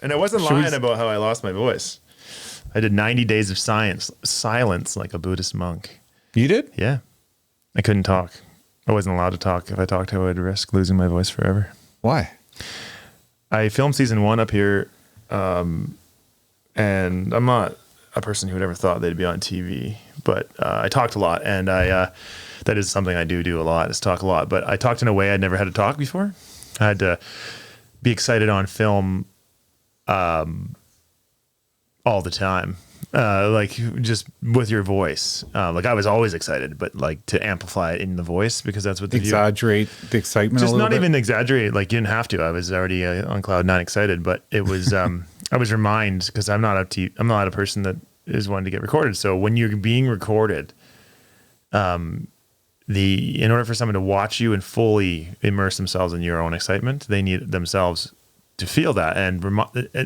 And I wasn't lying about how I lost my voice. I did 90 days of silence like a Buddhist monk. You did? Yeah. I couldn't talk. I wasn't allowed to talk. If I talked, I would risk losing my voice forever. Why? I filmed season 1 up here, and I'm not a person who would ever thought they'd be on TV, but I talked a lot, and that is something I do a lot, is talk a lot. But I talked in a way I'd never had to talk before. I had to be excited on film all the time, like just with your voice. Like I was always excited, but like to amplify it in the voice, because that's what the exaggerate the excitement. Just a little not bit. even exaggerate. Like you didn't have to. I was already on cloud 9 excited, but it was I was reminded, because I'm not a person that is one to get recorded. So when you're being recorded, in order for someone to watch you and fully immerse themselves in your own excitement, they need themselves to feel that. And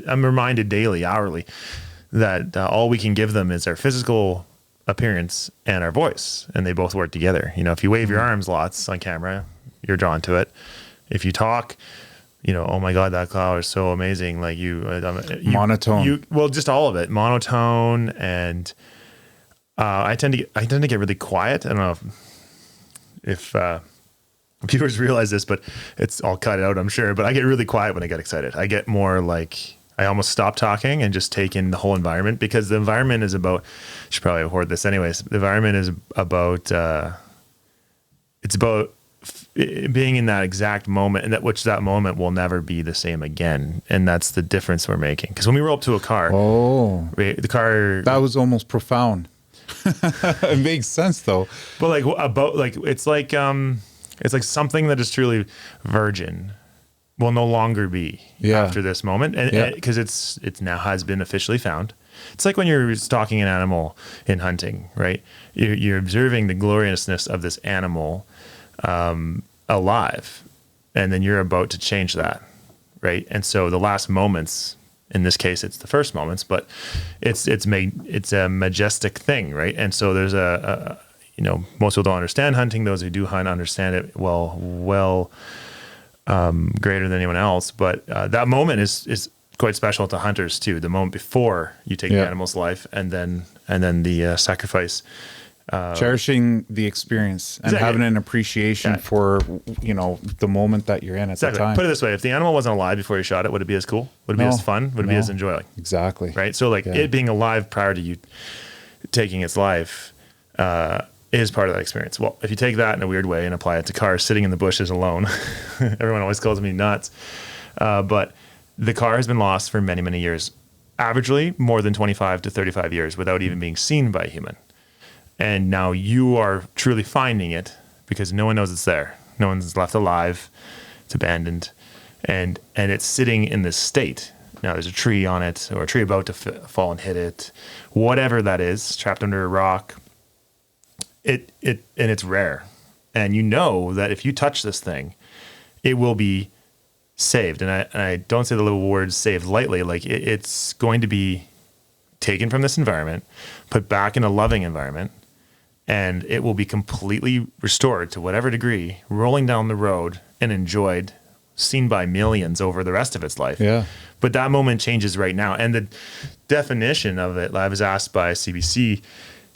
I'm reminded daily, hourly, that all we can give them is our physical appearance and our voice, and they both work together. You know, if you wave your arms lots on camera, you're drawn to it. If you talk, you know, oh my God, that cloud is so amazing. Like you monotone. Well, just all of it, monotone. And I tend to get really quiet. I don't know if viewers realize this, but it's all cut out, I'm sure. But I get really quiet when I get excited. I get more like, I almost stop talking and just take in the whole environment, because the environment is about, I should probably record this anyways. The environment is about, it's about being in that exact moment, and that moment will never be the same again. And that's the difference we're making. Because when we roll up to a car, the car, that was almost profound. It makes sense though. But it's like something that is truly virgin will no longer be after this moment, and because it's now has been officially found. It's like when you're stalking an animal in hunting, right? You're observing the gloriousness of this animal alive, and then you're about to change that, right? And so the last moments, in this case, it's the first moments, but it's a majestic thing, right? And so there's most people don't understand hunting. Those who do hunt understand it well. Greater than anyone else, but that moment is quite special to hunters too. The moment before you take the animal's life, and then the sacrifice. Cherishing the experience and having an appreciation for the moment that you're in at the time. Put it this way: if the animal wasn't alive before you shot it, would it be as cool? Would it be as fun? Would it be as enjoyable? Exactly. Right. So it being alive prior to you taking its life. Is part of that experience. Well, if you take that in a weird way and apply it to cars sitting in the bushes alone, everyone always calls me nuts. But the car has been lost for many, many years, averagely more than 25 to 35 years without even being seen by a human. And now you are truly finding it, because no one knows it's there. No one's left alive. It's abandoned. And it's sitting in this state. Now there's a tree on it, or a tree about to fall and hit it, whatever that is, trapped under a rock. And it's rare, and you know that if you touch this thing, it will be saved. And I don't say the little words saved lightly. Like it's going to be taken from this environment, put back in a loving environment, and it will be completely restored to whatever degree, rolling down the road and enjoyed, seen by millions over the rest of its life. Yeah. But that moment changes right now, and the definition of it. I was asked by CBC,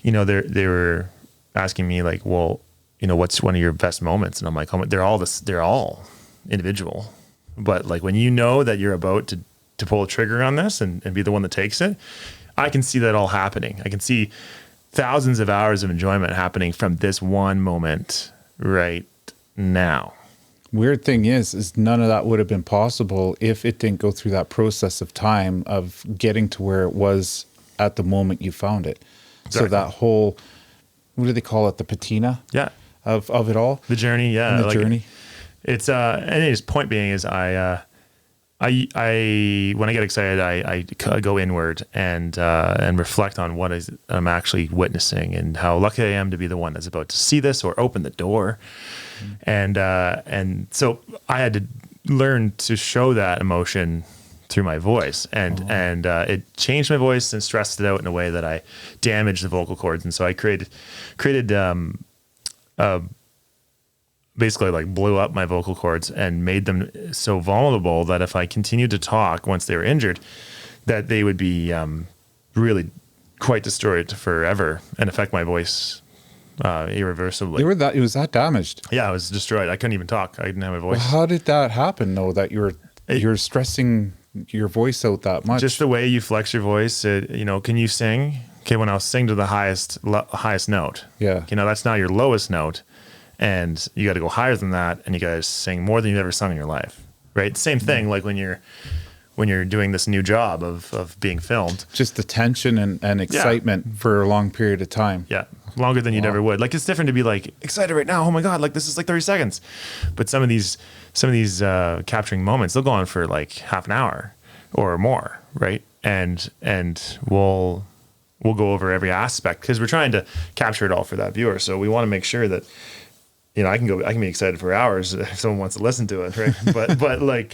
they were asking me like, well, what's one of your best moments? And I'm like, they're all individual. But like when you know that you're about to pull a trigger on this and be the one that takes it, I can see that all happening. I can see thousands of hours of enjoyment happening from this one moment right now. Weird thing is none of that would have been possible if it didn't go through that process of time of getting to where it was at the moment you found it. Exactly. So that whole, what do they call it? The patina of it all. The journey. Yeah. And the journey. It's, and his point being is I when I get excited, I go inward and reflect on what I'm actually witnessing, and how lucky I am to be the one that's about to see this or open the door. And so I had to learn to show that emotion through my voice, and it changed my voice and stressed it out in a way that I damaged the vocal cords. And so I created basically like blew up my vocal cords and made them so vulnerable that if I continued to talk once they were injured, that they would be really quite destroyed forever and affect my voice irreversibly. It was that damaged. Yeah, I was destroyed. I couldn't even talk. I didn't have a voice. Well, how did that happen though, that you're stressing your voice out that much? Just the way you flex your voice. Can you sing? Okay, when I was singing to the highest note. Yeah. That's now your lowest note. And you got to go higher than that, and you got to sing more than you've ever sung in your life, right? Same thing, like when you're doing this new job of being filmed. Just the tension and excitement for a long period of time. Yeah, longer than you'd ever would. Like, it's different to be like excited right now. Oh my god, like this is like 30 seconds. But some of these capturing moments, they'll go on for like half an hour or more, right? And we'll go over every aspect because we're trying to capture it all for that viewer. So we want to make sure that. I can be excited for hours if someone wants to listen to it, right? But like,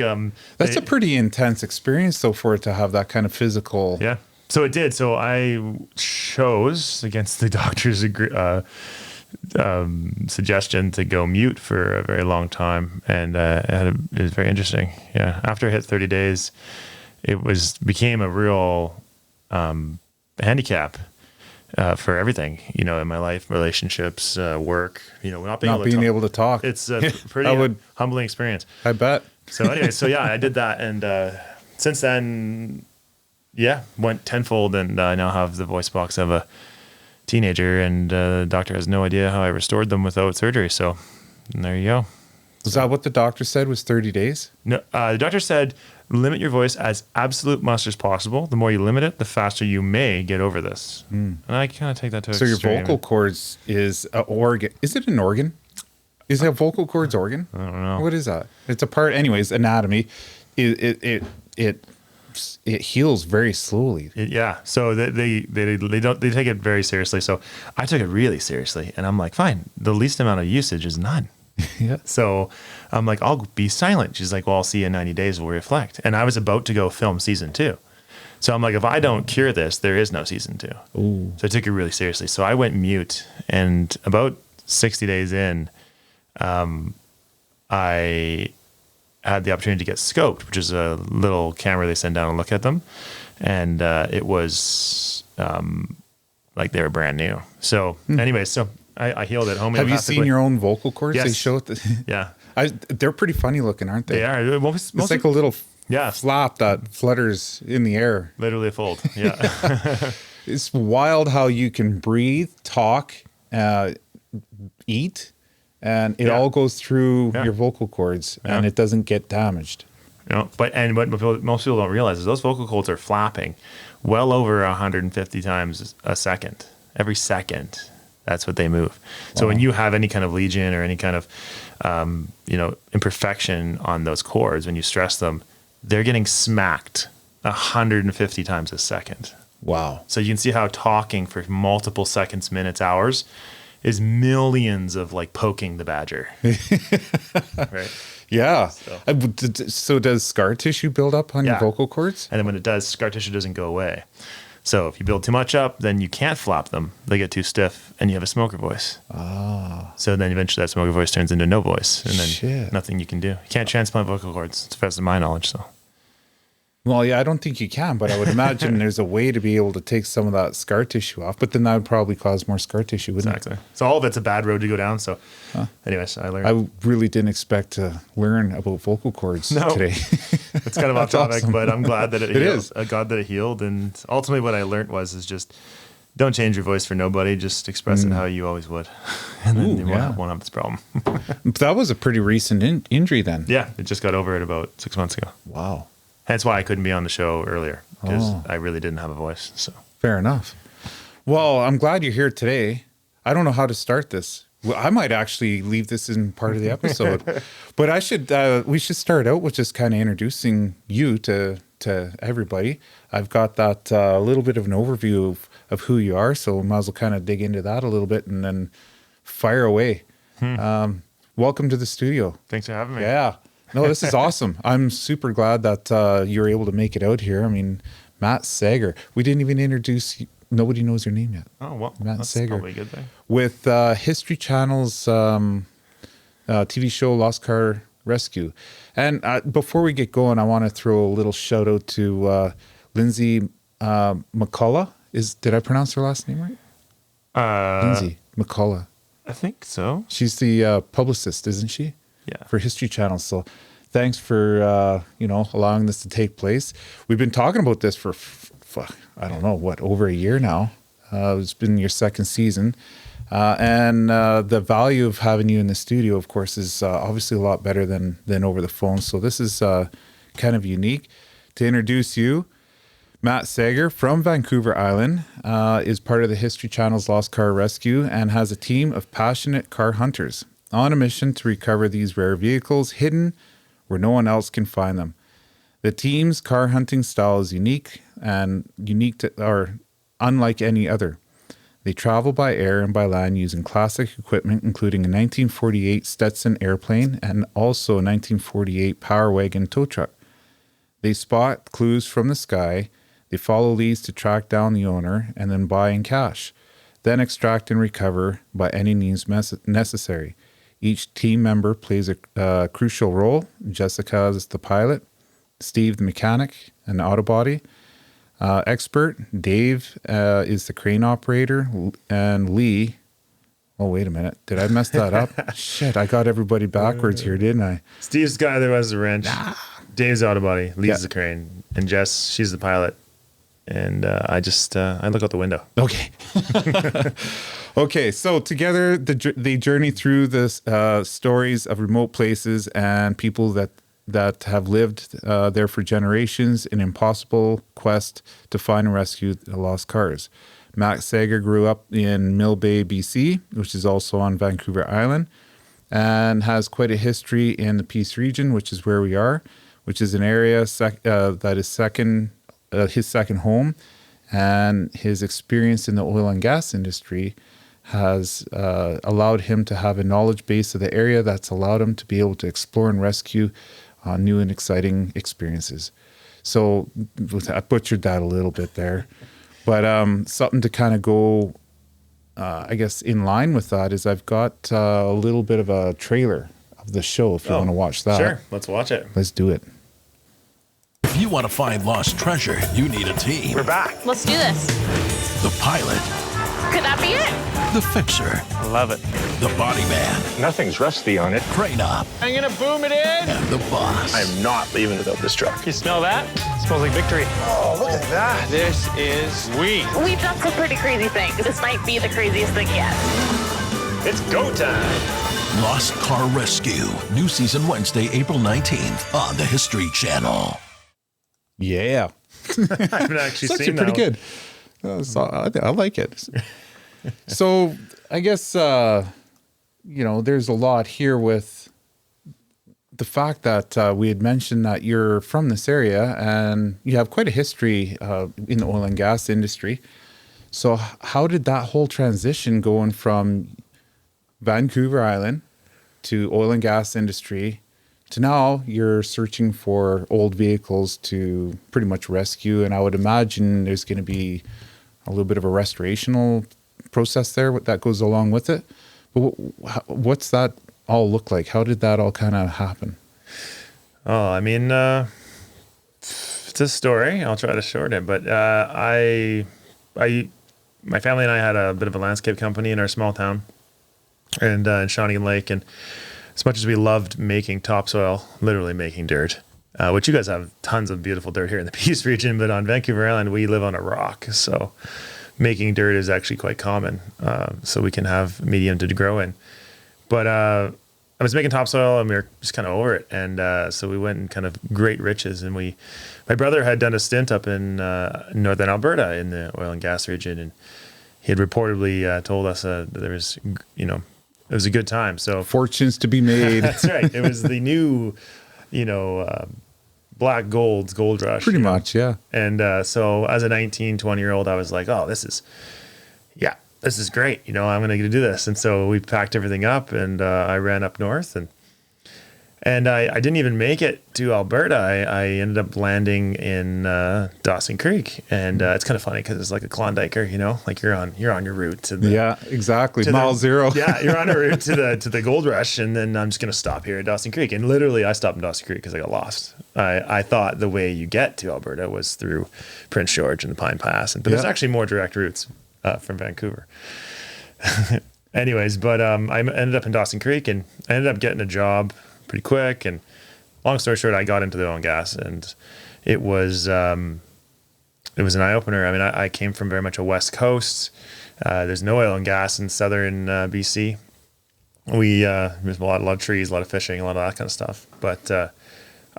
that's a pretty intense experience though, for it to have that kind of physical. Yeah. So it did. So I chose against the doctor's suggestion to go mute for a very long time. And, it was very interesting. Yeah. After I hit 30 days, it became a real, handicap. For everything, in my life, relationships, work, not being able to talk. It's a pretty humbling experience. I bet. So anyway, I did that. And since then, went tenfold. And I now have the voice box of a teenager. And the doctor has no idea how I restored them without surgery. So there you go. Was that what the doctor said was 30 days? No, the doctor said, limit your voice as absolute much as possible. The more you limit it, the faster you may get over this. And I kind of take that to So extreme. your vocal cords is an organ. Is it an organ? Is a vocal cords organ? I don't know. What is that? It's a part, anyways, anatomy. It heals very slowly. So they take it very seriously. So I took it really seriously, and I'm like, fine. The least amount of usage is none. Yeah. So I'm like, I'll be silent. She's like, well, I'll see you in 90 days. We'll reflect. And I was about to go film season 2. So I'm like, if I don't cure this, there is no season 2. Ooh. So I took it really seriously. So I went mute, and about 60 days in, I had the opportunity to get scoped, which is a little camera they send down and look at them. And it was like they were brand new. So anyway, I healed it homeopathically. Have you seen your own vocal cords? Yes. They show it. Yeah. They're pretty funny looking, aren't they? They are. It's like a little Yeah. flap that flutters in the air. Literally a fold. Yeah. It's wild how you can breathe, talk, eat, and it all goes through your vocal cords, and it doesn't get damaged. What most people don't realize is those vocal cords are flapping well over 150 times a second. Every second, that's what they move. So when you have any kind of lesion or any kind of imperfection on those cords, when you stress them, they're getting smacked 150 times a second. Wow. So you can see how talking for multiple seconds, minutes, hours is millions of like poking the badger. Right? Yeah. So does scar tissue build up on your vocal cords? And then when it does, scar tissue doesn't go away. So if you build too much up, then you can't flap them. They get too stiff and you have a smoker voice. Ah. So then eventually that smoker voice turns into no voice. And then nothing you can do. You can't transplant vocal cords, to the best of my knowledge. So. Well, yeah, I don't think you can, but I would imagine there's a way to be able to take some of that scar tissue off. But then that would probably cause more scar tissue, wouldn't it? Exactly. So all of it's a bad road to go down. So anyways, I learned. I really didn't expect to learn about vocal cords today. It's kind of off topic, awesome. But I'm glad that it healed. Is. I'm glad that it healed. And ultimately what I learned is just don't change your voice for nobody. Just express it how you always would. And then you won't have this problem. That was a pretty recent injury then. Yeah, it just got over it about 6 months ago. Wow. That's why I couldn't be on the show earlier, because I really didn't have a voice. So fair enough. Well, I'm glad you're here today. I don't know how to start this. Well, I might actually leave this in part of the episode, but we should start out with just kind of introducing you to everybody. I've got that little bit of an overview of who you are, so we might as well kind of dig into that a little bit and then fire away. Welcome to the studio. Thanks for having me. Yeah. No, this is awesome. I'm super glad that you were able to make it out here. I mean, Matt Sager. We didn't even introduce you. Nobody knows your name yet. Oh, well, Matt that's Sager. probably a good thing. With History Channel's TV show Lost Car Rescue. And before we get going, I want to throw a little shout out to Lindsay McCullough. Did I pronounce her last name right? Lindsay McCullough. I think so. She's the publicist, isn't she? Yeah. For History Channel. So thanks for allowing this to take place. We've been talking about this for I don't know over a year now. It's been your second season, and the value of having you in the studio, of course, is obviously a lot better than over the phone. So this is kind of unique. To introduce you, Matt Sager from Vancouver Island is part of the History Channel's Lost Car Rescue and has a team of passionate car hunters on a mission to recover these rare vehicles hidden where no one else can find them. The team's car hunting style is unique or unlike any other. They travel by air and by land using classic equipment, including a 1948 Stetson airplane and also a 1948 Power Wagon tow truck. They spot clues from the sky. They follow leads to track down the owner and then buy in cash, then extract and recover by any means necessary. Each team member plays a crucial role. Jessica is the pilot, Steve the mechanic and auto body expert, Dave is the crane operator, and Lee. Oh, wait a minute. Did I mess that up? Shit, I got everybody backwards here, didn't I? Steve's the guy that runs the wrench. Dave's auto body. Lee's the crane. And Jess, she's the pilot. And I look out the window. Okay. Okay, so together they journey through the stories of remote places and people that have lived there for generations in impossible quest to find and rescue the lost cars. Matt Sager grew up in Mill Bay, BC, which is also on Vancouver Island, and has quite a history in the Peace region, which is where we are, which is an area that is his second home. And his experience in the oil and gas industry has allowed him to have a knowledge base of the area that's allowed him to be able to explore and rescue new and exciting experiences. So I butchered that a little bit there, but something to kind of go, I guess, in line with that is I've got a little bit of a trailer of the show if you want to watch that. Sure, let's watch it. Let's do it. If you want to find lost treasure, you need a team. We're back. Let's do this. The pilot. Could that be it? The fixer. I love it. The body man. Nothing's rusty on it. Crane op. I'm gonna boom it in. And the boss. I'm not leaving without this truck. You smell that? It smells like victory. Oh, look at that. This is sweet. We've done some pretty crazy things. This might be the craziest thing yet. It's go time. Lost Car Rescue. New season Wednesday, April 19th on the History Channel. Yeah. I haven't actually It's seen actually pretty that. good. I like it. So I guess, there's a lot here with the fact that we had mentioned that you're from this area and you have quite a history in the oil and gas industry. So how did that whole transition going from Vancouver Island to oil and gas industry to now you're searching for old vehicles to pretty much rescue? And I would imagine there's going to be a little bit of a restorational process there that goes along with it. But what's that all look like? How did that all kind of happen? Oh, I mean, it's a story. I'll try to shorten it. But my family and I had a bit of a landscape company in our small town and in Shawnigan Lake. And as much as we loved making topsoil, literally making dirt, which you guys have tons of beautiful dirt here in the Peace region, but on Vancouver Island, we live on a rock. So making dirt is actually quite common. So we can have medium to grow in. But I was making topsoil and we were just kind of over it. And so we went in kind of great riches. And my brother had done a stint up in northern Alberta in the oil and gas region. And he had reportedly told us that there was, it was a good time. So Fortunes to be made. That's right. It was the new, black gold rush. Pretty much, yeah. And so as a 19, 20-year-old, I was like, oh, this is great. I'm going to get to do this. And so we packed everything up and I ran up north and And I didn't even make it to Alberta. I ended up landing in Dawson Creek, and it's kind of funny because it's like a Klondiker, you know, like you're on your route to the Yeah, exactly. to Mile the- zero. Yeah, you're on a route to the gold rush, and then I'm just gonna stop here at Dawson Creek. And literally, I stopped in Dawson Creek because I got lost. I thought the way you get to Alberta was through Prince George and the Pine Pass, but there's actually more direct routes from Vancouver. Anyways, but I ended up in Dawson Creek, and I ended up getting a job pretty quick. And long story short, I got into the oil and gas, and it was an eye opener. I mean, I came from very much a West Coast. There's no oil and gas in southern BC. There's a lot of trees, a lot of fishing, a lot of that kind of stuff. But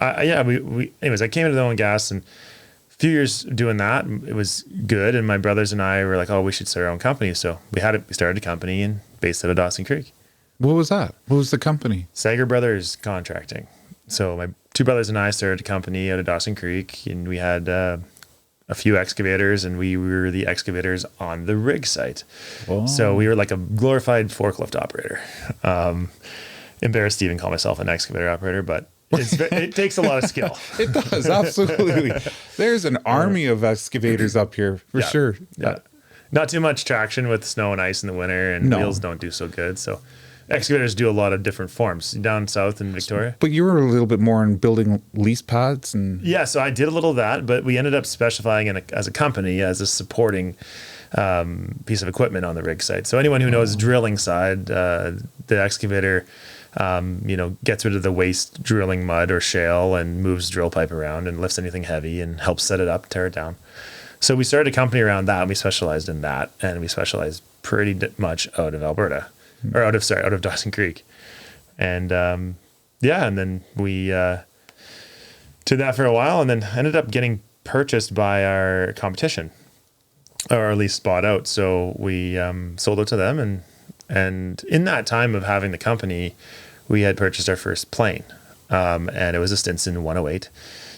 anyways, I came into the oil and gas, and a few years doing that, it was good. And my brothers and I were like, oh, we should start our own company. So we started a company and based out of Dawson Creek. What was that? What was the company? Sager Brothers Contracting. So my two brothers and I started a company out of Dawson Creek, and we had a few excavators, and we were the excavators on the rig site. Oh. So we were like a glorified forklift operator. Embarrassed to even call myself an excavator operator, but it takes a lot of skill. It does, absolutely. There's an army of excavators up here, for sure. Yeah. Not too much traction with snow and ice in the winter, and wheels don't do so good. So excavators do a lot of different forms down south in Victoria. But you were a little bit more in building lease pads and... Yeah, so I did a little of that, but we ended up specifying as a company as a supporting piece of equipment on the rig site. So anyone who knows drilling side, the excavator, gets rid of the waste drilling mud or shale and moves drill pipe around and lifts anything heavy and helps set it up, tear it down. So we started a company around that, and we specialized in that, and we specialized pretty much out of Alberta, or out of Dawson Creek. And and then we did that for a while, and then ended up getting purchased by our competition, or at least bought out. So we sold it to them, and in that time of having the company, we had purchased our first plane, and it was a Stinson 108,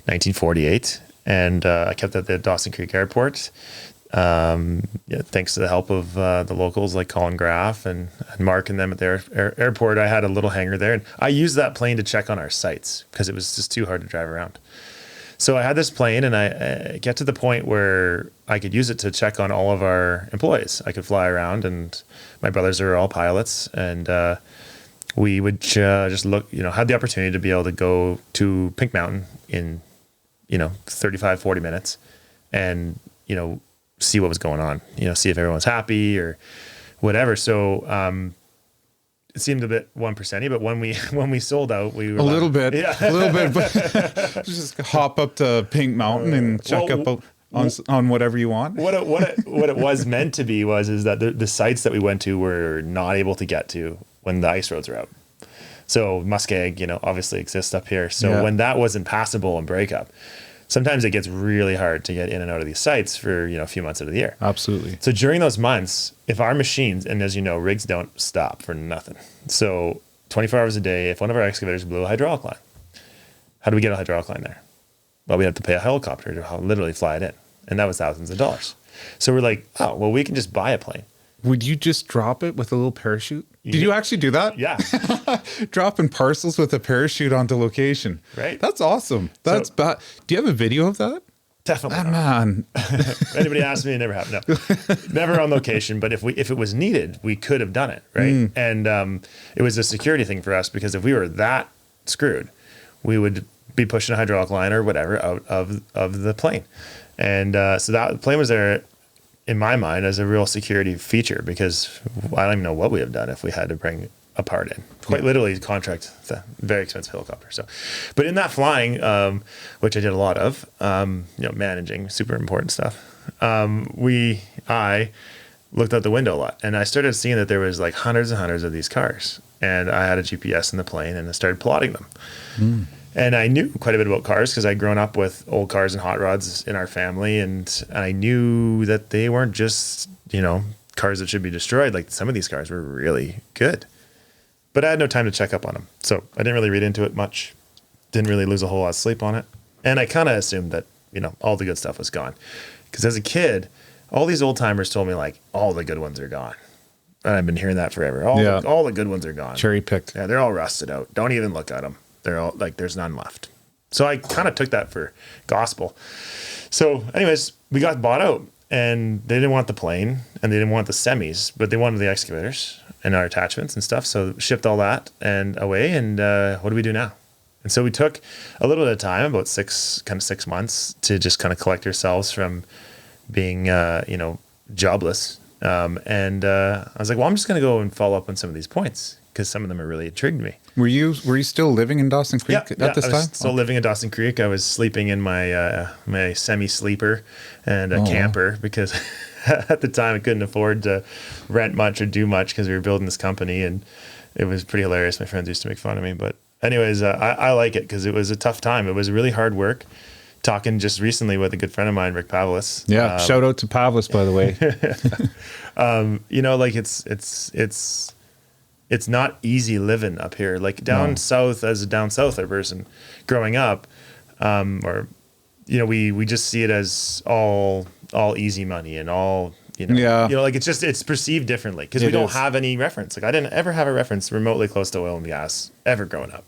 1948. And I kept at the Dawson Creek Airport. Thanks to the help of the locals like Colin Graff and Mark and them at their airport, I had a little hangar there. And I used that plane to check on our sites because it was just too hard to drive around. So I had this plane, and I get to the point where I could use it to check on all of our employees. I could fly around, and my brothers are all pilots, and we would just look, had the opportunity to be able to go to Pink Mountain in 35, 40 minutes and, see what was going on, see if everyone's happy or whatever. So, it seemed a bit 1%y, but when we sold out, we were a little bit. But just hop up to Pink Mountain and check up on whatever you want. What it was meant to be is that the sites that we went to were not able to get to when the ice roads were out. So muskeg, obviously exists up here. So when that wasn't passable and breakup, sometimes it gets really hard to get in and out of these sites for, a few months out of the year. Absolutely. So during those months, if our machines, and as you know, rigs don't stop for nothing. So 24 hours a day, if one of our excavators blew a hydraulic line, how do we get a hydraulic line there? Well, we have to pay a helicopter to literally fly it in. And that was thousands of dollars. So we're like, oh, well, we can just buy a plane. Would you just drop it with a little parachute? Did you actually do that? Yeah. Dropping parcels with a parachute onto location. Right. That's awesome. That's bad. Do you have a video of that? Definitely not. Man. Anybody asked me, it never happened. No, never on location. But if it was needed, we could have done it. Right. And it was a security thing for us, because if we were that screwed, we would be pushing a hydraulic line or whatever out of the plane. And so that plane was there, in my mind, as a real security feature, because I don't even know what we have done if we had to bring a part in. Quite literally contract the very expensive helicopter. So, but in that flying, which I did a lot of, managing super important stuff, I looked out the window a lot, and I started seeing that there was like hundreds and hundreds of these cars, and I had a GPS in the plane, and I started plotting them. And I knew quite a bit about cars because I'd grown up with old cars and hot rods in our family. And I knew that they weren't just, cars that should be destroyed. Like, some of these cars were really good. But I had no time to check up on them. So I didn't really read into it much. Didn't really lose a whole lot of sleep on it. And I kind of assumed that, all the good stuff was gone. Because as a kid, all these old timers told me, like, all the good ones are gone. And I've been hearing that forever. All the good ones are gone. Cherry picked. Yeah, they're all rusted out. Don't even look at them. They're all like, there's none left. So I kind of took that for gospel. So anyways, we got bought out, and they didn't want the plane and they didn't want the semis, but they wanted the excavators and our attachments and stuff. So shipped all that and away. And what do we do now? And so we took a little bit of time, about 6 months, to just kind of collect ourselves from being, jobless. And I was like, well, I'm just going to go and follow up on some of these points, because some of them are really intrigued me. Were you still living in Dawson Creek at this time? I was still living in Dawson Creek. I was sleeping in my my semi-sleeper and a camper, because at the time I couldn't afford to rent much or do much, because we were building this company, and it was pretty hilarious. My friends used to make fun of me, but anyways, I like it because it was a tough time. It was really hard work. Talking just recently with a good friend of mine, Rick Pavlis. Yeah, shout out to Pavlis, by the way. It's not easy living up here. Like down south, as a down souther person growing up, we just see it as all easy money and all, like it's perceived differently, because we don't have any reference. Like I didn't ever have a reference remotely close to oil and gas ever growing up.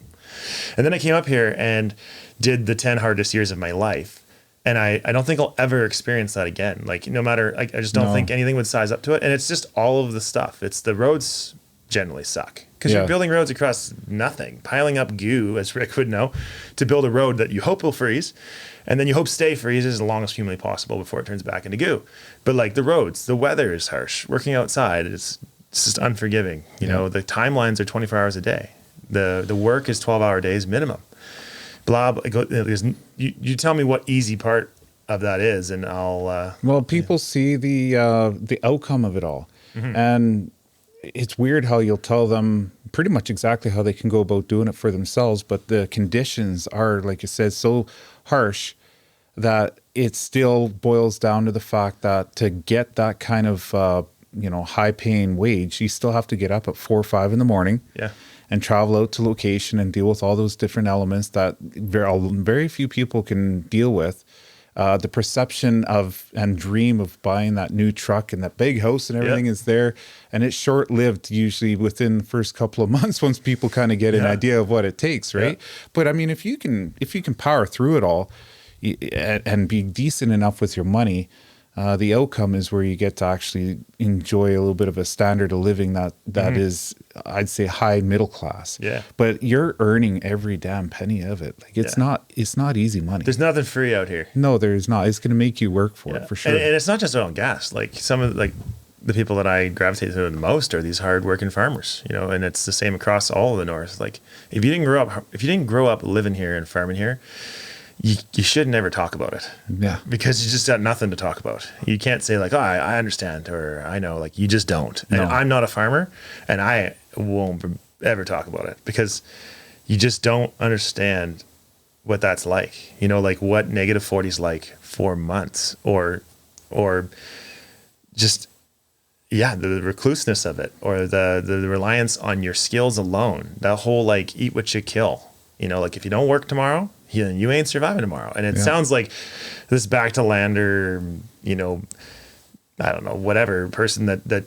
And then I came up here and did the 10 hardest years of my life. And I don't think I'll ever experience that again. Like no matter, I just don't think anything would size up to it. And it's just all of the stuff. It's the roads generally suck, because you're building roads across nothing, piling up goo, as Rick would know, to build a road that you hope will freeze. And then you hope freezes as long as humanly possible before it turns back into goo. But like the roads, the weather is harsh. Working outside, it's just unforgiving. You know, the timelines are 24 hours a day. The work is 12-hour days minimum. Blah, blah. You tell me what easy part of that is, and I'll. People see the outcome of it all, and it's weird how you'll tell them pretty much exactly how they can go about doing it for themselves, but the conditions are, like you said, so harsh that it still boils down to the fact that to get that kind of high paying wage, you still have to get up at 4 or 5 in the morning. Yeah. And travel out to location and deal with all those different elements that very few people can deal with. The perception of and dream of buying that new truck and that big house and everything is there. And it's short-lived, usually within the first couple of months, once people kind of get an idea of what it takes, right? Yeah. But I mean, if you can power through it all and be decent enough with your money, the outcome is where you get to actually enjoy a little bit of a standard of living that is, I'd say, high middle class. Yeah. But you're earning every damn penny of it. Like it's not easy money. There's nothing free out here. No, there's not. It's going to make you work for it for sure. And it's not just oil and gas. Like some of the people that I gravitate to the most are these hardworking farmers. And it's the same across all of the north. Like if you didn't grow up living here and farming here, you should never talk about it. Yeah. Because you just got nothing to talk about. You can't say like, oh, I understand, or I know, like you just don't. And I'm not a farmer, and I won't ever talk about it, because you just don't understand what that's like. Like what negative 40 is like for months, or just, the recluseness of it, or the reliance on your skills alone. That whole like eat what you kill. Like if you don't work tomorrow, you ain't surviving tomorrow. And it sounds like this back to lander, I don't know, whatever person that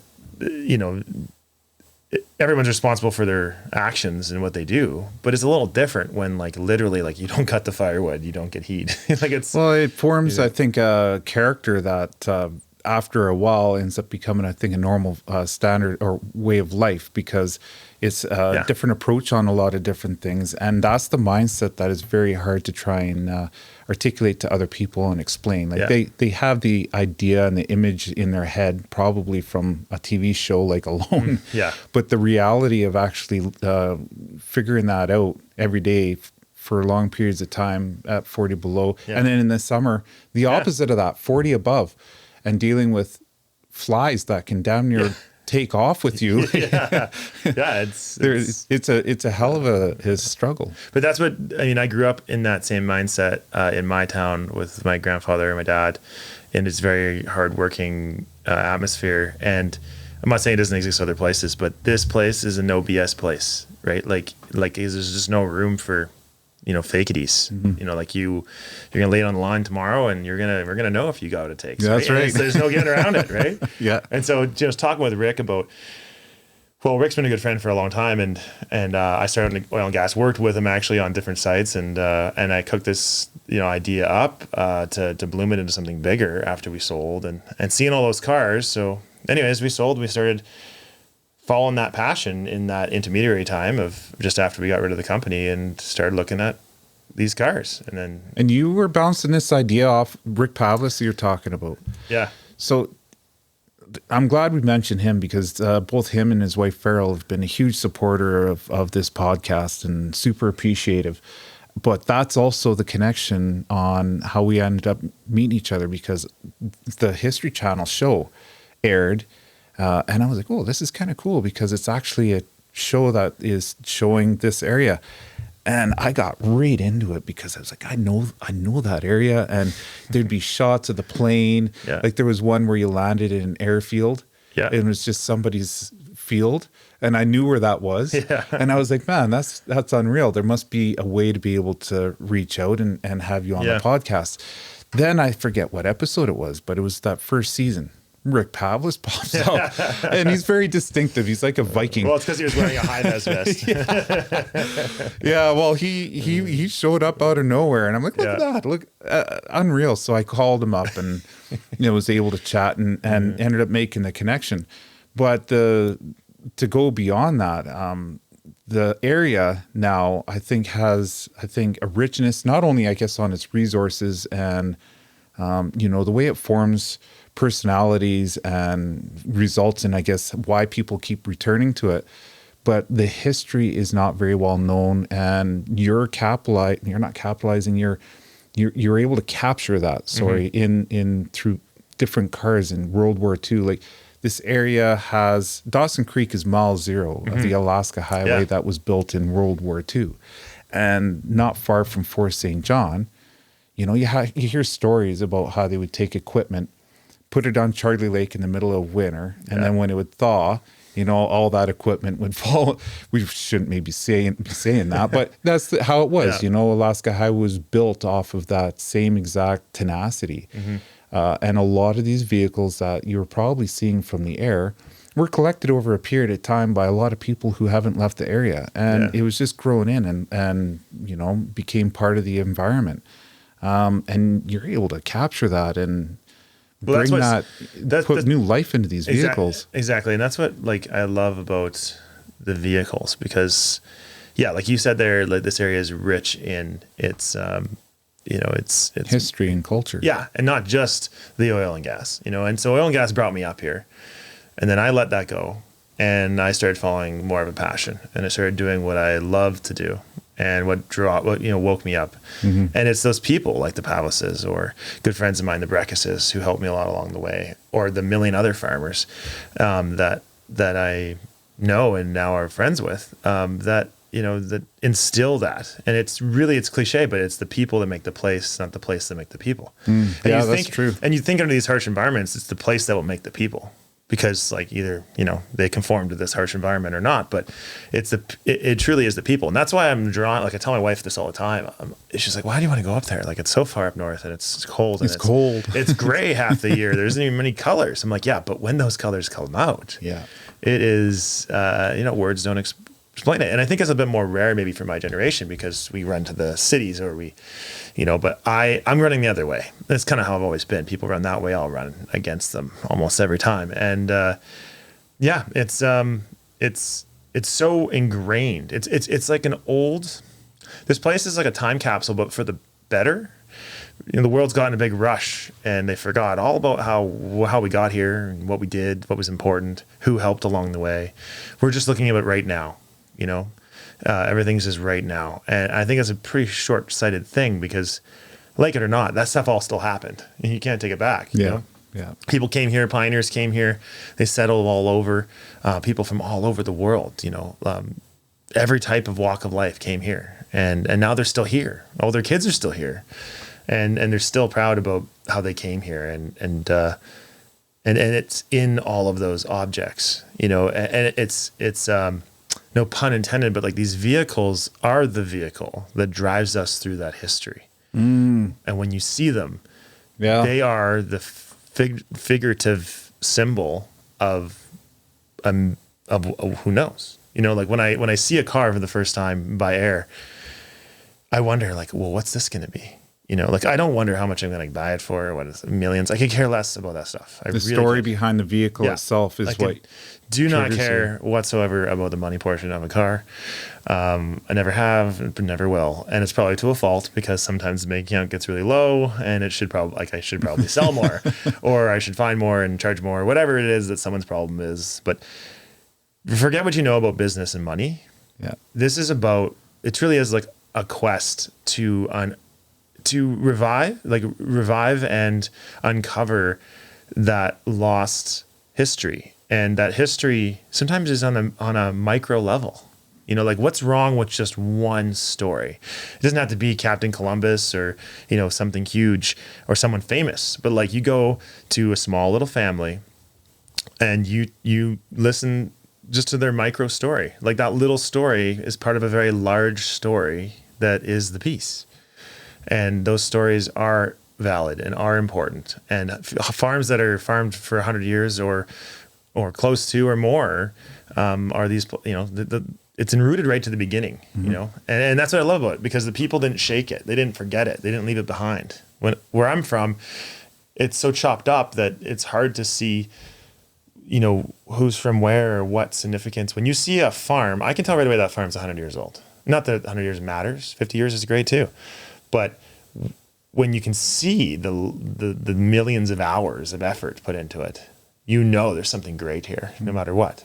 everyone's responsible for their actions and what they do, but it's a little different when like literally like you don't cut the firewood, you don't get heat. It forms, I think, a character that after a while ends up becoming, I think, a normal standard or way of life, because it's a different approach on a lot of different things. And that's the mindset that is very hard to try and articulate to other people and explain. Like they have the idea and the image in their head, probably from a TV show like Alone. But the reality of actually figuring that out every day for long periods of time at 40 below. And then in the summer, the opposite of that, 40 above, and dealing with flies that can damn near take off with you. It's a hell of a struggle. But that's what I grew up in, that same mindset in my town with my grandfather and my dad, in this very hardworking atmosphere. And I'm not saying it doesn't exist other places, but this place is a no BS place, right? Like there's just no room for fakities. Like you're gonna lay it on the line tomorrow, and we're gonna know if you got what it takes. That's right. There's no getting around it, right? Yeah. And so just talking with Rick about Well, Rick's been a good friend for a long time, and I started in oil and gas. Worked with him actually on different sites, and I cooked this idea up to bloom it into something bigger after we sold, and seeing all those cars. So, anyways, we sold. We started following that passion in that intermediary time of just after we got rid of the company, and started looking at these cars, and then And you were bouncing this idea off Rick Pavlis you're talking about. yeah. So I'm glad we mentioned him because both him and his wife Farrell have been a huge supporter of this podcast and super appreciative. But that's also the connection on how we ended up meeting each other, because the History Channel show aired, and I was like, oh, this is kind of cool because it's actually a show that is showing this area. And I got right into it because I was like, I know that area, and there'd be shots of the plane. Yeah. Like there was one where you landed in an airfield, Yeah. and it was just somebody's field, and I knew where that was. Yeah. And I was like, man, that's unreal. There must be a way to be able to reach out and have you on Yeah. the podcast. Then I forget what episode it was, but it was that first season. Rick Pavlis pops out, and he's very distinctive. He's like a Viking. Well, it's because he was wearing a high-vis vest. Yeah, well, he showed up out of nowhere, and I'm like, look at Yeah. that, look, unreal. So I called him up and was able to chat and ended up making the connection. But to go beyond that, the area now I think has a richness, not only I guess on its resources and the way it forms personalities and results in, I guess, why people keep returning to it. But the history is not very well known, and you're not capitalizing. You're able to capture that story in through different cars in World War II. Like this area has Dawson Creek is mile zero of the Alaska Highway that was built in World War II, and not far from Fort St. John. You hear stories about how they would take equipment, put it on Charlie Lake in the middle of winter, and then when it would thaw, all that equipment would fall. We shouldn't maybe be saying that, but that's how it was. Yeah. Alaska Highway was built off of that same exact tenacity. And a lot of these vehicles that you're probably seeing from the air were collected over a period of time by a lot of people who haven't left the area. And it was just grown in and became part of the environment. And you're able to capture that and put new life into these vehicles. Exactly. And that's what I love about the vehicles, because like you said there, this area is rich in its it's history and culture. Yeah. And not just the oil and gas, and so oil and gas brought me up here, and then I let that go, and I started following more of a passion, and I started doing what I love to do. And what woke me up. And it's those people like the Pavlises, or good friends of mine, the Breckuses, who helped me a lot along the way, or the million other farmers that I know and now are friends with, that instill that. And it's cliche, but it's the people that make the place, not the place that make the people. That's true. And you think under these harsh environments, it's the place that will make the people. Because either they conform to this harsh environment or not, but it truly is the people, and that's why I'm drawn. I tell my wife this all the time. She's like, "Why do you want to go up there? It's so far up north, and it's cold. And it's cold. It's gray half the year. There isn't even many colors." I'm like, "Yeah, but when those colors come out, it is words don't explain it." And I think it's a bit more rare maybe for my generation because we run to the cities, or we. But I'm running the other way. That's kind of how I've always been. People run that way, I'll run against them almost every time. And it's so ingrained. It's like this place is like a time capsule, but for the better. The world's gotten a big rush, and they forgot all about how we got here and what we did, what was important, who helped along the way. We're just looking at it right now, everything's just right now. And I think it's a pretty short-sighted thing because, like it or not, that stuff all still happened. And you can't take it back. Yeah. People came here, pioneers came here, they settled all over, people from all over the world, every type of walk of life came here. And now they're still here. All their kids are still here. And they're still proud about how they came here. And it's in all of those objects, and it's no pun intended, but these vehicles are the vehicle that drives us through that history. And when you see them, they are the figurative symbol of of who knows, like when I see a car for the first time by air, I wonder like, well, what's this going to be? Like I don't wonder how much I'm going to buy it for, or what is it, millions. I could care less about that stuff. The story behind the vehicle itself is what do not triggers care whatsoever about the money portion of a car. I never have, never will. And it's probably to a fault, because sometimes the bank account gets really low and I should probably sell more, or I should find more and charge more, whatever it is that someone's problem is. But forget what you know about business and money. Yeah. This is about, it really is like a quest to revive and uncover that lost history. And that history sometimes is on a micro level. Like what's wrong with just one story? It doesn't have to be Captain Columbus or, something huge or someone famous, but like you go to a small little family and you listen just to their micro story. Like that little story is part of a very large story that is the piece. And those stories are valid and are important. And farms that are farmed for 100 years or close to or more are these, it's enrooted right to the beginning, and that's what I love about it, because the people didn't shake it. They didn't forget it. They didn't leave it behind. Where I'm from, it's so chopped up that it's hard to see, who's from where or what significance. When you see a farm, I can tell right away that farm's 100 years old. Not that 100 years matters. 50 years is great too. But when you can see the millions of hours of effort put into it, there's something great here, no matter what.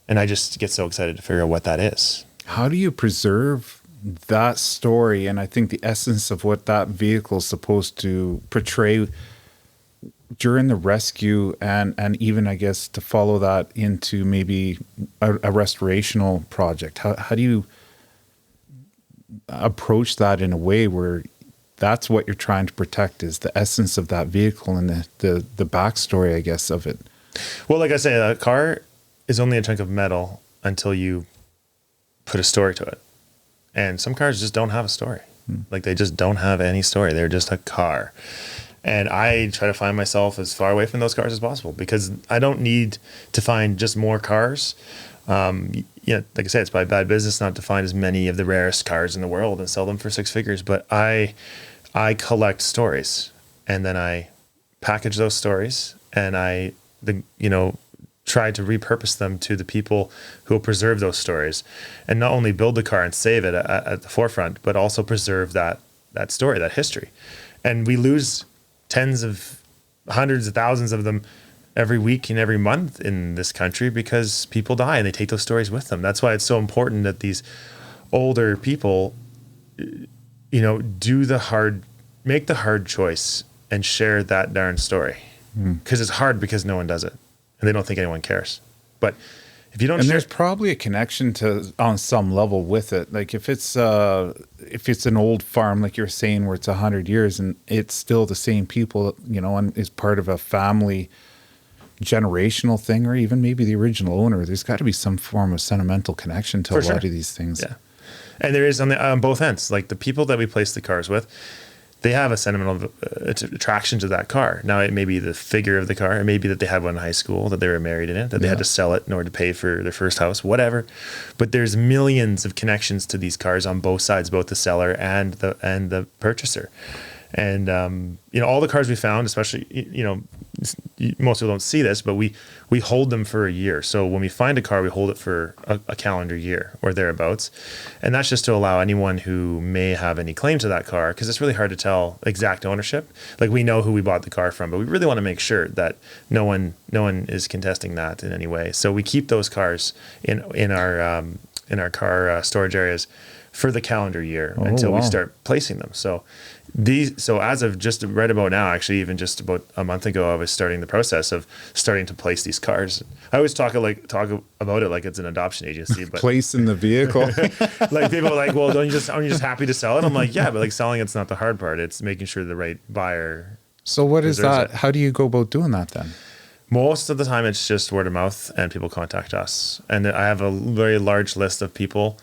And I just get so excited to figure out what that is. How do you preserve that story? And I think the essence of what that vehicle is supposed to portray during the rescue, and even, I guess, to follow that into maybe a restorational project. How do you approach that in a way where that's what you're trying to protect, is the essence of that vehicle and the backstory, I guess, of it? Well, like I say, a car is only a chunk of metal until you put a story to it. And some cars just don't have a story. Like they just don't have any story. They're just a car. And I try to find myself as far away from those cars as possible, because I don't need to find just more cars. Like I said, it's probably bad business not to find as many of the rarest cars in the world and sell them for 6 figures. But I collect stories, and then I package those stories, and I try to repurpose them to the people who will preserve those stories, and not only build the car and save it at the forefront, but also preserve that story, that history. And we lose tens of hundreds of thousands of them every week and every month in this country, because people die and they take those stories with them. That's why it's so important that these older people, make the hard choice and share that darn story. Because it's hard, because no one does it. And they don't think anyone cares. But if you don't, there's probably a connection on some level with it. Like if it's an old farm, like you're saying, where it's 100 years and it's still the same people, and is part of a family generational thing, or even maybe the original owner, there's got to be some form of sentimental connection to lot of these things. Yeah, and there is on both ends. Like the people that we place the cars with, they have a sentimental attraction to that car. Now, it may be the figure of the car. It may be that they had one in high school, that they were married in it, that they had to sell it in order to pay for their first house, whatever. But there's millions of connections to these cars on both sides, both the seller and the purchaser. And all the cars we found, especially most people don't see this, but we hold them for a year. So when we find a car, we hold it for a calendar year or thereabouts, and that's just to allow anyone who may have any claim to that car, because it's really hard to tell exact ownership. Like we know who we bought the car from, but we really want to make sure that no one is contesting that in any way. So we keep those cars in our car storage areas for the calendar year until we start placing them. So as of just right about now, actually, even just about a month ago, I was starting the process of starting to place these cars. I always talk about it like it's an adoption agency, but placing the vehicle. Like people are like, well, aren't you just happy to sell it? I'm like, yeah, but like selling it's not the hard part. It's making sure the right buyer. So what is that? How do you go about doing that then? Most of the time, it's just word of mouth, and people contact us. And I have a very large list of people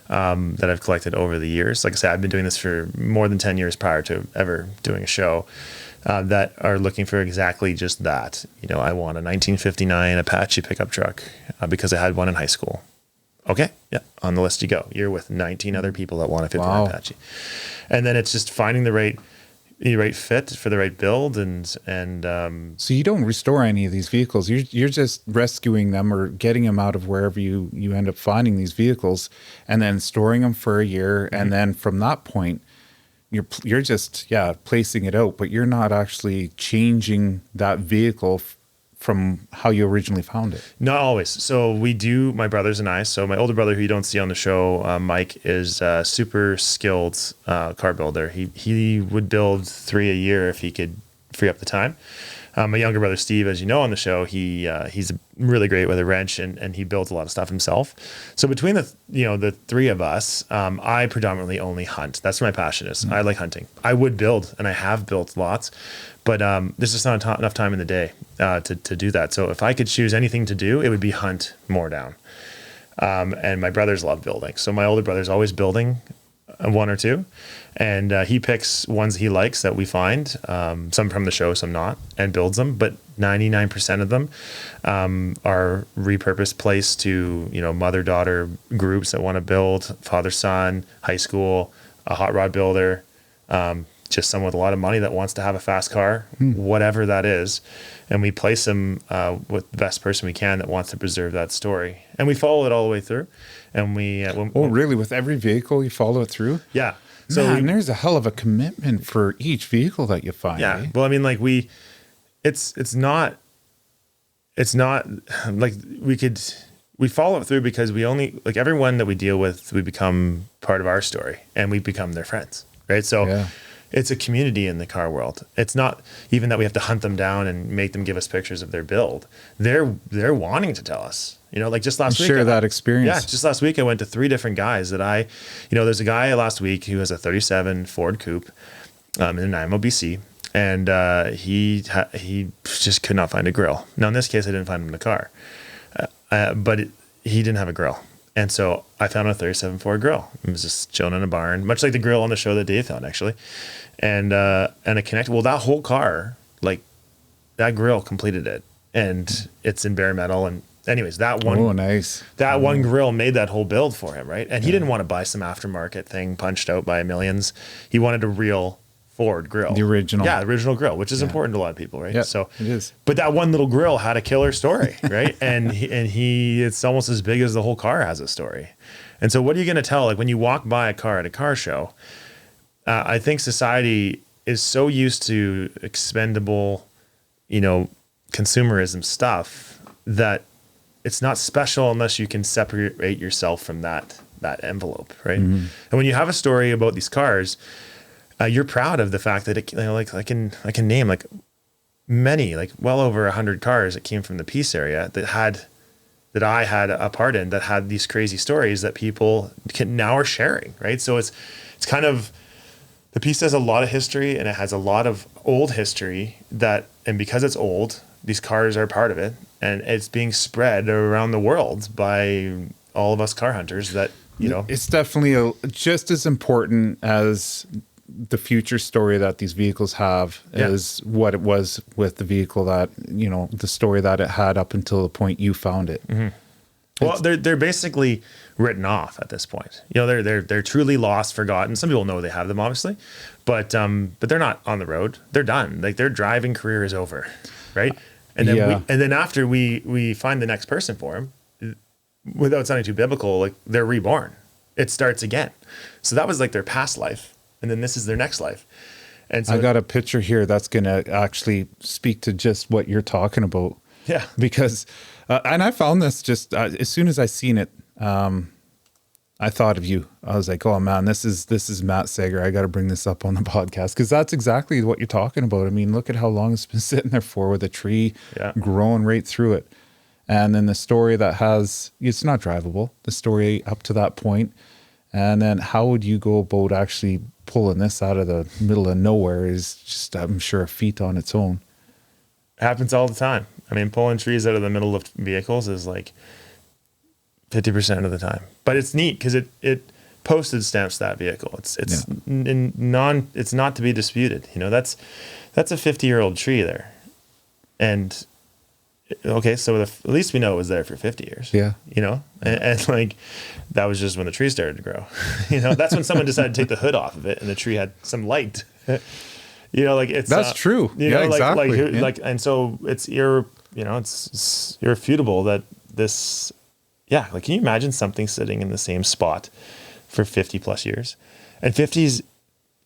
that I've collected over the years. Like I said, I've been doing this for more than 10 years prior to ever doing a show. that are looking for exactly just that. You know, I want a 1959 Apache pickup truck because I had one in high school. Okay, yeah, on the list you go. You're with 19 other people that want a 59 Wow. Apache, and then it's just finding the right fit for the right build, and So you don't restore any of these vehicles. You're just rescuing them or getting them out of wherever you end up finding these vehicles, and then storing them for a year, and then from that point, you're just placing it out, but you're not actually changing that vehicle from how you originally found it. not always. So we do, my brothers and I. So my older brother, who you don't see on the show, Mike, is a super skilled car builder. He would build 3 a year if he could free up the time. My younger brother, Steve, as you know on the show, he's really great with a wrench, and he builds a lot of stuff himself. So between the three of us, I predominantly only hunt. That's where my passion is. I like hunting. I would build, and I have built lots, but there's just not enough time in the day to do that. So if I could choose anything to do, it would be hunt more down. And my brothers love building. So my older brother's always building one or two, and he picks ones he likes that we find, some from the show, some not, and builds them. But 99% of them are repurposed place to, mother-daughter groups that want to build, father-son, high school, a hot rod builder, just someone with a lot of money that wants to have a fast car, whatever that is. And we place them with the best person we can that wants to preserve that story. And we follow it all the way through. And we... Really? With every vehicle, you follow it through? Yeah. So man, there's a hell of a commitment for each vehicle that you find. Yeah. Eh? Well, I mean, like it's not like we follow it through because we only, like, everyone that we deal with, we become part of our story and we become their friends. Right. So it's a community in the car world. It's not even that we have to hunt them down and make them give us pictures of their build. They're wanting to tell us. Like just last week, share that experience. Yeah, just last week I went to 3 different guys that there's a guy last week who has a 37 Ford Coupe in an IMO BC, and he just could not find a grill. Now in this case, I didn't find him in the car, but he didn't have a grill, and so I found a 37 Ford grill. It was just chilling in a barn, much like the grill on the show that Dave found actually, and it connected. Well, that whole car, like that grill, completed it, and it's in bare metal and. Anyways, that one one grill made that whole build for him, right? And he didn't want to buy some aftermarket thing punched out by millions. He wanted a real Ford grill. The original. Yeah, the original grill, which is important to a lot of people, right? Yeah, so it is. But that one little grill had a killer story, right? and it's almost as big as the whole car has a story. And so what are you going to tell? Like when you walk by a car at a car show, I think society is so used to expendable, consumerism stuff that it's not special unless you can separate yourself from that envelope, right? And when you have a story about these cars, you're proud of the fact that it, I can name like many, like well over 100 cars that came from the Peace area that I had a part in that had these crazy stories that people now are sharing, right? So it's kind of, the Peace has a lot of history and it has a lot of old history and because it's old, these cars are part of it, and it's being spread around the world by all of us car hunters that, It's definitely just as important as the future story that these vehicles have is what it was with the vehicle that, the story that it had up until the point you found it. Mm-hmm. Well, they're basically written off at this point. They're truly lost, forgotten. Some people know they have them, obviously, but they're not on the road. They're done. Like their driving career is over, right? And then after we find the next person for them, without sounding too biblical, like they're reborn. It starts again. So that was like their past life, and then this is their next life. And so I got a picture here that's going to actually speak to just what you're talking about. Yeah, because and I found this just as soon as I seen it, I thought of you. I was like, oh man, this is Matt Sager. I got to bring this up on the podcast because that's exactly what you're talking about. I mean, look at how long it's been sitting there for with a tree growing right through it. And then the story that it's not drivable, the story up to that point. And then how would you go about actually pulling this out of the middle of nowhere is just, I'm sure, a feat on its own. It happens all the time. I mean, pulling trees out of the middle of vehicles is like 50% of the time, but it's neat because it postage stamps that vehicle. It's not to be disputed. That's a 50-year-old tree there. And okay, so at least we know it was there for 50 years. Yeah. You know, and like that was just when the tree started to grow. You know, that's when someone decided to take the hood off of it and the tree had some light. You know, like it's That's true. You Yeah, know, exactly. like, and so it's it's irrefutable that this, yeah, like can you imagine something sitting in the same spot for 50 plus years? And 50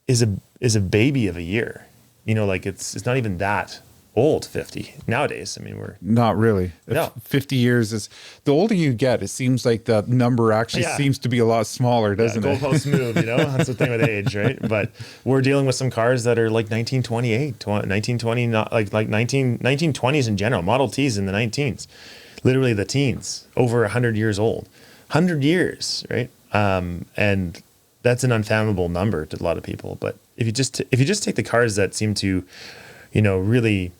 is a baby of a year. You know, like it's not even that old, 50 nowadays. I mean, we're Not really. No. 50 years is, the older you get, it seems like the number actually Yeah. seems to be a lot smaller, doesn't it? goalposts move, you know, that's the thing with age, right? But we're dealing with some cars that are like 1928, 1920, not like 1920s in general, Model Ts in the 19s, literally the teens, over 100 years old, 100 years, right? And that's an unfathomable number to a lot of people. But if you just take the cars that seem to, you know, really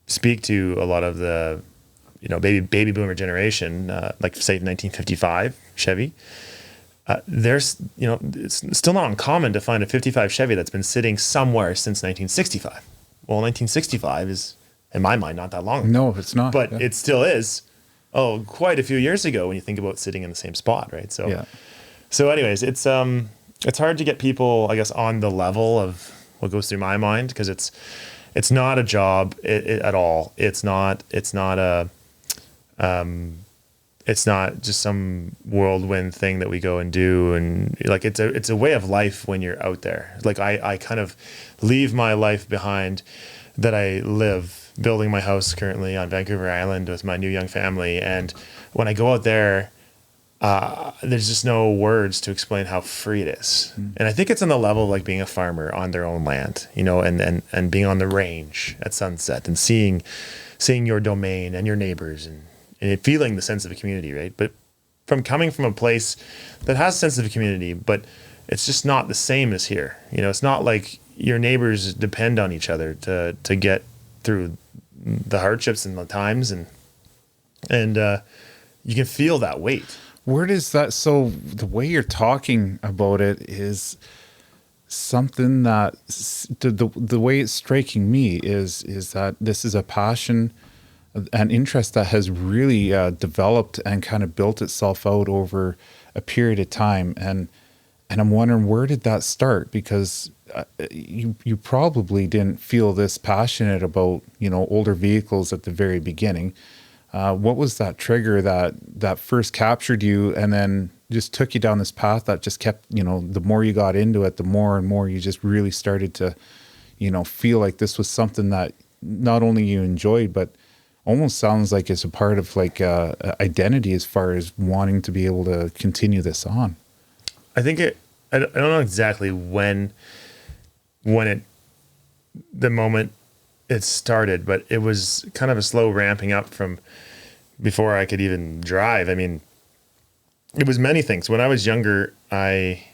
speak to a lot of the, you know, baby boomer generation, like say 1955 Chevy, there's, you know, it's still not uncommon to find a 55 Chevy that's been sitting somewhere since 1965. Well, 1965 is, in my mind, not that long ago. No, it's not. But Yeah. it still is, quite a few years ago when you think about sitting in the same spot, right? So, Yeah. so anyways, it's hard to get people, I guess, on the level of what goes through my mind, because it's not a job at all. It's not just some whirlwind thing that we go and do. And like, it's a way of life when you're out there. Like I kind of leave my life behind that I live building my house currently on Vancouver Island with my new young family. And when I go out there, there's just no words to explain how free it is. And I think it's on the level of like being a farmer on their own land, you know, and being on the range at sunset and seeing your domain and your neighbors and feeling the sense of a community, right? But coming from a place that has a sense of a community, but it's just not the same as here. You know, it's not like your neighbors depend on each other to get through the hardships and the times, and you can feel that weight. Where does that, so the way you're talking about it is something that the way it's striking me is that this is a passion, an interest that has really developed and kind of built itself out over a period of time. And I'm wondering, where did that start? Because you probably didn't feel this passionate about, you know, older vehicles at the very beginning. What was that trigger that first captured you and then just took you down this path that just kept, you know, the more you got into it, the more and more you just really started to, you know, feel like this was something that not only you enjoyed, but almost sounds like it's a part of like identity as far as wanting to be able to continue this on. I think I don't know exactly when the moment it started, but it was kind of a slow ramping up from before I could even drive. I mean, it was many things. When I was younger, I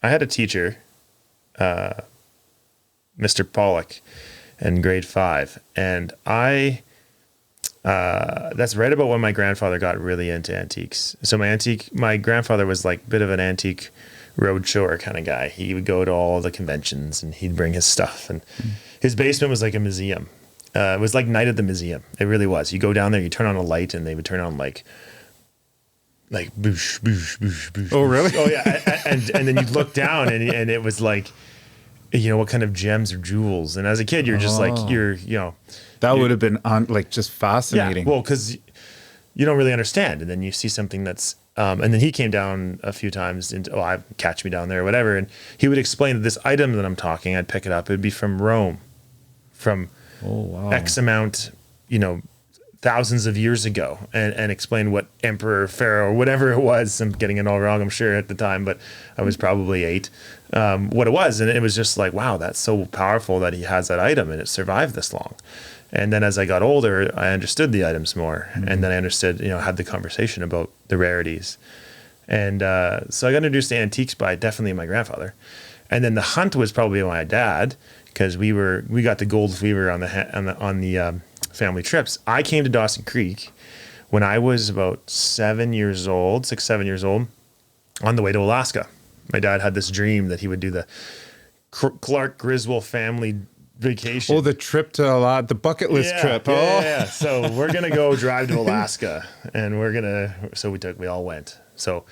had a teacher, Mr. Pollock, in grade 5, and that's right about when my grandfather got really into antiques. So my grandfather was like a bit of an antique roadshower kind of guy. He would go to all the conventions and he'd bring his stuff, and his basement was like a museum. It was like Night at the Museum. It really was. You go down there, you turn on a light, and they would turn on like boosh, boosh, boosh, boosh. Oh, really? Oh yeah. And then you'd look down and it was like, you know, what kind of gems or jewels. And as a kid, you're just like, you know. That would have been just fascinating. Yeah, well, because you don't really understand. And then you see something that's, and then he came down a few times and, catch me down there or whatever. And he would explain that this item that I'm talking, I'd pick it up. It'd be from Rome, from X amount, you know, thousands of years ago, and explain what emperor, pharaoh, whatever it was. I'm getting it all wrong, I'm sure, at the time, but I was probably 8, what it was. And it was just like, wow, that's so powerful that he has that item and it survived this long. And then as I got older, I understood the items more. Mm-hmm. And then I understood, you know, had the conversation about the rarities. And so I got introduced to antiques by definitely my grandfather. And then the hunt was probably my dad, because we got the gold fever on the family trips. I came to Dawson Creek when I was about 7 years old, 6, 7 years old, on the way to Alaska. My dad had this dream that he would do the Clark Griswold family vacation. Oh, the trip to the bucket list trip. Yeah. So we're gonna go drive to Alaska, and we all went. So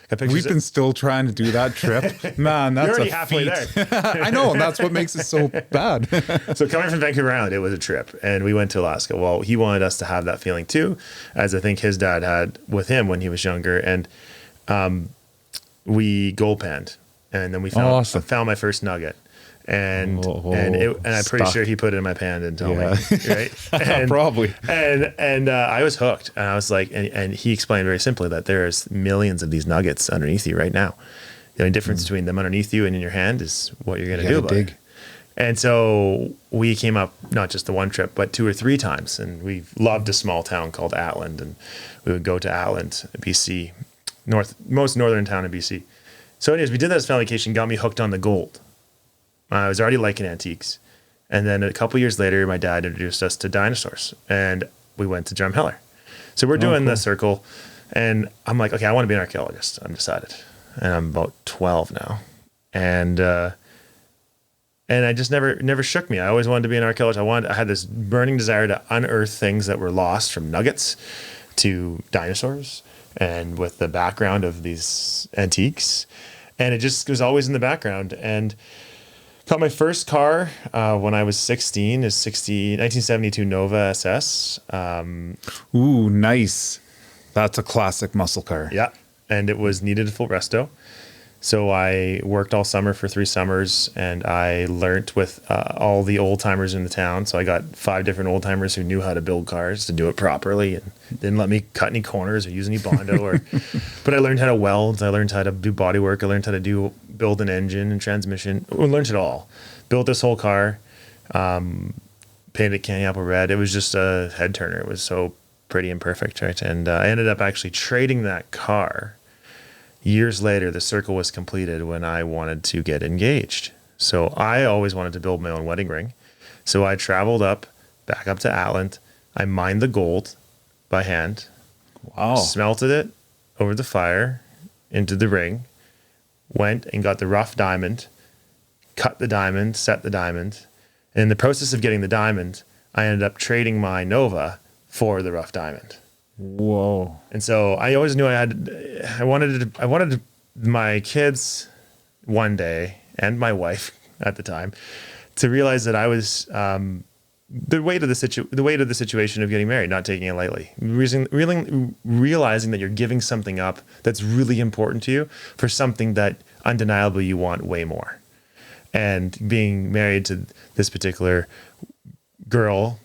got pictures. We've been still trying to do that trip. Man, that's You're already a halfway feat. there. I know, and that's what makes it so bad. So coming from Vancouver Island, it was a trip, and we went to Alaska. Well, he wanted us to have that feeling too, as I think his dad had with him when he was younger, and we gold panned, and then we found my first nugget. And I'm pretty sure he put it in my pan and told me, right? And, probably. And I was hooked. And I was like, and he explained very simply that there's millions of these nuggets underneath you right now. The only difference between them underneath you and in your hand is what you're going to do about it. And so we came up not just the one trip, but 2 or 3 times. And we loved a small town called Atland, and we would go to Atland, BC, most northern town in BC. So anyways, we did that family vacation, got me hooked on the gold. I was already liking antiques. And then a couple years later, my dad introduced us to dinosaurs, and we went to Drumheller. So we're doing the circle, and I'm like, okay, I want to be an archaeologist. I'm decided. And I'm about 12 now. And I just never shook me. I always wanted to be an archaeologist. I had this burning desire to unearth things that were lost, from nuggets to dinosaurs, and with the background of these antiques. And it just was always in the background. And got my first car when I was 16, 1972 Nova SS. Ooh, nice. That's a classic muscle car. Yeah, and it needed a full resto. So I worked all summer for 3 summers, and I learnt with all the old timers in the town. So I got 5 different old timers who knew how to build cars to do it properly, and didn't let me cut any corners or use any Bondo. But I learned how to weld. I learned how to do body work. I learned how to build an engine and transmission. I learned it all. Built this whole car, painted it candy apple red. It was just a head turner. It was so pretty and perfect, right? And I ended up actually trading that car. Years later, the circle was completed when I wanted to get engaged. So I always wanted to build my own wedding ring. So I traveled back up to Atland. I mined the gold by hand. Wow. Smelted it over the fire into the ring. Went and got the rough diamond. Cut the diamond, set the diamond. And in the process of getting the diamond, I ended up trading my Nova for the rough diamond. Whoa. And so I always knew I wanted my kids one day, and my wife at the time, to realize that I was the weight of the situation of getting married, not taking it lightly. Realizing that you're giving something up that's really important to you for something that undeniably you want way more. And being married to this particular girl,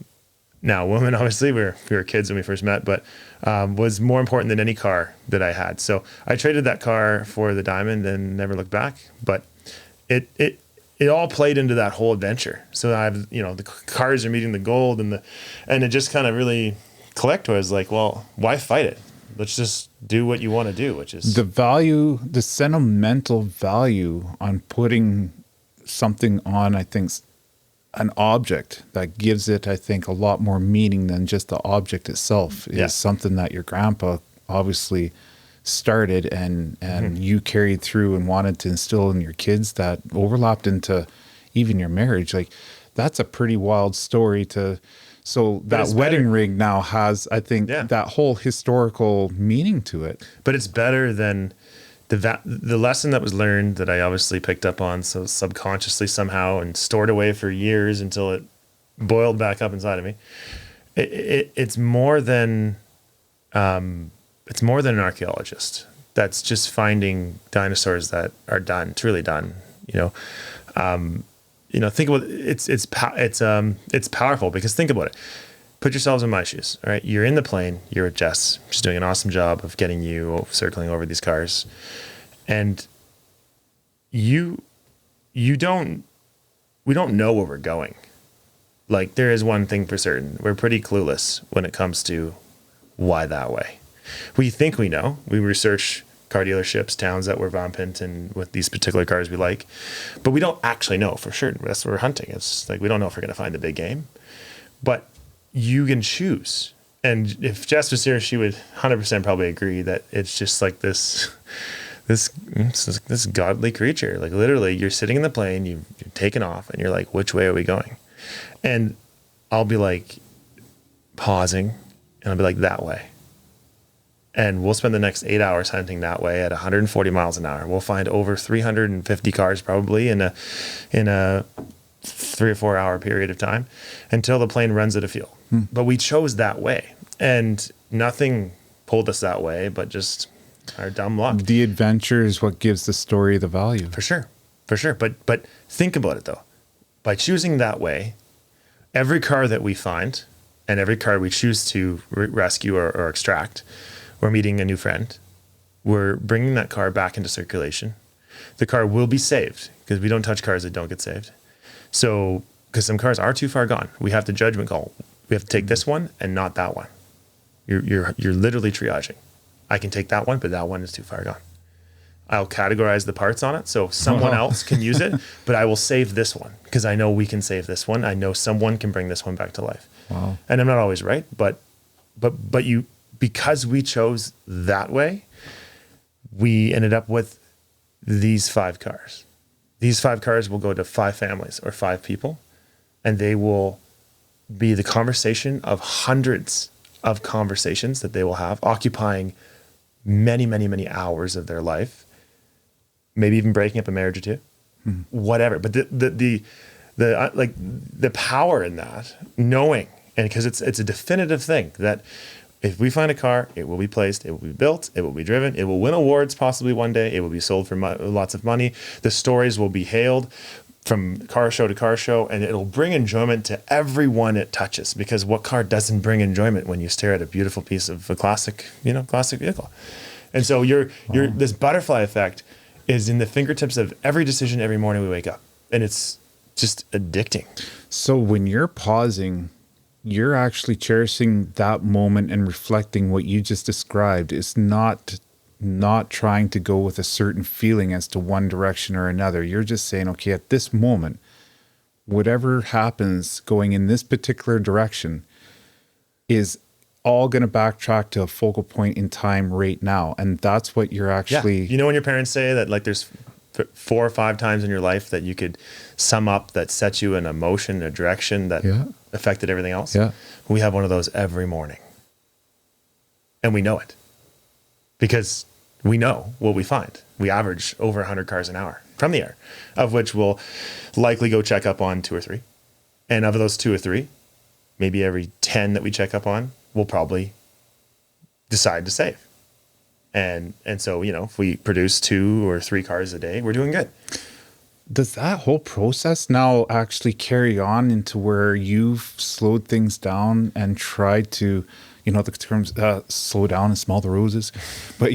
now woman, obviously, we were kids when we first met, but was more important than any car that I had. So I traded that car for the diamond and never looked back. But it all played into that whole adventure. So I've, the cars are meeting the gold, and it just kind of really clicked. Where I was like, well, why fight it? Let's just do what you want to do, which is the sentimental value on putting something on, I think, an object that gives it, I think, a lot more meaning than just the object itself. Is something that your grandpa obviously started and you carried through and wanted to instill in your kids, that overlapped into even your marriage. Like, that's a pretty wild story so that wedding ring now has, I think, that whole historical meaning to it. But it's better than the lesson that was learned, that I obviously picked up on so subconsciously somehow and stored away for years until it boiled back up inside of me. It's more than an archaeologist that's just finding dinosaurs that are done, truly done. Think about it. It's powerful, because think about it. Put yourselves in my shoes. All right, you're in the plane. You're with Jess. She's doing an awesome job of getting you circling over these cars, and we don't know where we're going. Like, there is one thing for certain: we're pretty clueless when it comes to why that way. We think we know. We research car dealerships, towns that we're vamping and with these particular cars we like, but we don't actually know for sure. That's what we're hunting. It's like, we don't know if we're going to find the big game, but you can choose. And if Jess was here, she would 100% probably agree that it's just like this this godly creature. Like literally, you're sitting in the plane, you're taking off, and you're like, which way are we going? And I'll be like pausing, and I'll be like, that way. And we'll spend the next 8 hours hunting that way at 140 miles an hour. We'll find over 350 cars probably in a 3 or 4 hour period of time until the plane runs out of fuel. But we chose that way, and nothing pulled us that way, but just our dumb luck. The adventure is what gives the story the value. For sure. But think about it though. By choosing that way, every car that we find and every car we choose to rescue or extract, we're meeting a new friend. We're bringing that car back into circulation. The car will be saved because we don't touch cars that don't get saved. So, because some cars are too far gone, we have the judgment call. We have to take this one and not that one. You're literally triaging. I can take that one, but that one is too far gone. I'll categorize the parts on it so someone else can use it, but I will save this one because I know we can save this one. I know someone can bring this one back to life. Wow. And I'm not always right, but you, because we chose that way, we ended up with these 5 cars. These 5 cars will go to 5 families or 5 people, and they will be the conversation of hundreds of conversations that they will have, occupying many, many, many hours of their life, maybe even breaking up a marriage or 2, whatever. But the power in that, knowing, and because it's a definitive thing that if we find a car, it will be placed, it will be built, it will be driven, it will win awards possibly one day, it will be sold for lots of money. The stories will be hailed from car show to car show, and it'll bring enjoyment to everyone it touches, because what car doesn't bring enjoyment when you stare at a beautiful piece of a classic vehicle? And so this butterfly effect is in the fingertips of every decision every morning we wake up, and it's just addicting. So when you're pausing, you're actually cherishing that moment and reflecting what you just described. It's not trying to go with a certain feeling as to one direction or another. You're just saying, okay, at this moment, whatever happens going in this particular direction is all going to backtrack to a focal point in time right now. And that's what you're actually... Yeah. You know when your parents say that like there's 4 or 5 times in your life that you could sum up that sets you in a motion, a direction that affected everything else? Yeah. We have one of those every morning. And we know it. Because we know what we find. We average over 100 cars an hour from the air, of which we'll likely go check up on 2 or 3. And of those 2 or 3, maybe every 10 that we check up on, we'll probably decide to save. And so, if we produce 2 or 3 cars a day, we're doing good. Does that whole process now actually carry on into where you've slowed things down and tried to, the terms slow down and smell the roses, but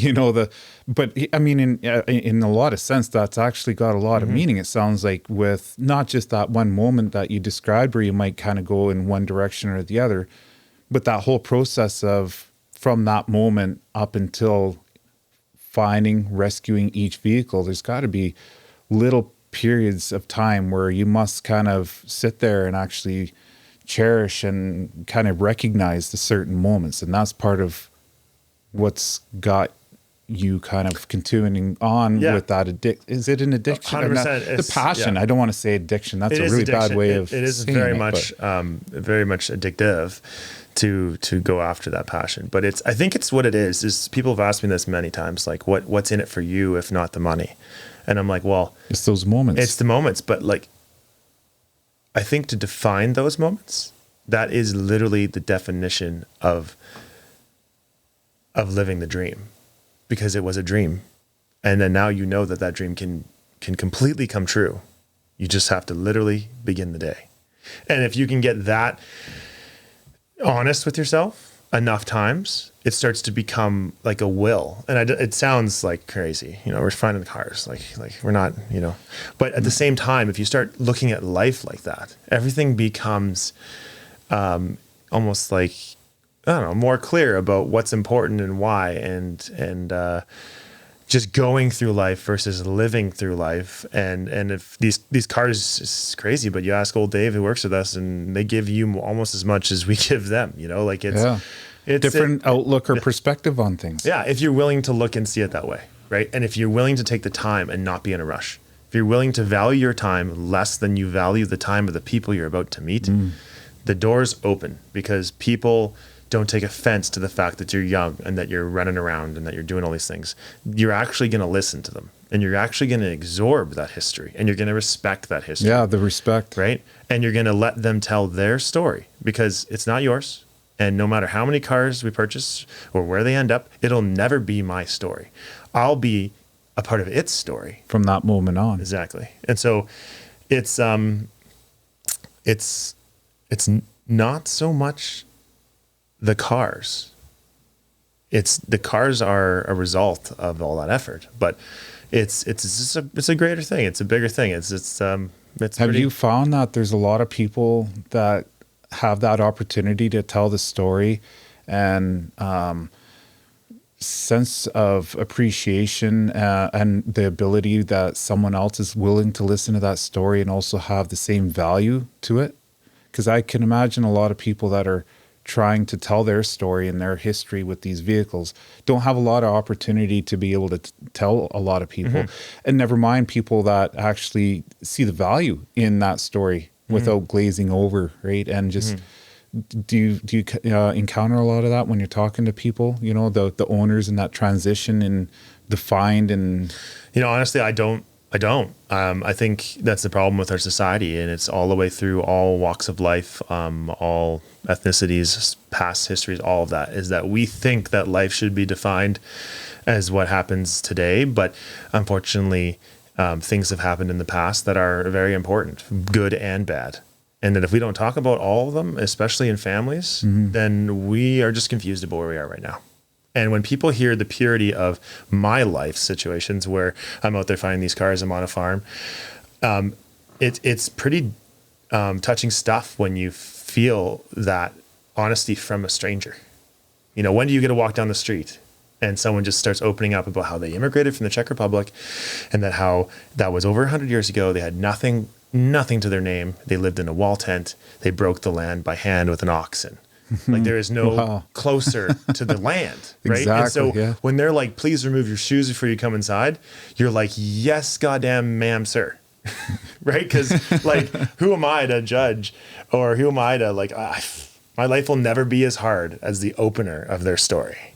I mean, in a lot of sense, that's actually got a lot of meaning. It sounds like with not just that one moment that you described where you might kind of go in one direction or the other, but that whole process of from that moment up until finding, rescuing each vehicle, there's got to be little periods of time where you must kind of sit there and actually cherish and kind of recognize the certain moments. And that's part of what's got you kind of continuing on with that addiction. Is it an addiction? 100%. The passion. Yeah. I don't want to say addiction. That's a really bad way of it is saying very much addictive to go after that passion. But I think it's what it is people have asked me this many times, like what's in it for you if not the money? And I'm like, well, it's those moments. It's the moments. But like, I think to define those moments, that is literally the definition of living the dream, because it was a dream. And then now you know that dream can completely come true. You just have to literally begin the day. And if you can get that honest with yourself enough times, it starts to become like a will. And it sounds like crazy, we're finding cars, like we're not, but at the same time, if you start looking at life like that, everything becomes almost like, I don't know, more clear about what's important and why, and just going through life versus living through life. And if these cars is crazy, but you ask old Dave who works with us, and they give you almost as much as we give them, like it's different outlook or perspective on things. Yeah. If you're willing to look and see it that way. right? And if you're willing to take the time and not be in a rush, if you're willing to value your time less than you value the time of the people you're about to meet, the door's open, because people don't take offense to the fact that you're young and that you're running around and that you're doing all these things. You're actually going to listen to them, and you're actually going to absorb that history, and you're going to respect that history. Yeah, the respect. Right? And you're going to let them tell their story, because it's not yours. And no matter how many cars we purchase or where they end up, it'll never be my story. I'll be a part of its story From that moment on. exactly. And so it's not so much the cars. It's the cars are a result of all that effort, but it's a greater thing. It's a bigger thing. Have you found that there's a lot of people that have that opportunity to tell the story and sense of appreciation and the ability that someone else is willing to listen to that story and also have the same value to it? Because I can imagine a lot of people that are trying to tell their story and their history with these vehicles don't have a lot of opportunity to be able to tell a lot of people, and never mind people that actually see the value in that story without glazing over, right? And just do you encounter a lot of that when you're talking to people, you know, the owners in that transition and the find? And honestly, I don't. I think that's the problem with our society, and it's all the way through all walks of life, all ethnicities, past histories, all of that, is that we think that life should be defined as what happens today. But unfortunately, things have happened in the past that are very important, good and bad. And that if we don't talk about all of them, especially in families, then we are just confused about where we are right now. And when people hear the purity of my life situations where I'm out there finding these cars, I'm on a farm, it's pretty touching stuff when you feel that honesty from a stranger. When do you get to walk down the street and someone just starts opening up about how they immigrated from the Czech Republic, and that how that was over 100 years ago, they had nothing to their name, they lived in a wall tent, they broke the land by hand with an oxen. Like there is no closer to the land, right? Exactly, and so when they're like, please remove your shoes before you come inside, you're like, yes, goddamn ma'am, sir. Right? Because like, who am I to judge, or who am I to like, my life will never be as hard as the opener of their story.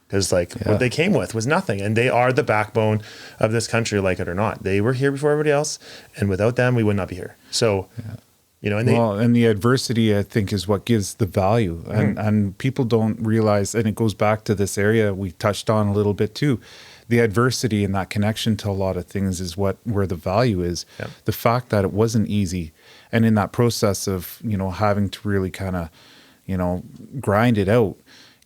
Because what they came with was nothing, and they are the backbone of this country, like it or not. They were here before everybody else, and without them, we would not be here. So, and the adversity, I think, is what gives the value, and people don't realize, and it goes back to this area we touched on a little bit too. The adversity and that connection to a lot of things is where the value is. Yeah. The fact that it wasn't easy, and in that process of having to really kind of grind it out,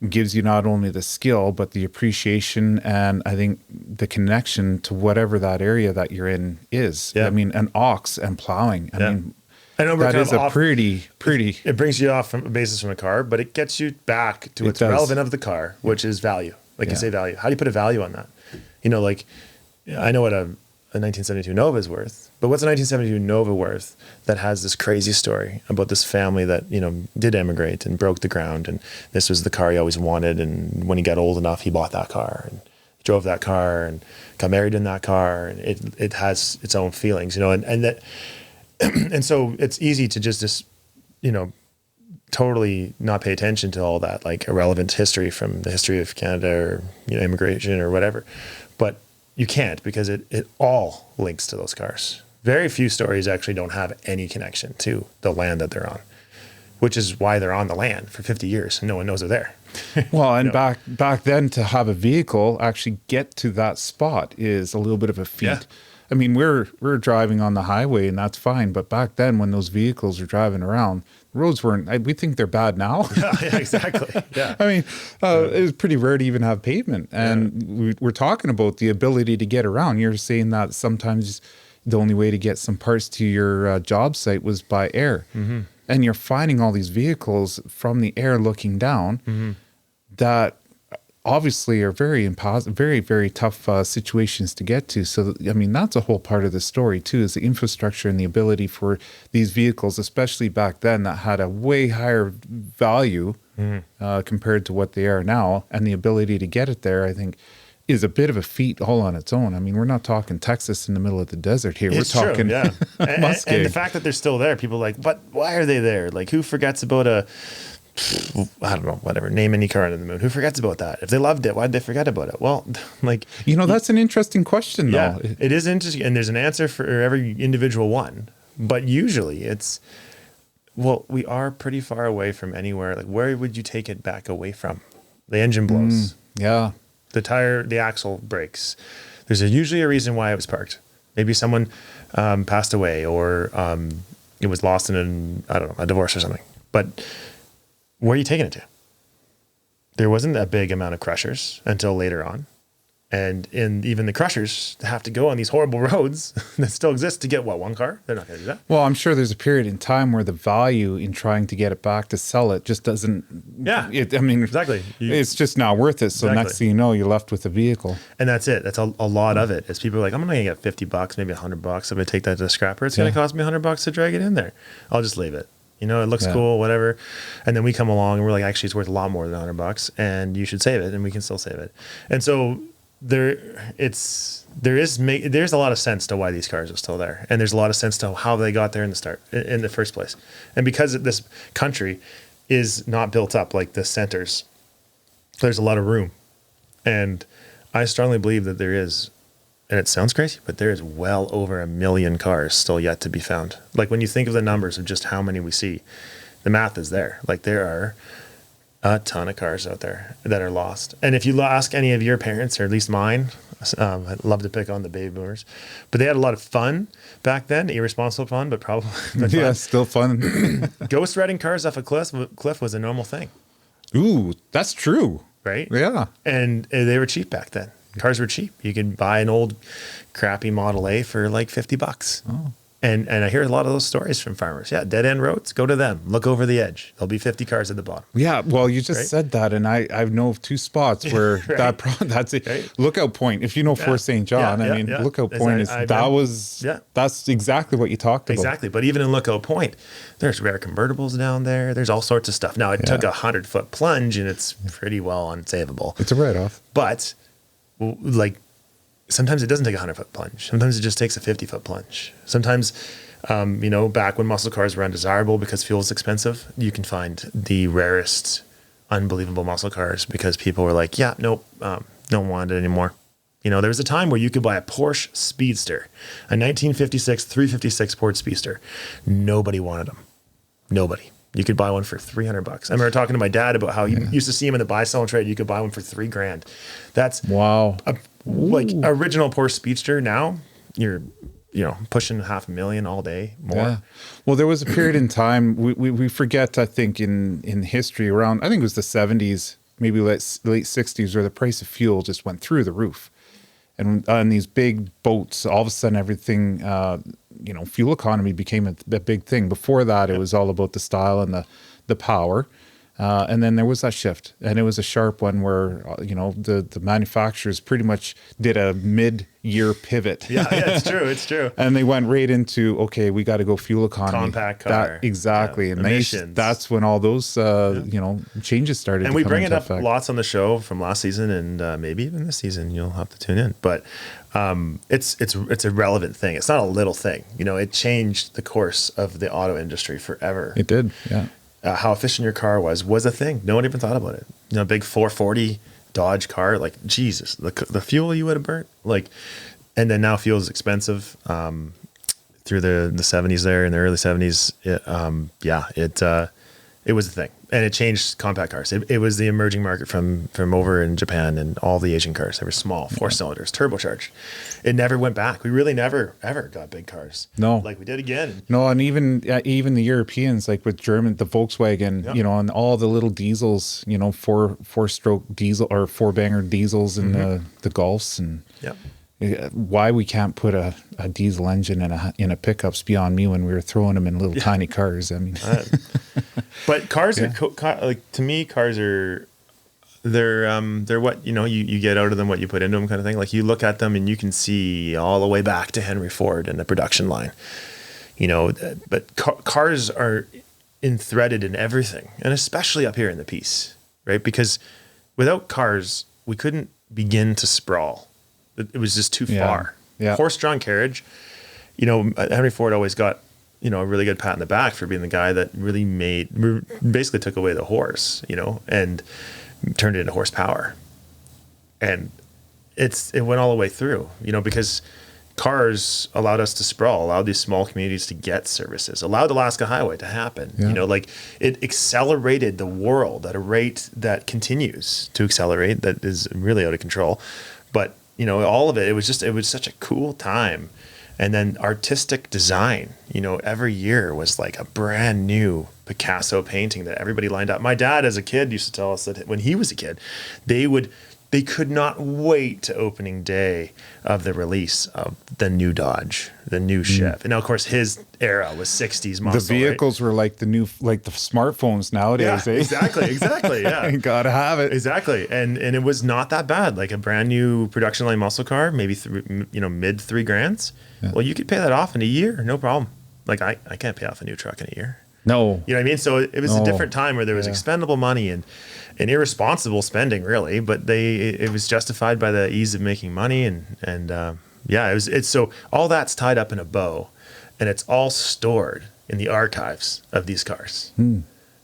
gives you not only the skill but the appreciation, and I think the connection to whatever that area that you're in is. Yeah. I mean, an ox and plowing. I mean, I know that is a pretty. It brings you off from a basis from a car, but it gets you back to what's relevant of the car, which is value. Like you say, value. How do you put a value on that? I know what a 1972 Nova is worth, but what's a 1972 Nova worth that has this crazy story about this family that did emigrate and broke the ground, and this was the car he always wanted, and when he got old enough, he bought that car and drove that car and got married in that car, and it has its own feelings, and that. And so it's easy to just totally not pay attention to all that like irrelevant history from the history of Canada or immigration or whatever, but you can't, because it all links to those cars. Very few stories actually don't have any connection to the land that they're on, which is why they're on the land for 50 years and no one knows they're there. Well, and back then, to have a vehicle actually get to that spot is a little bit of a feat. Yeah. I mean, we're driving on the highway and that's fine, but back then when those vehicles are driving around, the roads weren't. We think they're bad now. Yeah, exactly. Yeah. I mean, it was pretty rare to even have pavement, and we're talking about the ability to get around. You're saying that sometimes the only way to get some parts to your job site was by air, and you're finding all these vehicles from the air looking down that obviously are very, very tough situations to get to. So, I mean, that's a whole part of the story too, is the infrastructure and the ability for these vehicles, especially back then, that had a way higher value compared to what they are now. And the ability to get it there, I think, is a bit of a feat all on its own. I mean, we're not talking Texas in the middle of the desert here. It's we're talking true, yeah. and Muskeg. the fact that they're still there, people are like, but why are they there? Like, who forgets about I don't know, whatever, name any car under the moon. Who forgets about that? If they loved it, why'd they forget about it? Well, like, that's an interesting question, though. yeah, it is interesting. And there's an answer for every individual one. But usually it's, well, we are pretty far away from anywhere. Like, where would you take it back away from? The engine blows. Yeah. The axle breaks. There's usually a reason why it was parked. Maybe someone passed away, or it was lost in a divorce or something. But where are you taking it to? There wasn't a big amount of crushers until later on. And even the crushers have to go on these horrible roads that still exist to get one car? They're not going to do that. Well, I'm sure there's a period in time where the value in trying to get it back to sell it just doesn't. Yeah. Exactly. It's just not worth it. So next thing you know, you're left with a vehicle. And that's it. That's a lot of it. Is people are like, I'm going to get $50, maybe $100. I'm going to take that to the scrapper. It's going to cost me $100 to drag it in there. I'll just leave it. It looks cool, whatever. And then we come along and we're like, actually, it's worth a lot more than $100, and you should save it, and we can still save it. And so there's a lot of sense to why these cars are still there, and there's a lot of sense to how they got there in the first place. And because this country is not built up like the centers, there's a lot of room, and I strongly believe that there is. And it sounds crazy, but there is well over 1 million cars still yet to be found. Like, when you think of the numbers of just how many we see, the math is there. Like, there are a ton of cars out there that are lost. And if you ask any of your parents, or at least mine, I'd love to pick on the baby boomers, but they had a lot of fun back then, irresponsible fun, but probably fun. Still fun. Ghost riding cars off a cliff was a normal thing. Ooh, that's true. Right? Yeah. And they were cheap back then. Cars were cheap. You could buy an old crappy Model A for like $50. Oh. And I hear a lot of those stories from farmers. Yeah, dead end roads, go to them. Look over the edge. There'll be 50 cars at the bottom. Yeah, well, you just said that, and I know of 2 spots where that's it. Right. Lookout Point. If you know Fort St. John, Lookout Point that's exactly what you talked about. Exactly. But even in Lookout Point, there's rare convertibles down there. There's all sorts of stuff. Now, it took a 100-foot plunge, and it's pretty well unsavable. It's a write-off. But like, sometimes it doesn't take a 100-foot plunge. Sometimes it just takes a 50-foot plunge. Sometimes, back when muscle cars were undesirable because fuel is expensive, you can find the rarest, unbelievable muscle cars because people were like, yeah, nope, don't want it anymore. There was a time where you could buy a Porsche Speedster, a 1956 356 Ford Speedster. Nobody wanted them. Nobody. You could buy one for $300. I remember talking to my dad about how he used to see them in the buy, sell, and trade. You could buy one for $3,000. That's wow. Original Porsche Speedster. Now you're, pushing $500,000 all day more. Yeah. Well, there was a period in time we forget. I think in history around, I think it was the 70s, maybe late 60s, where the price of fuel just went through the roof. And on these big boats, all of a sudden everything, fuel economy became a big thing. Before that, it was all about the style and the power. And then there was that shift, and it was a sharp one where, the manufacturers pretty much did a mid-year pivot. Yeah, it's true. And they went right into, okay, we got to go fuel economy. Compact car. Exactly. And that's when all those, changes started. And we bring it up lots on the show from last season, and maybe even this season. You'll have to tune in. But it's a relevant thing. It's not a little thing. It changed the course of the auto industry forever. It did, yeah. How efficient your car was a thing. No one even thought about it. Big 440 Dodge car, like, Jesus, the fuel you would have burnt, like, and then now fuel is expensive. Through the 70s there, in the early 70s, it was a thing, and it changed compact cars. It was the emerging market from over in Japan, and all the Asian cars. They were small, 4-cylinders, turbocharged. It never went back. We really never ever got big cars. No, like we did again. No, and even the Europeans, like with German, the Volkswagen, and all the little diesels, 4-stroke diesel or 4-banger diesels in the Golfs, and why we can't put a diesel engine in a pickup's beyond me when we were throwing them in little tiny cars. I mean, but cars are like, to me, cars are they're what you get out of them, what you put into them, kind of thing. Like, you look at them and you can see all the way back to Henry Ford and the production line. But cars are threaded in everything, and especially up here in the Peace, right? Because without cars, we couldn't begin to sprawl. It was just too far. Yeah. Horse-drawn carriage, Henry Ford always got, a really good pat in the back for being the guy that really basically took away the horse, and turned it into horsepower. And it went all the way through, because cars allowed us to sprawl, allowed these small communities to get services, allowed Alaska Highway to happen. Yeah. It accelerated the world at a rate that continues to accelerate, that is really out of control. But, all of it was such a cool time. And then artistic design, every year was like a brand new Picasso painting that everybody lined up. My dad, as a kid, used to tell us that when he was a kid, they could not wait to opening day of the release of the new Dodge, the new Chev. And now, of course, his era was 60s muscle. The vehicles were like the smartphones nowadays. Yeah, exactly. Yeah. You gotta have it. Exactly. And it was not that bad. Like a brand new production line muscle car, maybe mid $3,000. Yeah. Well, you could pay that off in a year, no problem. Like I can't pay off a new truck in a year. No. You know what I mean? So it was a different time where there was expendable money and irresponsible spending, really. But it was justified by the ease of making money, it's so all that's tied up in a bow, and it's all stored in the archives of these cars.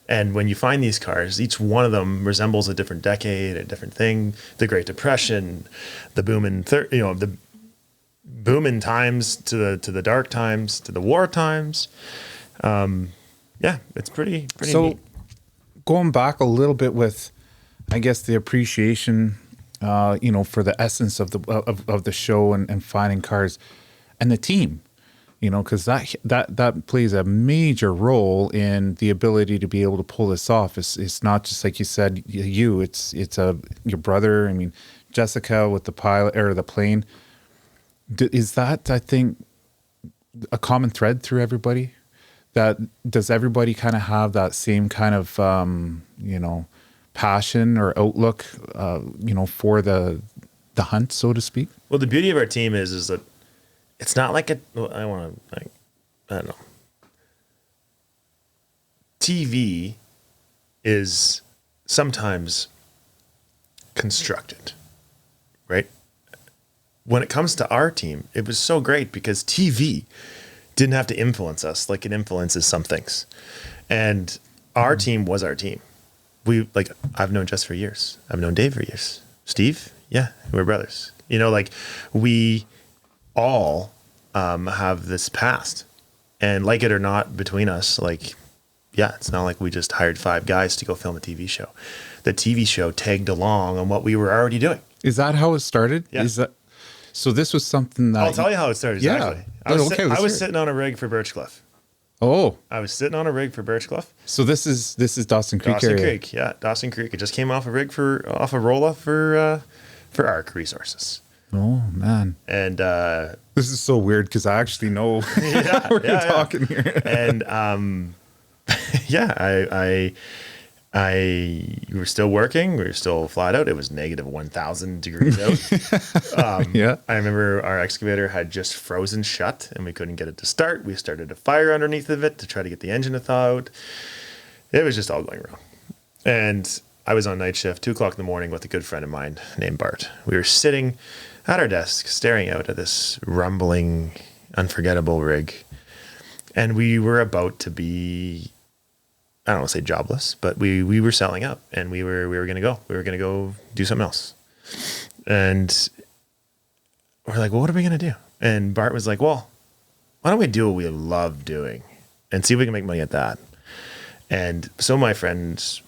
And when you find these cars, each one of them resembles a different decade, a different thing. The Great Depression, the booming, the booming times to the dark times to the war times. Yeah, it's pretty so neat. Going back a little bit with, I guess, the appreciation, for the essence of the show and finding cars and the team, because that plays a major role in the ability to be able to pull this off. It's not just like you said, it's your brother. I mean, Jessica with the pilot or the plane. Is that, I think, a common thread through everybody? That does everybody kind of have that same kind of passion or outlook for the hunt, so to speak? Well, the beauty of our team is that it's not like I don't know. TV is sometimes constructed, right? When it comes to our team, it was so great because TV didn't have to influence us like it influences some things. And our team was our team. I've known Jess for years. I've known Dave for years. Steve, yeah, we're brothers. We all have this past. And like it or not, between us, it's not like we just hired 5 guys to go film a TV show. The TV show tagged along on what we were already doing. Is that how it started? Yeah. So this was something that... I'll tell you how it started, actually. I was sitting on a rig for Birchcliff. Oh. I was sitting on a rig for Birchcliff. So this is Dawson Creek area. Dawson Creek. It just came off a rig off a roll-off for ARC Resources. Oh, man. And this is so weird because I actually know we're talking here. And we were still working. We were still flat out. It was negative 1,000 degrees out. I remember our excavator had just frozen shut and we couldn't get it to start. We started a fire underneath of it to try to get the engine to thaw out. It was just all going wrong. And I was on night shift, 2 o'clock in the morning with a good friend of mine named Bart. We were sitting at our desk, staring out at this rumbling, unforgettable rig. And we were about to be... I don't want to say jobless, but we were selling up and we were going to go. We were going to go do something else. And we're like, well, what are we going to do? And Bart was like, well, why don't we do what we love doing and see if we can make money at that? And so my friend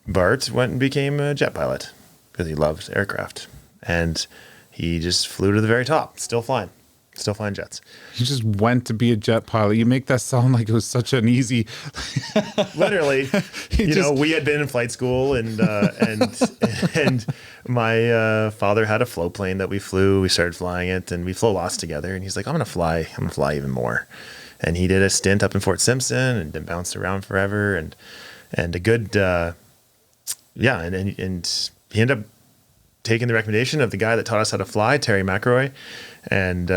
Bart went and became a jet pilot because he loved aircraft. And he just flew to the very top, still flying jets. You just went to be a jet pilot. You make that sound like it was such an easy. Literally, we had been in flight school, and my father had a flow plane that we flew. We started flying it, and we flew lots together. And he's like, "I'm gonna fly even more." And he did a stint up in Fort Simpson and then bounced around forever, and a good, and he ended up taking the recommendation of the guy that taught us how to fly, Terry McElroy, and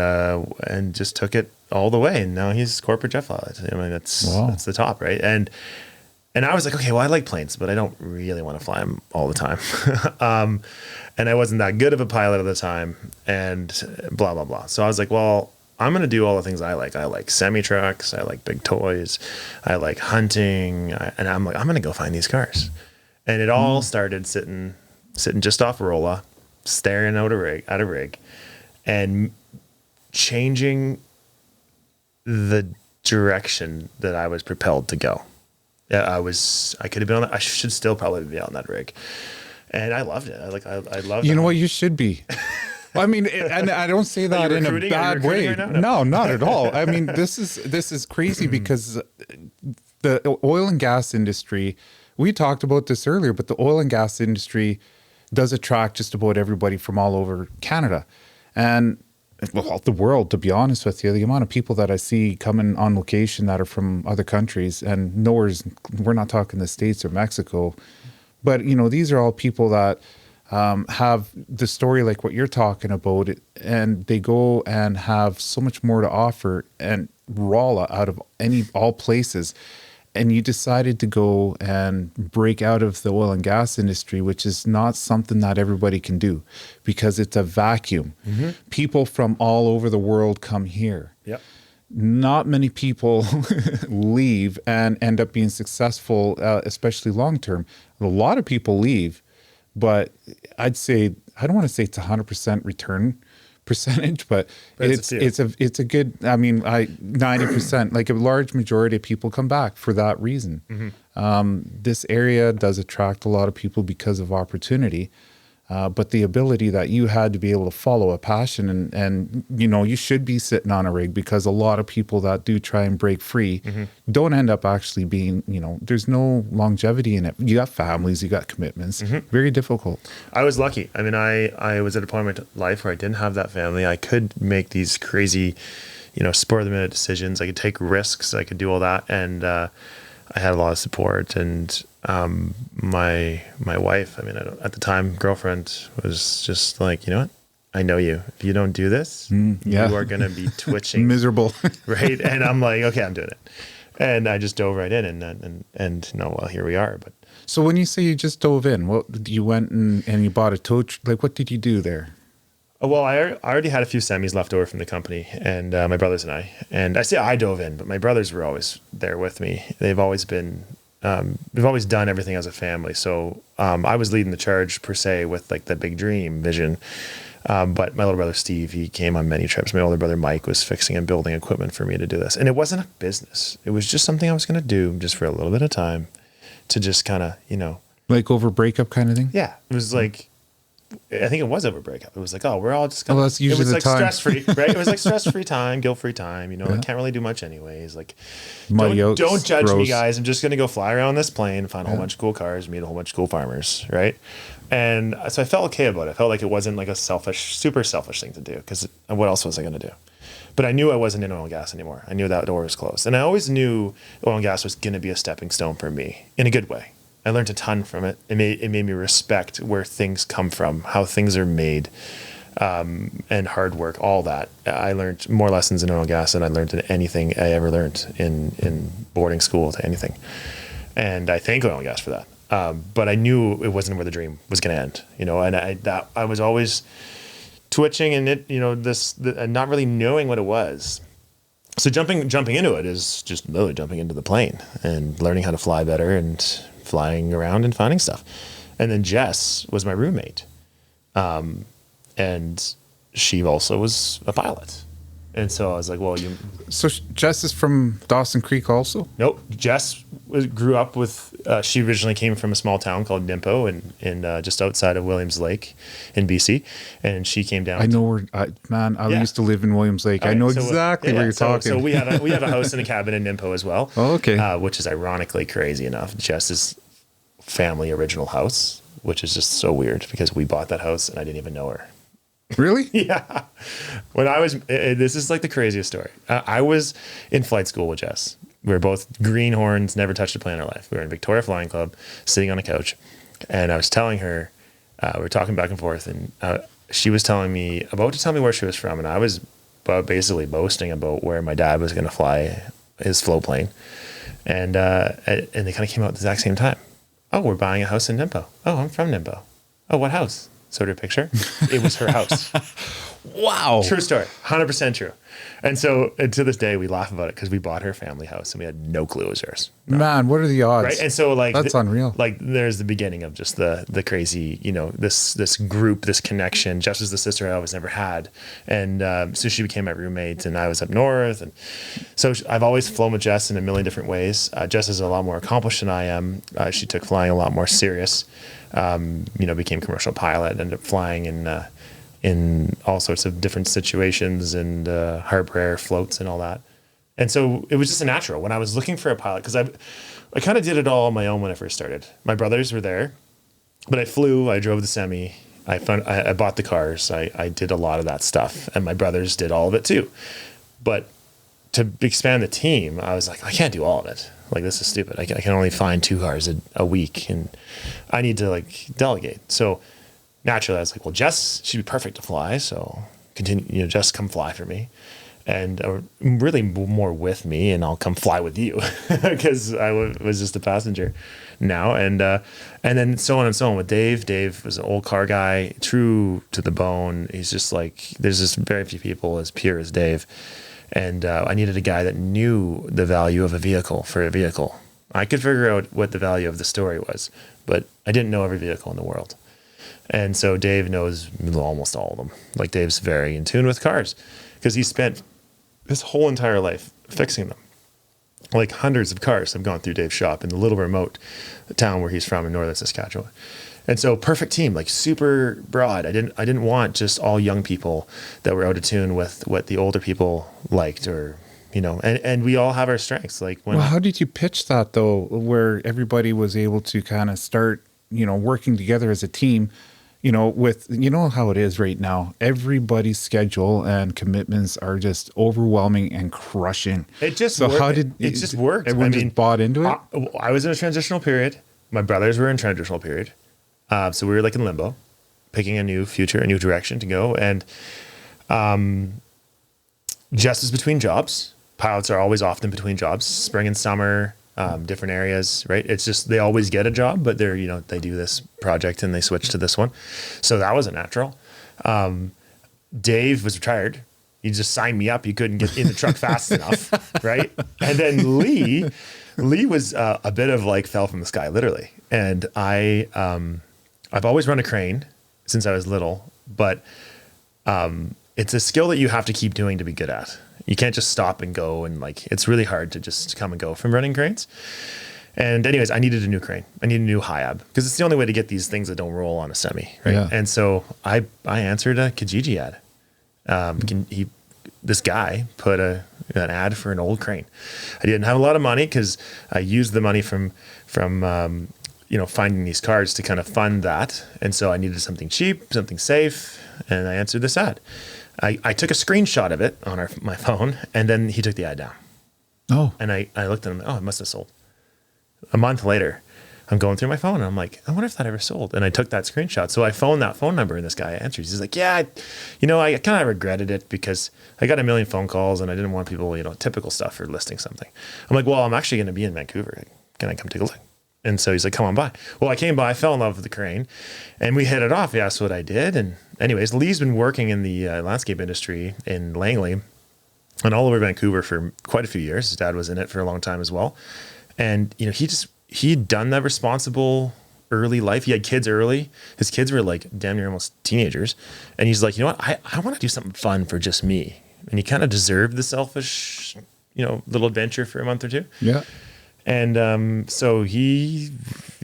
just took it all the way. And now he's corporate jet pilot. I mean, that's the top, right? And And I was like, okay, well, I like planes, but I don't really want to fly them all the time. And I wasn't that good of a pilot at the time, and blah, blah, blah. So I was like, well, I'm going to do all the things I like. I like semi-trucks. I like big toys. I like hunting. And I'm like, I'm going to go find these cars. And it all started sitting just off Rolla, staring out a rig, and changing the direction that I was propelled to go. Yeah, I could have been on that. I should still probably be on that rig. And I loved it. I loved it. You know what? You should be. I mean, and I don't say that in a bad way. Right now? No, not at all. I mean, this is crazy because the oil and gas industry, we talked about this earlier, but the oil and gas industry does attract just about everybody from all over Canada and well, the world, to be honest with you. The amount of people that I see coming on location that are from other countries, and we're not talking the States or Mexico, but you know, these are all people that have the story like what you're talking about, and they go and have so much more to offer, and Rolla out of all places. And you decided to go and break out of the oil and gas industry, which is not something that everybody can do because it's a vacuum. Mm-hmm. People from all over the world come here. Yep. Not many people leave and end up being successful, especially long term. A lot of people leave, but I'd say, I don't want to say it's 100% return percentage, but it's a good, I mean, 90%, like a large majority of people come back for that reason. Mm-hmm. This area does attract a lot of people because of opportunity, but the ability that you had to be able to follow a passion and you know, you should be sitting on a rig, because a lot of people that do try and break free mm-hmm. don't end up actually being, you know, there's no longevity in it. You got families, you got commitments, mm-hmm. very difficult. I was lucky. I mean, I was at a point in my life where I didn't have that family. I could make these crazy, you know, spur of the minute decisions. I could take risks. I could do all that. And I had a lot of support. And my wife, I mean, at the time, girlfriend, was just like, you know what? I know you. If you don't do this, you are going to be twitching. Miserable. Right? And I'm like, okay, I'm doing it. And I just dove right in and you know, well, here we are. But so when you say you just dove in, what you went and you bought a tow truck, like what did you do there? Well, I already had a few semis left over from the company, and my brothers and I. And I say I dove in, but my brothers were always there with me. They've always been, we've always done everything as a family. So I was leading the charge per se with like the big dream vision. But my little brother Steve, he came on many trips. My older brother Mike was fixing and building equipment for me to do this. And it wasn't a business. It was just something I was going to do just for a little bit of time to just kind of, you know. Like over breakup kind of thing? Yeah. It was like, I think it was over breakup. It was like, oh, we're all just gonna. Well, that's usually it was the like time. Stress-free, right? It was like stress-free time, guilt-free time. You know, I can't really do much anyways. Like, don't judge me, guys. I'm just gonna go fly around this plane, find a whole bunch of cool cars, meet a whole bunch of cool farmers, right? And so I felt okay about it. I felt like it wasn't like a super selfish thing to do, because what else was I gonna do? But I knew I wasn't in oil and gas anymore. I knew that door was closed, and I always knew oil and gas was gonna be a stepping stone for me in a good way. I learned a ton from it. It made me respect where things come from, how things are made, and hard work, all that. I learned more lessons in oil and gas than I learned in anything I ever learned in boarding school to anything. And I thank oil and gas for that. But I knew it wasn't where the dream was going to end, you know, and I was always twitching and and not really knowing what it was. So jumping into it is just literally jumping into the plane and learning how to fly better and flying around and finding stuff. And then Jess was my roommate. And she also was a pilot. And so I was like, well, So Jess is from Dawson Creek also? Nope. Jess grew up with, she originally came from a small town called Nimpo in just outside of Williams Lake in BC. And she came down. I know where, I used to live in Williams Lake. I know exactly where you're talking. So we have a house and a cabin in Nimpo as well. Oh, okay. Which is ironically crazy enough, Jess's family original house, which is just so weird because we bought that house and I didn't even know her. Really? Yeah. When this is like the craziest story. I was in flight school with Jess. We were both greenhorns, never touched a plane in our life. We were in Victoria Flying Club, sitting on a couch. And I was telling her, we were talking back and forth, and she was about to tell me where she was from. And I was basically boasting about where my dad was going to fly his float plane. and they kind of came out at the exact same time. Oh, we're buying a house in Nimbo. Oh, I'm from Nimbo. Oh, what house? Sort of picture. It was her house. Wow. True story. 100% true. And so and to this day, we laugh about it because we bought her family house and we had no clue it was hers. Man, what are the odds? Right. And so like, that's unreal. Like there's the beginning of just the crazy, this group, this connection. Jess was the sister I always never had. And so she became my roommate and I was up north. And so I've always flown with Jess in a million different ways. Jess is a lot more accomplished than I am. She took flying a lot more serious, became commercial pilot, ended up flying in all sorts of different situations and harbor air floats and all that. And so it was just a natural when I was looking for a pilot, because I kind of did it all on my own when I first started. My brothers were there, but I flew, I drove the semi, I bought the cars, I did a lot of that stuff, and my brothers did all of it too. But to expand the team, I was like, I can't do all of it. Like, this is stupid. I can only find 2 cars a week, and I need to like delegate. So naturally, I was like, well, Jess, she'd be perfect to fly. So continue, Jess, come fly for me, and really more with me, and I'll come fly with you because I was just a passenger now. And then so on and so on with Dave. Dave was an old car guy, true to the bone. He's just like, there's just very few people as pure as Dave. And I needed a guy that knew the value of a vehicle for a vehicle. I could figure out what the value of the story was, but I didn't know every vehicle in the world. And so Dave knows almost all of them. Like, Dave's very in tune with cars because he spent his whole entire life fixing them. Like, hundreds of cars have gone through Dave's shop in the little remote town where he's from in northern Saskatchewan. And so perfect team, like super broad. I didn't want just all young people that were out of tune with what the older people liked, or, and we all have our strengths. Like, how did you pitch that though, where everybody was able to kind of start, working together as a team, with, how it is right now, everybody's schedule and commitments are just overwhelming and crushing. It just so worked. How did it just worked? Everyone just bought into it. I was in a transitional period. My brothers were in transitional period. So we were like in limbo, picking a new future, a new direction to go. And just as between jobs, pilots are always often between jobs, spring and summer, different areas, right? It's just, they always get a job, but they're, they do this project and they switch to this one. So that wasn't natural. Dave was retired. He just signed me up. He couldn't get in the truck fast enough. Right. And then Lee was a bit of like fell from the sky, literally. And I've always run a crane since I was little, but it's a skill that you have to keep doing to be good at. You can't just stop and go, and like, it's really hard to just come and go from running cranes. And anyways, I needed a new crane. I needed a new HIAB because it's the only way to get these things that don't roll on a semi, right? Yeah. And so I answered a Kijiji ad. This guy put an ad for an old crane. I didn't have a lot of money because I used the money from finding these cars to kind of fund that. And so I needed something cheap, something safe. And I answered this ad. I took a screenshot of it on my phone, and then he took the ad down. Oh. And I looked at him, it must have sold. A month later, I'm going through my phone and I'm like, I wonder if that ever sold. And I took that screenshot. So I phoned that phone number and this guy answers. He's like, yeah, I kind of regretted it because I got a million phone calls and I didn't want people, typical stuff for listing something. I'm like, well, I'm actually going to be in Vancouver. Can I come take a look? And so he's like, come on by. Well, I came by, I fell in love with the crane and we hit it off. He asked what I did. And anyways, Lee's been working in the landscape industry in Langley and all over Vancouver for quite a few years. His dad was in it for a long time as well. And, he'd done that responsible early life. He had kids early. His kids were like damn near almost teenagers. And he's like, you know what? I want to do something fun for just me. And he kind of deserved the selfish, little adventure for a month or two. Yeah. And so he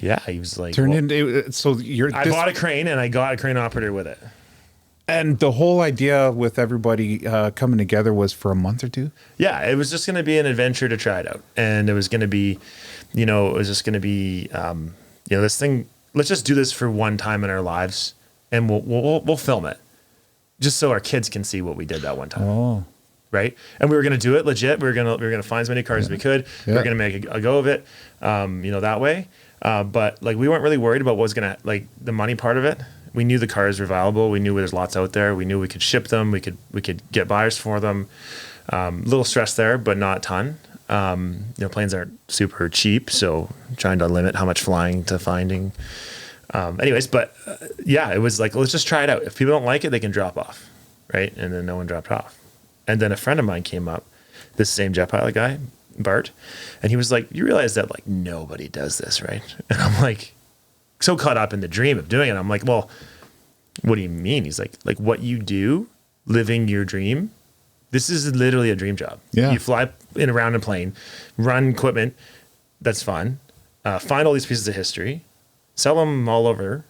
was like, I bought a crane and I got a crane operator with it. And the whole idea with everybody coming together was for a month or two? Yeah, it was just going to be an adventure to try it out. And it was going to be, this thing, let's just do this for one time in our lives and we'll film it just so our kids can see what we did that one time. Oh. Right. And we were going to do it legit. We were going to find as many cars as we could. Yeah. We were going to make a go of it, that way. But like, we weren't really worried about what was going to, like, the money part of it. We knew the cars were valuable. We knew there's lots out there. We knew we could ship them. We could get buyers for them. Little stress there, but not a ton. Planes aren't super cheap, so trying to limit how much flying to finding. Anyways, but it was like, let's just try it out. If people don't like it, they can drop off, right? And then no one dropped off. And then a friend of mine came up, this same jet pilot guy, Bart, and he was like, you realize that like nobody does this, right? And I'm like, so caught up in the dream of doing it. I'm like, well, what do you mean? He's like what you do, living your dream. This is literally a dream job. Yeah. You fly in around a plane, run equipment. That's fun. Find all these pieces of history, sell them all over,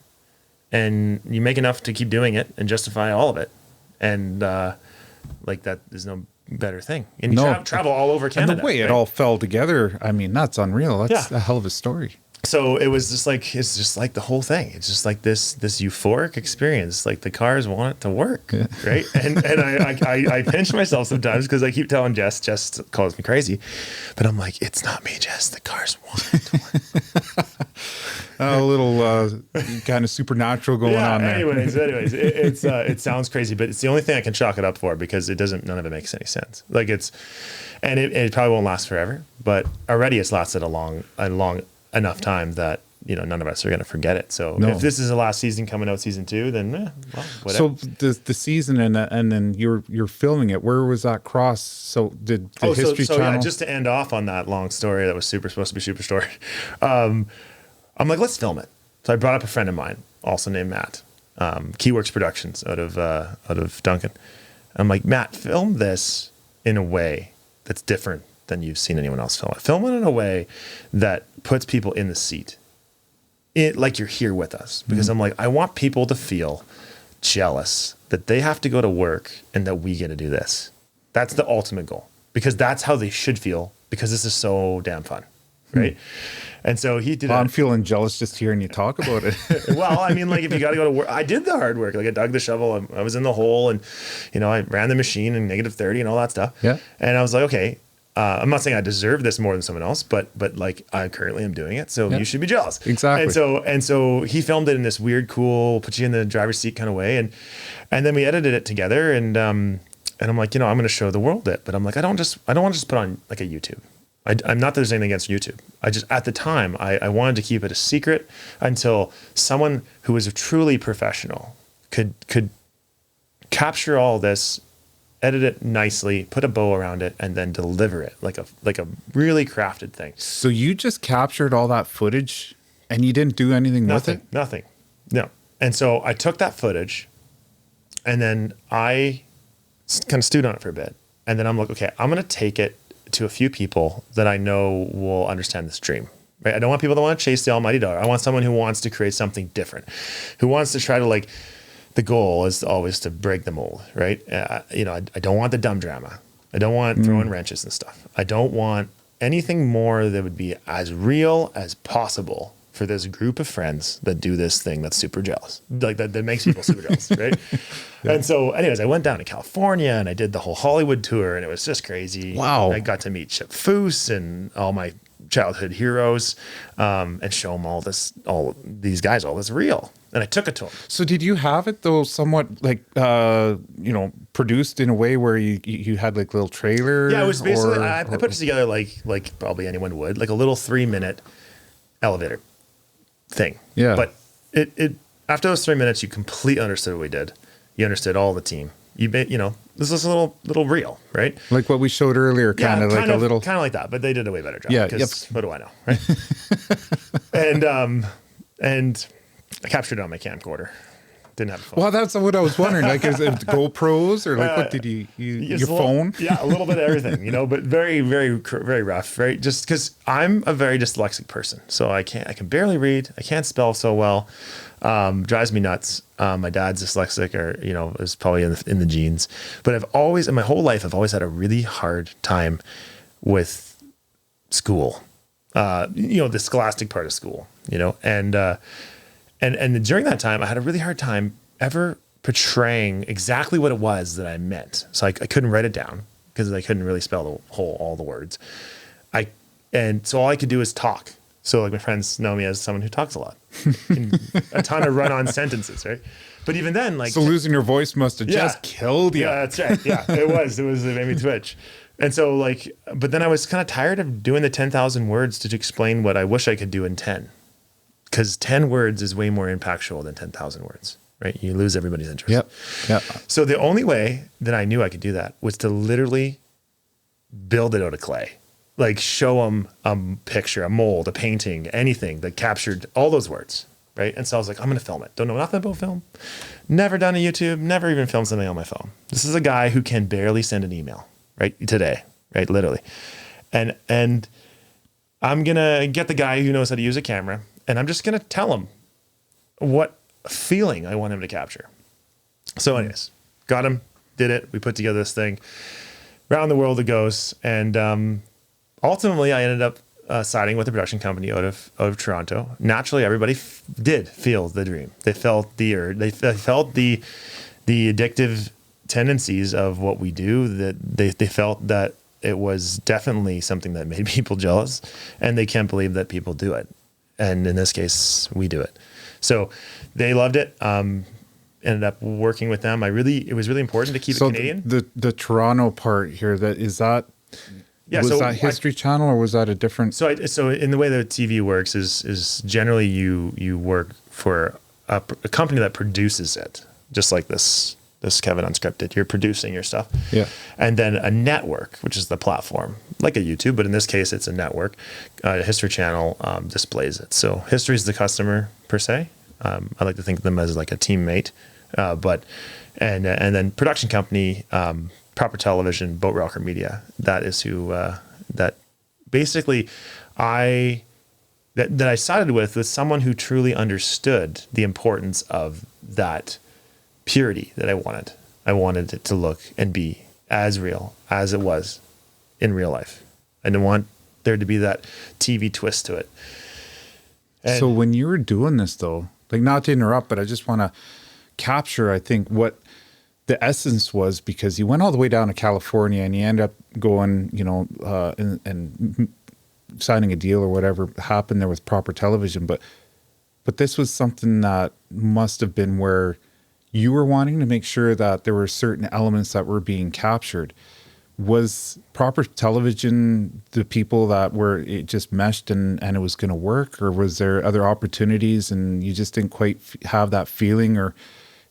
and you make enough to keep doing it and justify all of it. And like that is no better thing. And you travel all over Canada. And the way it all fell together, I mean, that's unreal. That's a hell of a story. So it was just like, it's just like the whole thing. It's just like this euphoric experience. Like the cars want it to work, right? And I pinch myself sometimes because I keep telling Jess calls me crazy, but I'm like, it's not me, Jess. The cars want it to work. A little kind of supernatural going on there. Anyways, it sounds crazy, but it's the only thing I can chalk it up for because none of it makes any sense. Like it probably won't last forever, but already it's lasted a long enough time that none of us are going to forget it. So if this is the last season coming out, season 2, then whatever. So the season and then you're filming it. Where was that cross? So did the History Channel? Just to end off on that long story that was supposed to be super story. I'm like, let's film it. So I brought up a friend of mine, also named Matt, Keyworks Productions out of Duncan. I'm like, Matt, film this in a way that's different than you've seen anyone else film it. Film it in a way that puts people in the seat, like you're here with us. Because I'm like, I want people to feel jealous that they have to go to work and that we get to do this. That's the ultimate goal, because that's how they should feel, because this is so damn fun, right? And so he did. I'm feeling jealous just hearing you talk about it. Well, I mean, like if you got to go to work, I did the hard work. Like I dug the shovel, I was in the hole, and I ran the machine in -30 and all that stuff. Yeah. And I was like, okay, I'm not saying I deserve this more than someone else, but like I currently am doing it, so you should be jealous. Exactly. And so he filmed it in this weird, cool, put you in the driver's seat kind of way, and then we edited it together, and I'm like, I'm going to show the world it, but I'm like, I don't want to just put on like a YouTube. I'm not that there's anything against YouTube. At the time, I wanted to keep it a secret until someone who was truly professional could capture all this, edit it nicely, put a bow around it, and then deliver it like a really crafted thing. So you just captured all that footage and you didn't do anything with it? Nothing. No. And so I took that footage and then I kind of stewed on it for a bit. And then I'm like, okay, I'm going to take it to a few people that I know will understand this dream. Right? I don't want people that want to chase the almighty dollar. I want someone who wants to create something different, who wants to try to the goal is always to break the mold, right? I don't want the dumb drama. I don't want throwing wrenches and stuff. I don't want anything more that would be as real as possible for this group of friends that do this thing that's super jealous, like that makes people super jealous, right? Yeah. And so anyways, I went down to California and I did the whole Hollywood tour, and it was just crazy. Wow. I got to meet Chip Foose and all my childhood heroes, and show them all these guys, all this real. And I took it to them. So did you have it though somewhat produced in a way where you had like little trailer? Yeah, it was basically, I put it together like probably anyone would, like a little 3-minute elevator thing. Yeah. But it after those 3 minutes, you completely understood what we did. You understood all the team. This is a little reel, right? Like what we showed earlier, kind of like that, but they did a way better job. Yeah. Because what do I know, right? and I captured it on my camcorder. Didn't have a phone. Well, that's what I was wondering. Like, is it GoPros or like what did your phone? Yeah, a little bit of everything, but very, very, very rough, right? Just because I'm a very dyslexic person, so I can barely read. I can't spell so well. Drives me nuts. My dad's dyslexic, or is probably in the genes. But in my whole life, I've always had a really hard time with school. The scholastic part of school. And during that time, I had a really hard time ever portraying exactly what it was that I meant. So I couldn't write it down because I couldn't really spell all the words. And so all I could do is talk. So like my friends know me as someone who talks a lot, a ton of run-on sentences, right? But even then, so losing your voice must have just killed you. Yeah, that's right. Yeah, it was. It made me twitch. And so like, but then I was kind of tired of doing the 10,000 words to explain what I wish I could do in 10, because 10 words is way more impactful than 10,000 words, right? You lose everybody's interest. Yep. Yeah. So the only way that I knew I could do that was to literally build it out of clay, like show them a picture, a mold, a painting, anything that captured all those words. Right. And so I was like, I'm going to film it. Don't know nothing about film. Never done a YouTube, never even filmed something on my phone. This is a guy who can barely send an email right today. Right. Literally. And I'm going to get the guy who knows how to use a camera, and I'm just going to tell him what feeling I want him to capture. So anyways, got him, did it. We put together this thing. Around the world it goes. And ultimately I ended up siding with a production company out of Toronto. Naturally, everybody did feel the dream. They felt the urge. They felt the addictive tendencies of what we do. That they felt that it was definitely something that made people jealous, and they can't believe that people do it. And in this case, we do it. So they loved it. Ended up working with them. It was really important to keep it Canadian. The Toronto part here, Yeah, was that History Channel, or was that a different? So in the way that TV works is generally you work for a company that produces it, just like this Kevin Unscripted. You're producing your stuff. Yeah. And then a network, which is the platform, like a YouTube, but in this case it's a network. History Channel displays it. So History is the customer per se. I like to think of them as like a teammate, and then production company. Proper Television, Boat Rocker Media. That is who that basically I sided with someone who truly understood the importance of that purity that I wanted. I wanted it to look and be as real as it was in real life. I didn't want there to be that TV twist to it. And so when you were doing this though, like, not to interrupt, but I just want to capture, I think, what the essence was, because you went all the way down to California and you end up going, and signing a deal or whatever happened there with Proper Television. But this was something that must have been where you were wanting to make sure that there were certain elements that were being captured. Was Proper Television the people that were, it just meshed and it was going to work, or was there other opportunities and you just didn't quite have that feeling, or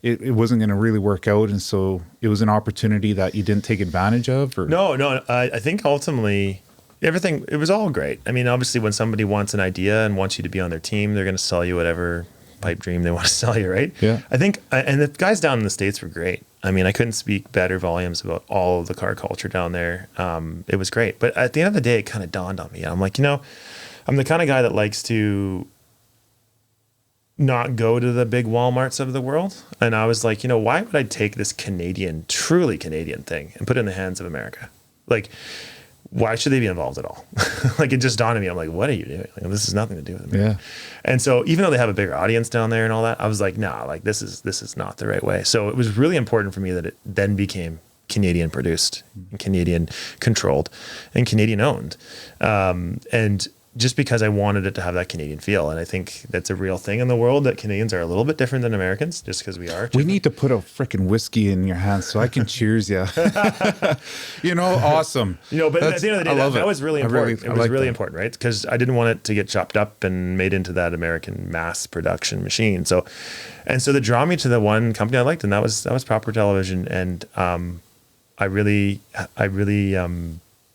it wasn't going to really work out, and so it was an opportunity that you didn't take advantage of? Or? No. I think ultimately everything, it was all great. I mean, obviously when somebody wants an idea and wants you to be on their team, they're going to sell you whatever pipe dream they want to sell you, right? Yeah. I think, and the guys down in the States were great. I mean, I couldn't speak better volumes about all of the car culture down there. It was great. But at the end of the day, it kind of dawned on me. I'm like, I'm the kind of guy that likes to not go to the big Walmarts of the world. And I was like, why would I take this truly Canadian thing and put it in the hands of America? Like, why should they be involved at all? Like, it just dawned on me. I'm like, what are you doing? Like, this has nothing to do with America. Yeah. And so even though they have a bigger audience down there and all that, I was like, nah, like this is not the right way. So it was really important for me that it then became Canadian produced and Canadian controlled and Canadian owned. And just because I wanted it to have that Canadian feel. And I think that's a real thing in the world, that Canadians are a little bit different than Americans, just because we are. We need to put a freaking whiskey in your hands so I can cheers you. Awesome. But at the end of the day, that was really important. It was really important, right? Because I didn't want it to get chopped up and made into that American mass production machine. So that drew me to the one company I liked, and that was Proper Television. And I really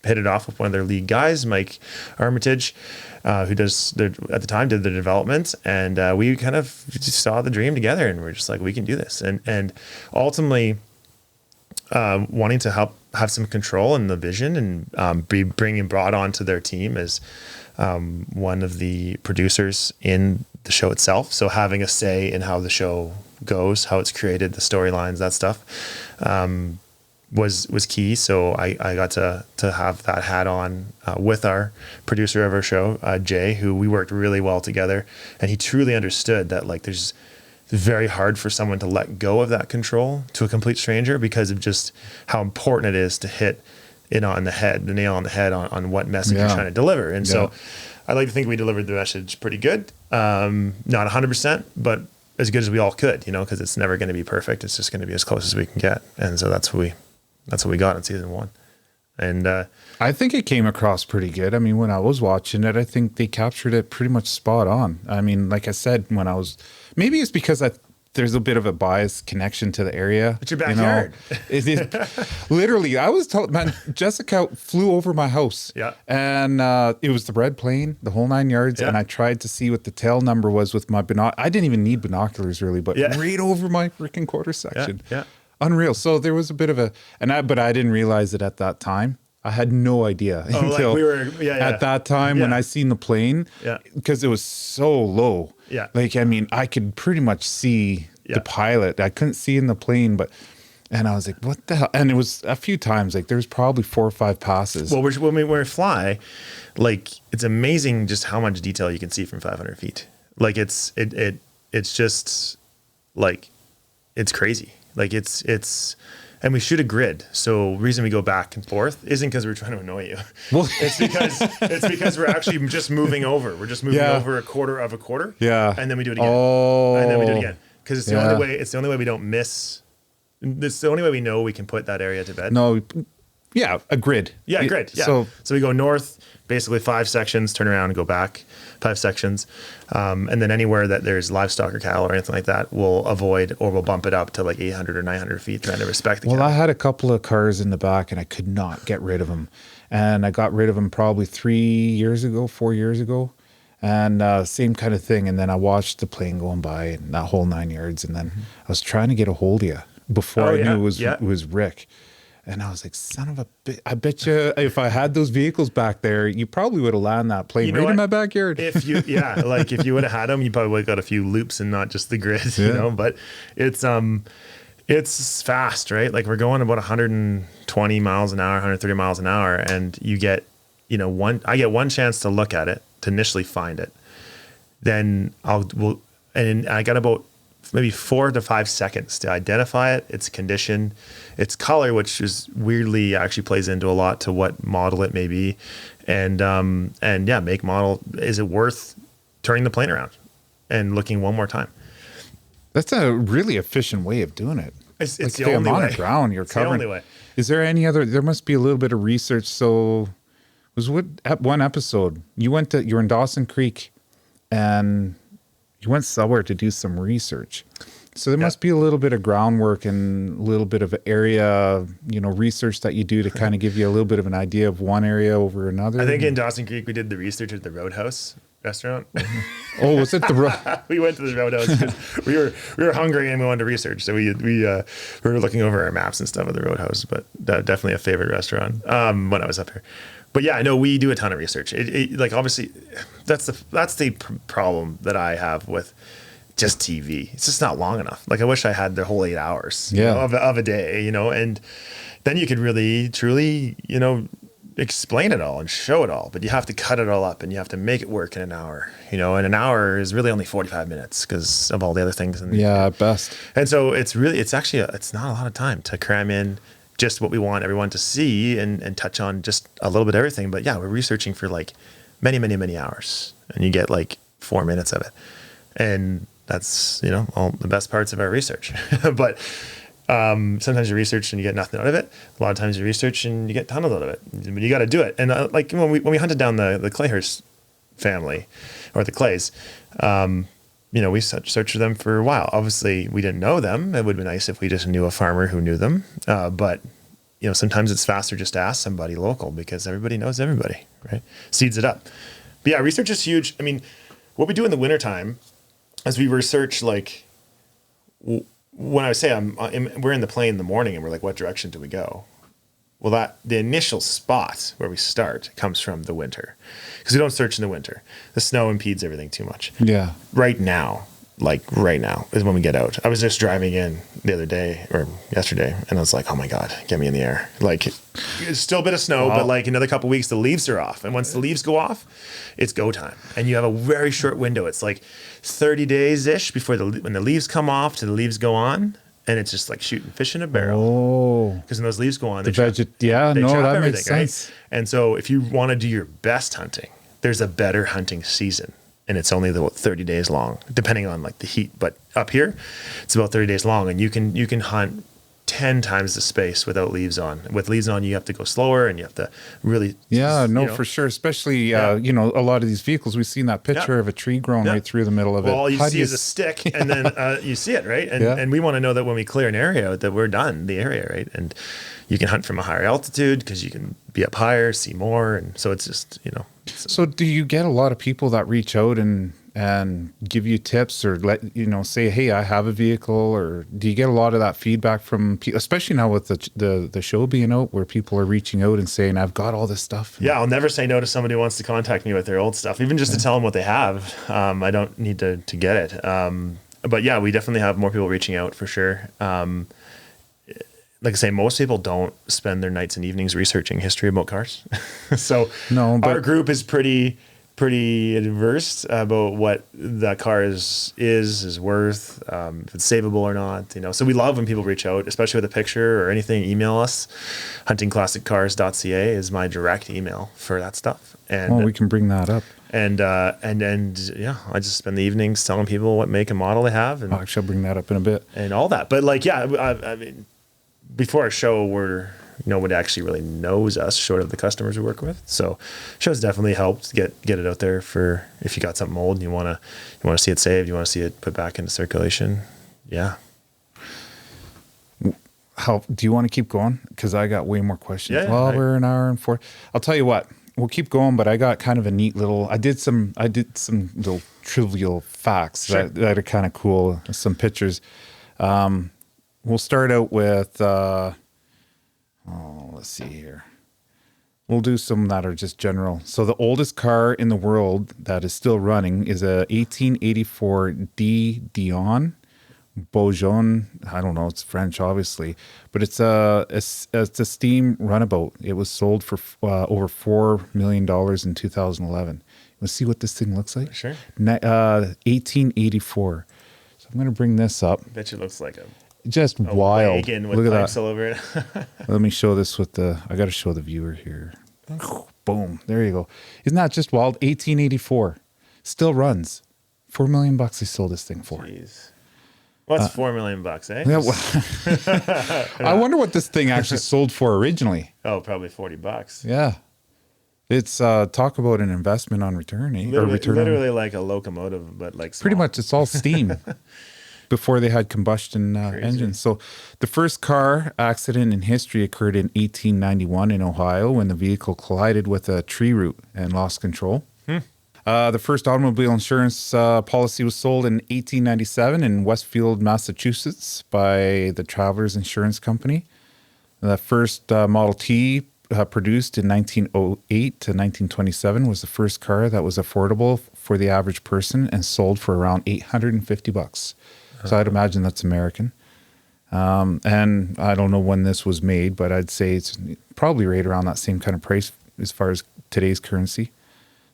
hit it off with one of their lead guys, Mike Armitage, who at the time did the development, and we kind of saw the dream together, and we're just like, we can do this, and ultimately wanting to help have some control in the vision and be brought onto their team as one of the producers in the show itself. So having a say in how the show goes, how it's created, the storylines, that stuff. Was key. So I got to have that hat on with our producer of our show, Jay, who we worked really well together, and he truly understood that like it's very hard for someone to let go of that control to a complete stranger, because of just how important it is to hit it on the head, the nail on the head on what message you're trying to deliver. And so I like to think we delivered the message pretty good. Not 100%, but as good as we all could, because it's never going to be perfect. It's just going to be as close as we can get. And so that's what we got in season 1. And I think it came across pretty good. I mean, when I was watching it, I think they captured it pretty much spot on. I mean, like I said, maybe it's because there's a bit of a biased connection to the area. It's your backyard. Literally, I was told, man, Jessica flew over my house. Yeah. And it was the red plane, the whole 9 yards. Yeah. And I tried to see what the tail number was with my I didn't even need binoculars really, but right over my freaking quarter section. Yeah. Unreal. So there was a bit of but I didn't realize it at that time. I had no idea until at that time when I seen the plane, because it was so low. Yeah. Like, I mean, I could pretty much see the pilot. I couldn't see in the plane, and I was like, what the hell? And it was a few times, like there's probably 4 or 5 passes. Well, when we fly, like it's amazing just how much detail you can see from 500 feet. Like it's just like, it's crazy. Like it's, and we shoot a grid. So reason we go back and forth isn't because we're trying to annoy you. Well, it's because we're actually just moving over. We're just moving over a quarter of a quarter. Yeah. And then we do it again. Oh. And then we do it again. Because it's the only way. It's the only way we don't miss. It's the only way we know we can put that area to bed. No. Yeah, a grid. Yeah, grid. Yeah. So we go north, basically 5 sections, turn around and go back 5 sections. And then anywhere that there's livestock or cattle or anything like that, we'll avoid or we'll bump it up to like 800 or 900 feet, trying to respect the cattle. I had a couple of cars in the back and I could not get rid of them. And I got rid of them probably 4 years ago. And same kind of thing. And then I watched the plane going by and that whole 9 yards. And then I was trying to get a hold of you before I knew it was Rick. And I was like, son of a bitch. I bet you if I had those vehicles back there, you probably would have landed that plane in my backyard. If you would have had them, you probably would have got a few loops and not just the grid, you know, but it's fast, right? Like we're going about 120 miles an hour, 130 miles an hour. And you get, I get one chance to look at it, to initially find it. Then and I got about maybe 4 to 5 seconds to identify it, its condition, its color, which is weirdly actually plays into a lot to what model it may be, and make, model. Is it worth turning the plane around and looking one more time? That's a really efficient way of doing it. It's like the only amount way. of ground you're covering. The only way. Is there any other? There must be a little bit of research. So, one episode you were in Dawson Creek, and you went somewhere to do some research. So there must be a little bit of groundwork and a little bit of area, research that you do to kind of give you a little bit of an idea of one area over another. I think in Dawson Creek we did the research at the Roadhouse restaurant. Oh, was it the we went to the Roadhouse because we were hungry and we wanted to research. So we were looking over our maps and stuff at the Roadhouse, but definitely a favorite restaurant when I was up here. But yeah, I know we do a ton of research. Like obviously, that's the problem that I have with just TV. It's just not long enough. Like I wish I had the whole 8 hours of a day, and then you could really truly explain it all and show it all. But you have to cut it all up and you have to make it work in an hour. And an hour is really only 45 minutes because of all the other things. At best. And so it's not a lot of time to cram in just what we want everyone to see and touch on just a little bit of everything. But yeah, we're researching for like many, many, many hours and you get like 4 minutes of it. And that's, all the best parts of our research. But sometimes you research and you get nothing out of it. A lot of times you research and you get a ton out of it. But you got to do it. And like when we hunted down the Clayhurst family or the Clays, we searched for them for a while. Obviously, we didn't know them. It would be nice if we just knew a farmer who knew them. But sometimes it's faster just to ask somebody local because everybody knows everybody, right? Seeds it up. But yeah, research is huge. I mean, what we do in the wintertime is we research, like, when I say we're in the plane in the morning and we're like, what direction do we go? Well, the initial spot where we start comes from the winter because we don't search in the winter. The snow impedes everything too much. Yeah. Right now is when we get out. I was just driving in the other day or yesterday and I was like, oh my God, get me in the air. Like it's still a bit of snow, but like another couple of weeks, the leaves are off. And once the leaves go off, it's go time. And you have a very short window. It's like 30 days ish before when the leaves come off to the leaves go on. And it's just like shooting fish in a barrel. Oh. Because when those leaves go on, they trap that makes sense. Right? And so if you want to do your best hunting, there's a better hunting season. And it's only about 30 days long, depending on like the heat. But up here, it's about 30 days long. And you can hunt 10 times the space without leaves on. With leaves on, you have to go slower and you have to really. Yeah, no, you know, for sure. Especially, Yeah. you know, a lot of these vehicles, we've seen that picture Yeah. of a tree growing Yeah. right through the middle of Well, it. all you How see do is a stick, and then you see it, right? And Yeah. and we want to know that when we clear an area out, that we're done the area, right? And you can hunt from a higher altitude because you can be up higher, see more, and so it's just, you know. So do you get a lot of people that reach out and give you tips or let you know, say, hey, I have a vehicle, or do you get a lot of that feedback from people, especially now with the show being out, where people are reaching out and saying, I've got all this stuff? Yeah, I'll never say no to somebody who wants to contact me with their old stuff, even just to tell them what they have. I don't need to get it. But yeah, we definitely have more people reaching out for sure. Like I say, most people don't spend their nights and evenings researching history about cars. So No, but- our group is pretty adverse about what that car is worth, if it's savable or not, you know. So we love when people reach out, especially with a picture or anything. Email us. huntingclassiccars.ca is my direct email for that stuff. And Well, we can bring that up. and yeah, I just spend the evenings telling people what make and model they have, and Actually, I'll bring that up in a bit. and all that. But like, yeah, I mean, before a show, nobody actually really knows us, short of the customers we work with. So shows definitely helped get it out there for if you got something old and you want to see it saved, you want to see it put back into circulation. Yeah. How do you want to keep going? Because I got way more questions. Yeah, Well, we're an hour and 4. I'll tell you what. We'll keep going, but I got kind of a neat little. I did some little trivial facts Sure. that are kind of cool. Some pictures. We'll start out with. Let's see here. We'll do some that are just general. So the oldest car in the world that is still running is a 1884 D Dion Beaujon. I don't know. It's French, obviously, but it's a steam runabout. It was sold for over $4 million in 2011. Let's see what this thing looks like. Sure. 1884. So I'm going to bring this up. I bet you looks like a Just wild. wagon with Look at pipes that. all over it. Let me show this with I got to show the viewer here. Boom. There you go. Isn't that just wild? 1884. Still runs. $4 million they sold this thing for. Jeez. What's $4 million, eh? Yeah, well, I wonder what this thing actually sold for originally. Oh, probably $40. Yeah. It's talk about an investment on return, eh? Or return on- Literally like a locomotive, but like pretty small. much it's all steam before they had combustion engines. So the first car accident in history occurred in 1891 in Ohio when the vehicle collided with a tree root and lost control. The first automobile insurance policy was sold in 1897 in Westfield, Massachusetts by the Travelers Insurance Company. The first Model T produced in 1908 to 1927 was the first car that was affordable for the average person and sold for around $850. So I'd imagine that's American. And I don't know when this was made, but I'd say it's probably right around that same kind of price as far as today's currency.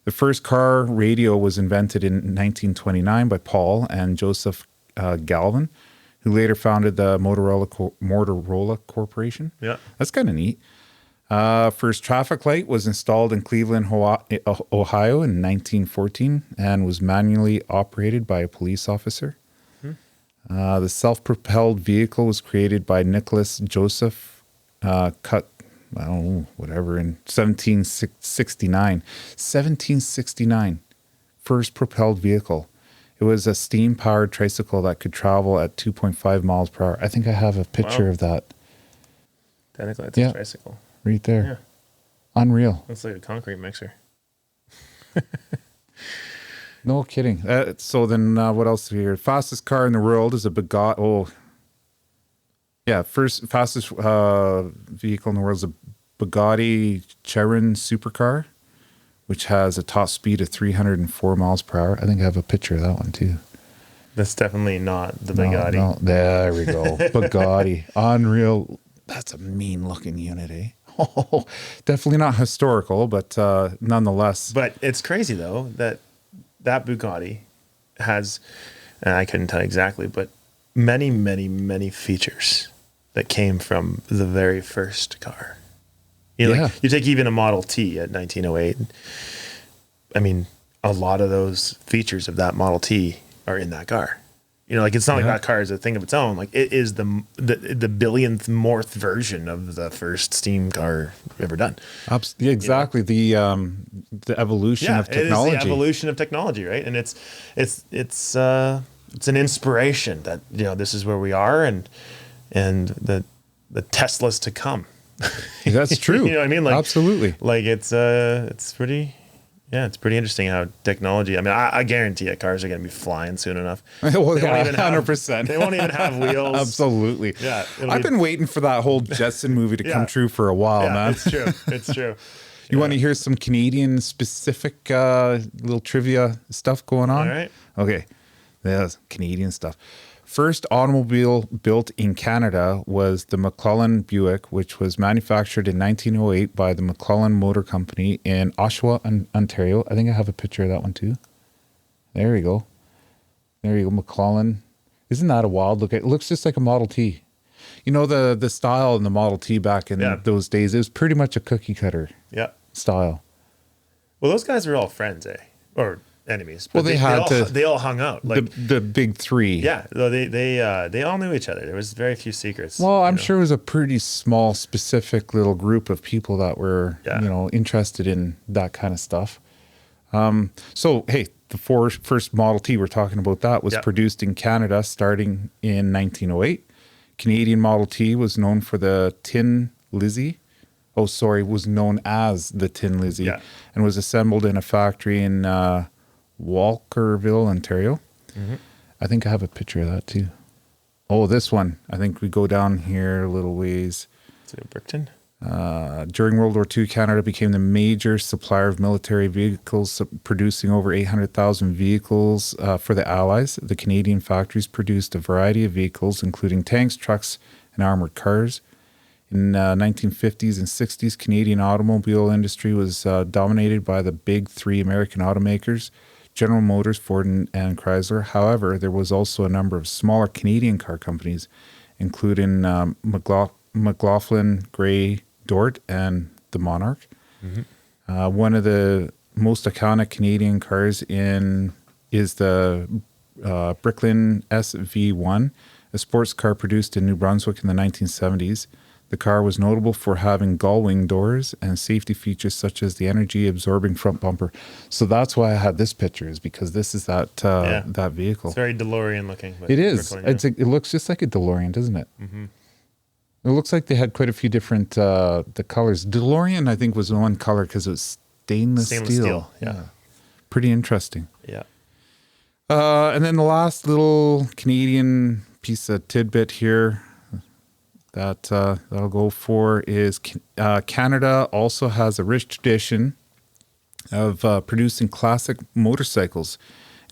The first car radio was invented in 1929 by Paul and Joseph Galvin, who later founded the Motorola Corporation. Yeah. That's kind of neat. First traffic light was installed in Cleveland, Ohio in 1914 and was manually operated by a police officer. The self-propelled vehicle was created by Nicholas Joseph in 1769. 1769. First propelled vehicle. It was a steam-powered tricycle that could travel at 2.5 miles per hour. I think I have a picture Wow. of that Technically, it's Yeah. a tricycle. right there. Yeah. Unreal. Looks like a concrete mixer. No kidding. So then what else here? Fastest car in the world is a Bugatti. Oh, yeah. Fastest vehicle in the world is a Bugatti Chiron supercar, which has a top speed of 304 miles per hour. I think I have a picture of that one too. That's definitely not the No, Bugatti. no. There we go. Bugatti. Unreal. That's a mean looking unit, eh? Oh, definitely not historical, but nonetheless. But it's crazy though that Bugatti has, and I couldn't tell you exactly, but many, many, many features that came from the very first car. You know, Yeah. like, you take even a Model T at 1908. I mean, a lot of those features of that Model T are in that car. You know, like it's not like that car is a thing of its own. Like it is the billionth morph version of the first steam car ever done. Yeah, exactly. You know? The evolution of technology. It is the evolution of technology, right? And it's an inspiration that, you know, this is where we are, and the Teslas to come. That's true. You know what I mean? Like, absolutely. Like it's pretty. Yeah, it's pretty interesting how technology. I mean, I guarantee you, cars are going to be flying soon enough. Well, They won't yeah, even have- 100%. They won't even have wheels. Absolutely. Yeah, I've been waiting for that whole Jetson movie to come true for a while, Yeah, man. it's true. It's true. You want to hear some Canadian specific little trivia stuff going on? All right. Okay. There's Canadian stuff. First automobile built in Canada was the McClellan Buick, which was manufactured in 1908 by the McClellan Motor Company in Oshawa, Ontario. I think I have a picture of that one too. There you go. There you go, McClellan. Isn't that a wild look? It looks just like a Model T. You know, the style in the Model T back in those days, it was pretty much a cookie cutter style. Well, those guys were all friends, eh? Or enemies. Well, But they all hung out. Like the big three. yeah, they all knew each other. There was very few secrets. Well, I'm sure it was a pretty small, specific little group of people that were, you know, interested in that kind of stuff. So, hey, the first Model T we're talking about that was produced in Canada starting in 1908. Canadian Model T was known for the Tin Lizzie. Oh, sorry, was known as the Tin Lizzie and was assembled in a factory in Walkerville, Ontario. Mm-hmm. I think I have a picture of that too. Oh, this one. I think we go down here a little ways. Is it Brickton? During World War II, Canada became the major supplier of military vehicles, producing over 800,000 vehicles for the Allies. The Canadian factories produced a variety of vehicles, including tanks, trucks, and armored cars. In 1950s and 60s, Canadian automobile industry was dominated by the big three American automakers, General Motors, Ford, and Chrysler. However, there was also a number of smaller Canadian car companies, including McLaughlin, Gray, Dort, and the Monarch. Mm-hmm. One of the most iconic Canadian cars is the Bricklin SV1, a sports car produced in New Brunswick in the 1970s. The car was notable for having gull-wing doors and safety features such as the energy-absorbing front bumper. So that's why I had this picture, is because this is that that vehicle. It's very DeLorean looking. It is. It looks just like a DeLorean, doesn't it? Mm-hmm. It looks like they had quite a few different the colors. DeLorean, I think, was one color because it was stainless steel. Yeah. Pretty interesting. Yeah. And then the last little Canadian piece of tidbit here that I'll go for is Canada also has a rich tradition of producing classic motorcycles,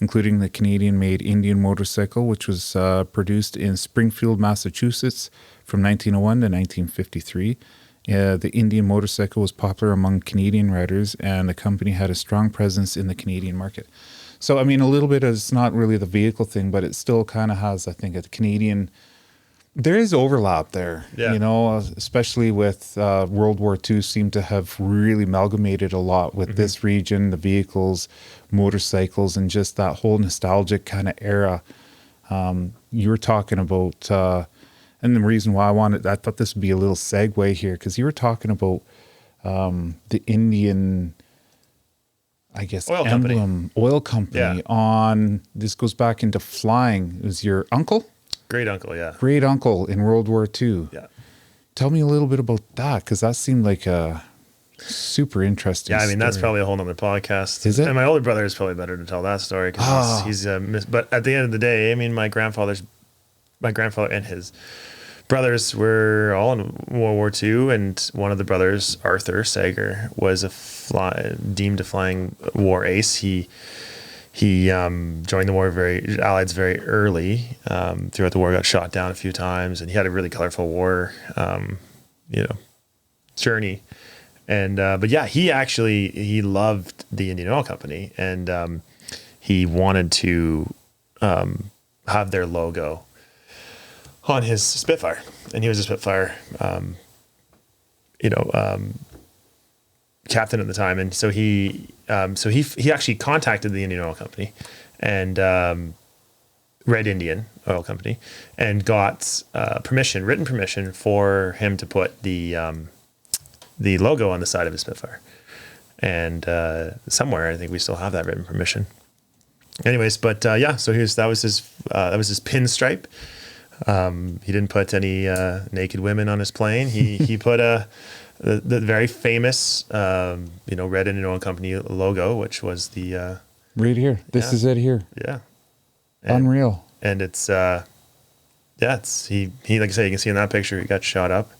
including the Canadian-made Indian motorcycle, which was produced in Springfield, Massachusetts from 1901 to 1953. The Indian motorcycle was popular among Canadian riders, and the company had a strong presence in the Canadian market. So, I mean, a little bit, it's not really the vehicle thing, but it still kind of has, I think, a Canadian... There is overlap there, you know, especially with World War II seemed to have really amalgamated a lot with this region, the vehicles, motorcycles, and just that whole nostalgic kind of era. You were talking about, and the reason why I thought this would be a little segue here, because you were talking about the Indian, I guess, oil company on, this goes back into flying. It was your uncle? Great uncle, yeah. Great uncle in World War II. Yeah. Tell me a little bit about that, because that seemed like a super interesting Yeah, I mean, that's story. probably a whole nother podcast. Is it? And my older brother is probably better to tell that story, because he's but at the end of the day, I mean, my grandfather and his brothers were all in World War II, and one of the brothers, Arthur Sager, was deemed a flying war ace. He joined the war Allies very early. Throughout the war, got shot down a few times, and he had a really colorful war, journey. And but yeah, he loved the Indian Oil Company, and he wanted to have their logo on his Spitfire, and he was a Spitfire, captain at the time, and so he actually contacted the Indian Oil Company, and Red Indian Oil Company, and got written permission for him to put the logo on the side of his Spitfire. And somewhere, I think we still have that written permission. Anyways, but yeah, so that was his pinstripe. He didn't put any naked women on his plane. He put the very famous Red Indian Oil Company logo, which was the right here. This is it here. yeah. Unreal. And it's he like I say, you can see in that picture he got shot up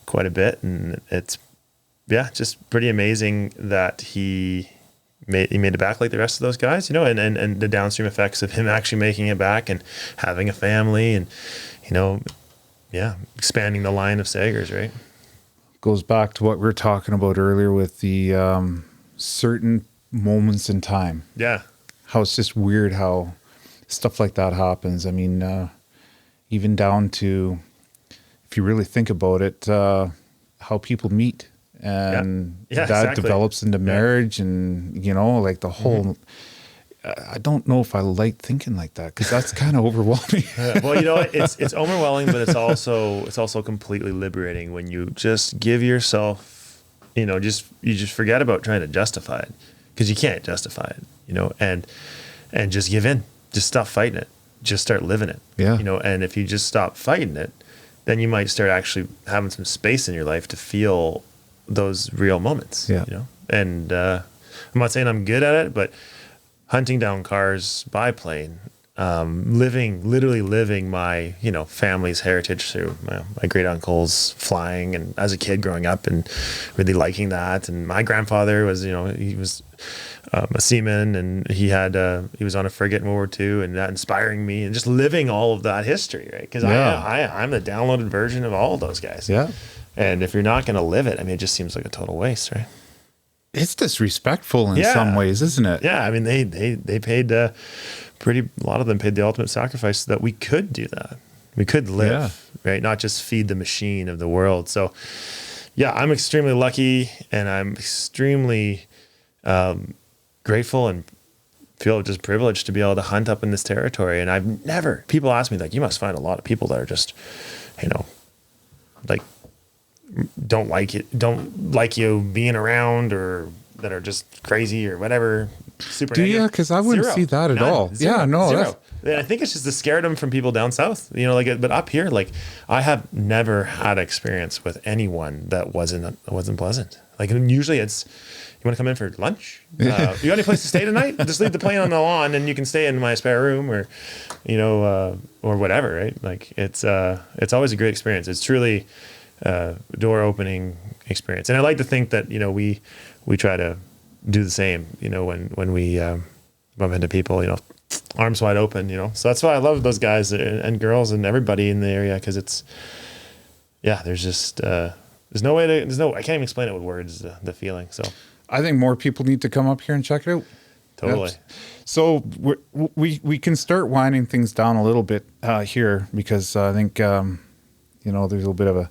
quite a bit, and it's just pretty amazing that he made it back like the rest of those guys, and the downstream effects of him actually making it back and having a family and expanding the line of Sagers, right? Goes back to what we were talking about earlier with the certain moments in time. Yeah. How it's just weird how stuff like that happens. I mean, even down to, if you really think about it, how people meet and that exactly. develops into marriage and, like the whole, I don't know if I like thinking like that because that's kind of overwhelming. Well, it's overwhelming, but it's also completely liberating when you just give yourself, you just forget about trying to justify it, because you can't justify it, and just give in. Just stop fighting it. Just start living it. Yeah. And if you just stop fighting it, then you might start actually having some space in your life to feel those real moments. Yeah. And I'm not saying I'm good at it, but hunting down cars by plane, literally living my, family's heritage through my great uncles flying, and as a kid growing up and really liking that. And my grandfather was, he was a seaman, and he was on a frigate in World War II, and that inspiring me, and just living all of that history, right? Because I'm the downloaded version of all of those guys. Yeah. And if you're not going to live it, I mean, it just seems like a total waste, right? It's disrespectful in some ways, isn't it? Yeah, I mean, they paid a lot of them paid the ultimate sacrifice so that we could do that. We could live, right? Not just feed the machine of the world. So, yeah, I'm extremely lucky, and I'm extremely grateful and feel just privileged to be able to hunt up in this territory. And people ask me, like, you must find a lot of people that are just, like, don't like you being around, or that are just crazy or whatever. Super. Do you? Because I wouldn't see that at all. Zero, yeah, no. Zero. I think it's just the scared them from people down south, but up here, like, I have never had experience with anyone that wasn't pleasant. Like, usually it's, you want to come in for lunch? You got any place to stay tonight? Just leave the plane on the lawn and you can stay in my spare room, or, or whatever, right? Like, it's always a great experience. It's truly door opening experience. And I like to think that, we try to do the same, when we bump into people, arms wide open, So that's why I love those guys and girls and everybody in the area, because it's, there's just, I can't even explain it with words, the feeling. So I think more people need to come up here and check it out. Totally. Yep. So we can start winding things down a little bit here, because I think, there's a little bit of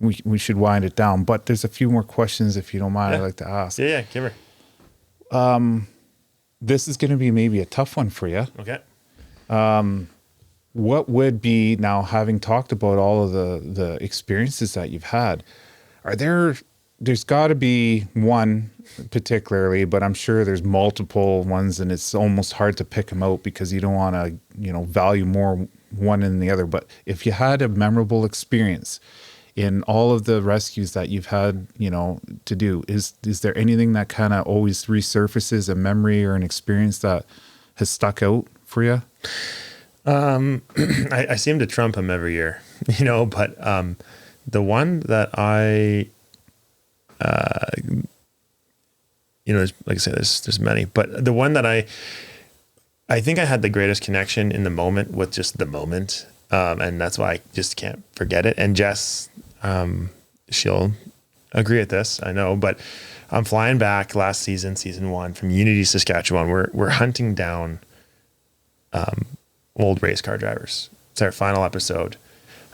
we should wind it down, but there's a few more questions, if you don't mind, I'd like to ask. Yeah, give her. This is going to be maybe a tough one for you. Okay. What would be, now having talked about all of the experiences that you've had, there's got to be one particularly, but I'm sure there's multiple ones, and it's almost hard to pick them out because you don't want to, value more one than the other. But if you had a memorable experience in all of the rescues that you've had, to do, is there anything that kind of always resurfaces, a memory or an experience that has stuck out for you? I seem to trump them every year, but the one that like I say, there's many, but the one that I think I had the greatest connection in the moment with just the moment, and that's why I just can't forget it. And Jess, she'll agree with this, I know, but I'm flying back last season 1 from Unity, Saskatchewan. We're hunting down old race car drivers. It's our final episode.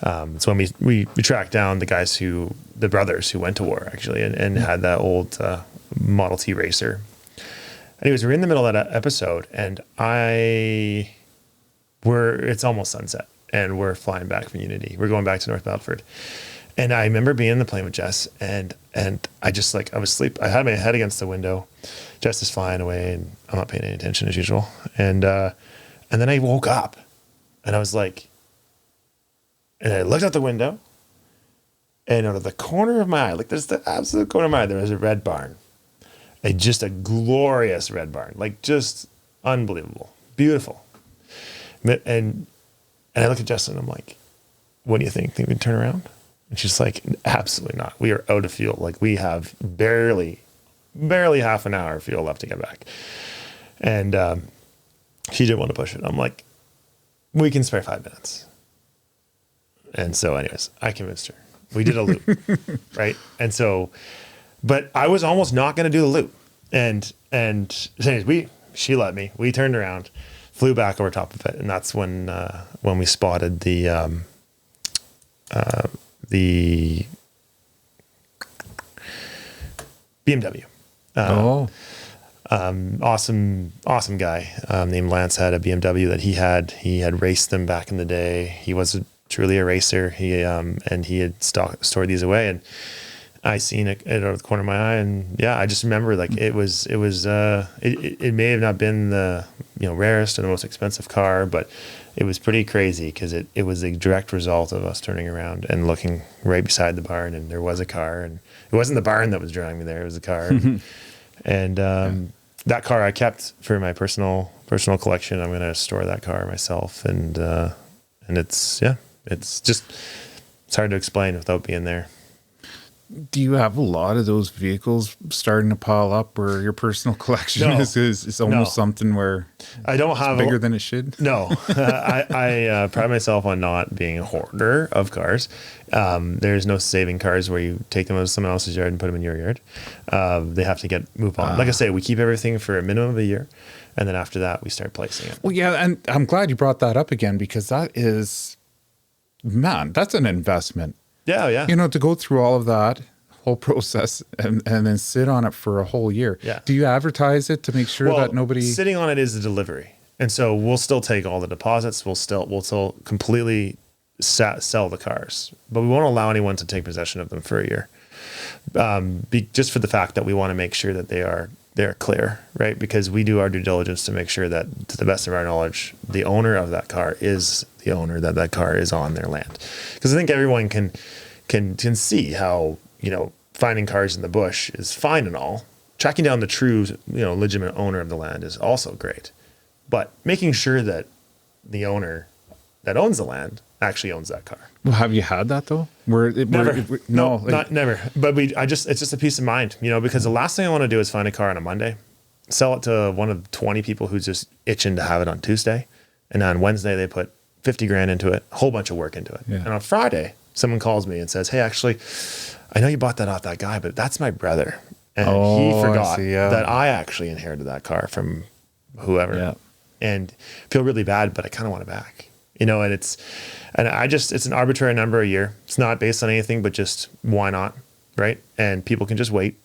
It's when we tracked down the brothers who went to war, actually, and had that old Model T racer. Anyways, we're in the middle of that episode, and I it's almost sunset, and we're flying back from Unity. We're going back to North Battleford. And I remember being in the plane with Jess, and I just I was asleep. I had my head against the window. Jess is flying away, and I'm not paying any attention as usual. And then I woke up, and I was like, and I looked out the window, and out of the corner of my eye, like there's the absolute corner of my eye, there was a red barn, just a glorious red barn, like just unbelievable, beautiful. And I look at Jess, and I'm like, what do you think? Think we can turn around? And she's like, absolutely not. We are out of fuel. Like we have barely half an hour of fuel left to get back. And she didn't want to push it. I'm like, we can spare 5 minutes. And so anyways, I convinced her. We did a loop, right? And so, but I was almost not going to do the loop. And anyways, she let me. We turned around, flew back over top of it. And that's when we spotted the BMW. Awesome guy named Lance had a BMW that he had raced them back in the day. He was truly a racer. And he had stored these away, and I seen it out of the corner of my eye, and yeah, I just remember like it may have not been the rarest or the most expensive car, but it was pretty crazy because it was a direct result of us turning around and looking right beside the barn, and there was a car, and it wasn't the barn that was drawing me there, it was a car. And that car I kept for my personal collection. I'm going to store that car myself, and it's hard to explain without being there. Do you have a lot of those vehicles starting to pile up, where your personal collection is almost something where I don't have bigger than it should? No, I pride myself on not being a hoarder of cars. There's no saving cars where you take them out of someone else's yard and put them in your yard. They have to move on. Like I say, we keep everything for a minimum of a year, and then after that, we start placing it. Well, yeah, and I'm glad you brought that up again, because that's an investment. Yeah. To go through all of that whole process and then sit on it for a whole year. Yeah. Do you advertise it to make sure that nobody... Sitting on it is the delivery. And so we'll still take all the deposits. We'll still completely sell the cars, but we won't allow anyone to take possession of them for a year. Just for the fact that we want to make sure that they're clear, right? Because we do our due diligence to make sure that, to the best of our knowledge, the owner of that car is the owner, that car is on their land. Because I think everyone can see how, finding cars in the bush is fine and all. Tracking down the true, legitimate owner of the land is also great. But making sure that the owner that owns the land actually owns that car. Well, have you had that though? Never. But it's just a peace of mind, because the last thing I want to do is find a car on a Monday, sell it to one of 20 people who's just itching to have it on Tuesday. And on Wednesday, they put 50 grand into it, a whole bunch of work into it. Yeah. And on Friday, someone calls me and says, hey, actually, I know you bought that off that guy, but that's my brother. And he forgot that I actually inherited that car from whoever. Yeah. And feel really bad, but I kind of want it back. And it's an arbitrary number a year. It's not based on anything, but just why not, right? And people can just wait,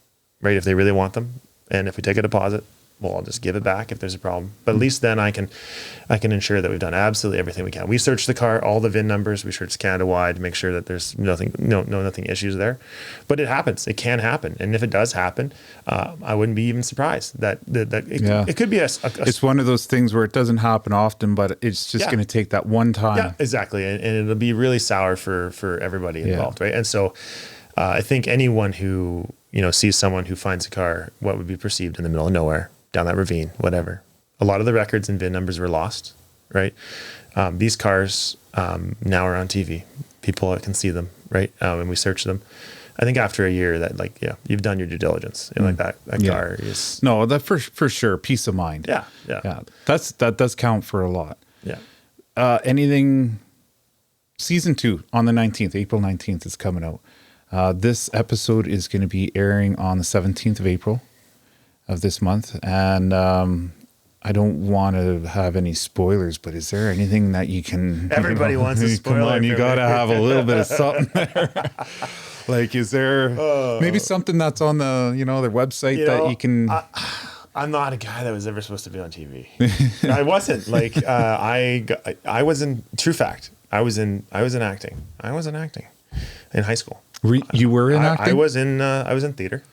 right, if they really want them. And if we take a deposit, well, I'll just give it back if there's a problem. But at least then I can ensure that we've done absolutely everything we can. We search the car, all the VIN numbers. We search Canada-wide to make sure that there's nothing issues there. But it happens. It can happen. And if it does happen, I wouldn't be even surprised that it could be it's one of those things where it doesn't happen often, but it's just going to take that one time. Yeah, exactly. And it'll be really sour for everybody involved, right? And so I think anyone who sees someone who finds a car, what would be perceived in the middle of nowhere, down that ravine, whatever. A lot of the records and VIN numbers were lost, right? These cars now are on TV. People can see them, right? And we search them. I think after a year that you've done your due diligence. That car is... No, that for sure. Peace of mind. Yeah. That does count for a lot. Yeah. Anything... Season 2 on the 19th, April 19th is coming out. This episode is going to be airing on the 17th of April of this month, and I don't want to have any spoilers, but is there anything that you can... Everybody wants a spoiler. Come on, you got to have a little bit of something there. Like, is there maybe something that's on the their website that you can... I'm not a guy that was ever supposed to be on TV. I wasn't like I was in true fact. I was in acting. I was in acting in high school. You were in acting? I was in theater.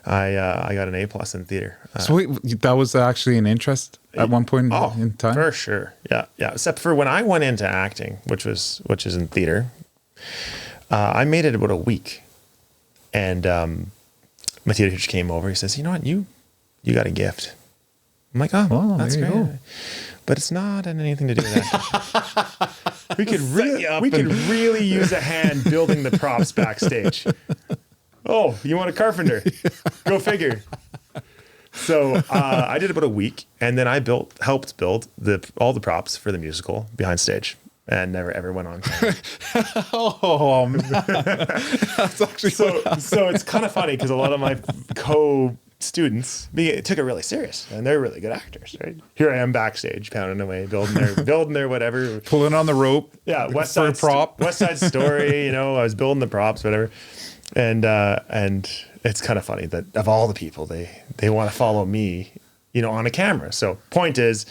I got an A+ in theater. So wait, that was actually an interest at one point in time? For sure. Yeah. Except for when I went into acting, which is in theater, I made it about a week. And my theater teacher came over. He says, "You know what? You got a gift." I'm like, "Oh, that's great." Go. But it's not anything to do with that. we could really use a hand building the props backstage. Oh, you want a carpenter? Go figure. So I did about a week, and then I helped build all the props for the musical behind stage, and never ever went on camera. Oh man, that's actually so it's kind of funny because a lot of my co-students took it really serious, and they're really good actors. Right here, I am backstage pounding away, building their whatever, pulling on the rope. Yeah, West Side Story. I was building the props, whatever. And it's kind of funny that of all the people, they want to follow me, on a camera. So point is,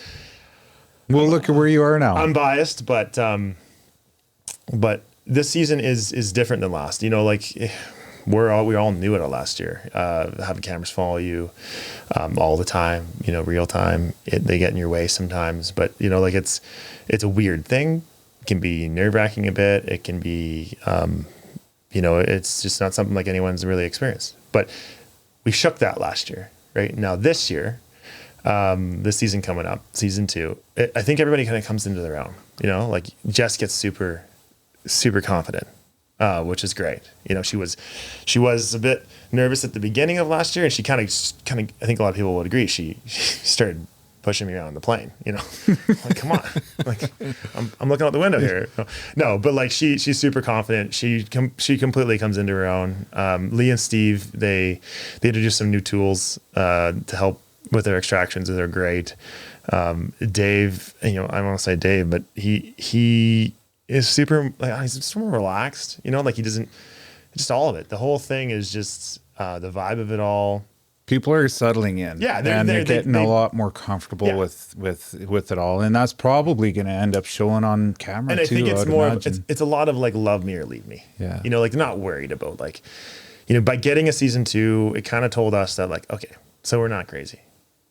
well, look at where you are now. I'm biased, but this season is different than last. We all knew it last year. Having cameras follow you all the time, real time. They get in your way sometimes, but it's a weird thing. It can be nerve-wracking a bit. It can be it's just not something like anyone's really experienced. But we shook that last year, right? Now this year, this season coming up, season 2, I think everybody kind of comes into their own. Like Jess gets super, super confident, which is great. She was a bit nervous at the beginning of last year, and she kind of, I think a lot of people would agree. She started pushing me around the plane, like, come on, like I'm looking out the window here. No, but like she's super confident. She completely comes into her own. Lee and Steve, they introduced some new tools to help with their extractions. They're great. Dave, I want to say Dave, but he is super, like, he's super relaxed, like he doesn't, just all of it. The whole thing is just the vibe of it all. People are settling in, they're getting a lot more comfortable with it all, and that's probably going to end up showing on camera. And I think it's more, imagine. it's a lot of like love me or leave me. Yeah, like they're not worried about like, by getting a season 2, it kind of told us that like, okay, so we're not crazy,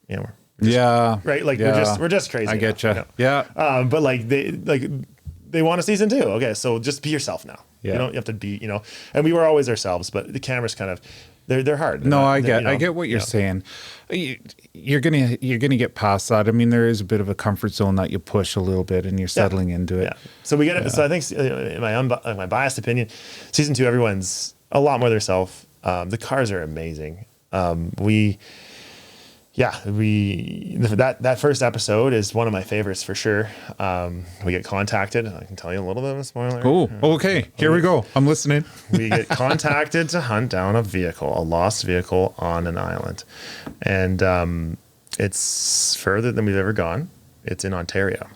we're just, right, like we're just crazy. I get you. Yeah, but like they want a season 2. Okay, so just be yourself now. Yeah. You don't have to be, and we were always ourselves, but the cameras kind of. They're hard. I get what you're saying. You're gonna get past that. I mean, there is a bit of a comfort zone that you push a little bit, and you're settling into it. Yeah. So we get it. So I think, in my biased opinion, season 2, everyone's a lot more themselves. The cars are amazing. That first episode is one of my favorites for sure. We get contacted. I can tell you a little bit of a spoiler. Oh, okay. Here we go. I'm listening. We get contacted to hunt down a lost vehicle on an island. And it's further than we've ever gone. It's in Ontario.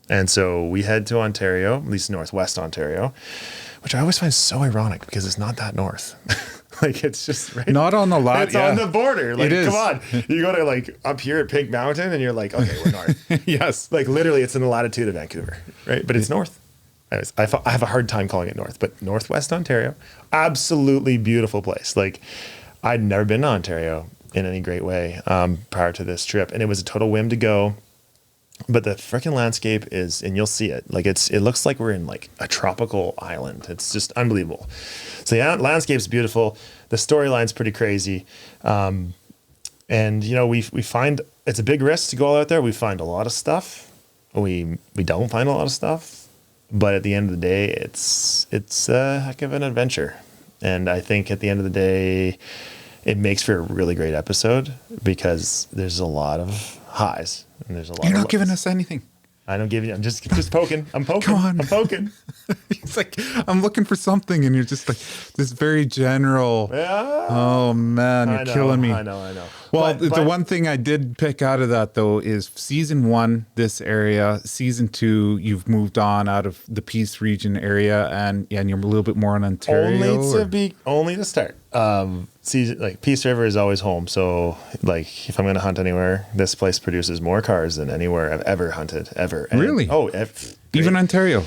And so we head to Ontario, at least northwest Ontario, which I always find so ironic because it's not that north. Like it's just right. Not on the lot. It's on the border. Like, come on. You go to like up here at Pink Mountain and you're like, okay, we're north. Yes. Like literally it's in the latitude of Vancouver, right? But it's north. I have a hard time calling it north, but northwest Ontario, absolutely beautiful place. Like I'd never been to Ontario in any great way prior to this trip. And it was a total whim to go. But the freaking landscape is, and you'll see it, like it looks like we're in like a tropical island. It's just unbelievable. So the landscape's beautiful. The storyline's pretty crazy. And we find it's a big risk to go out there. We find a lot of stuff. We don't find a lot of stuff, but at the end of the day, it's a heck of an adventure. And I think at the end of the day, it makes for a really great episode because there's a lot of highs and there's a lot. You're of not giving us anything. I don't give you. I'm just poking. I'm poking. Come on. I'm poking. It's like I'm looking for something, and you're just like this very general. Yeah. Oh man, you're killing me. I know. Well, the one thing I did pick out of that though is season 1, this area. Season 2, you've moved on out of the Peace Region area, and you're a little bit more in Ontario. Only to start. season, like Peace River is always home. So like if I'm going to hunt anywhere, this place produces more cars than anywhere I've ever hunted ever. And, Really? Oh, Even Ontario.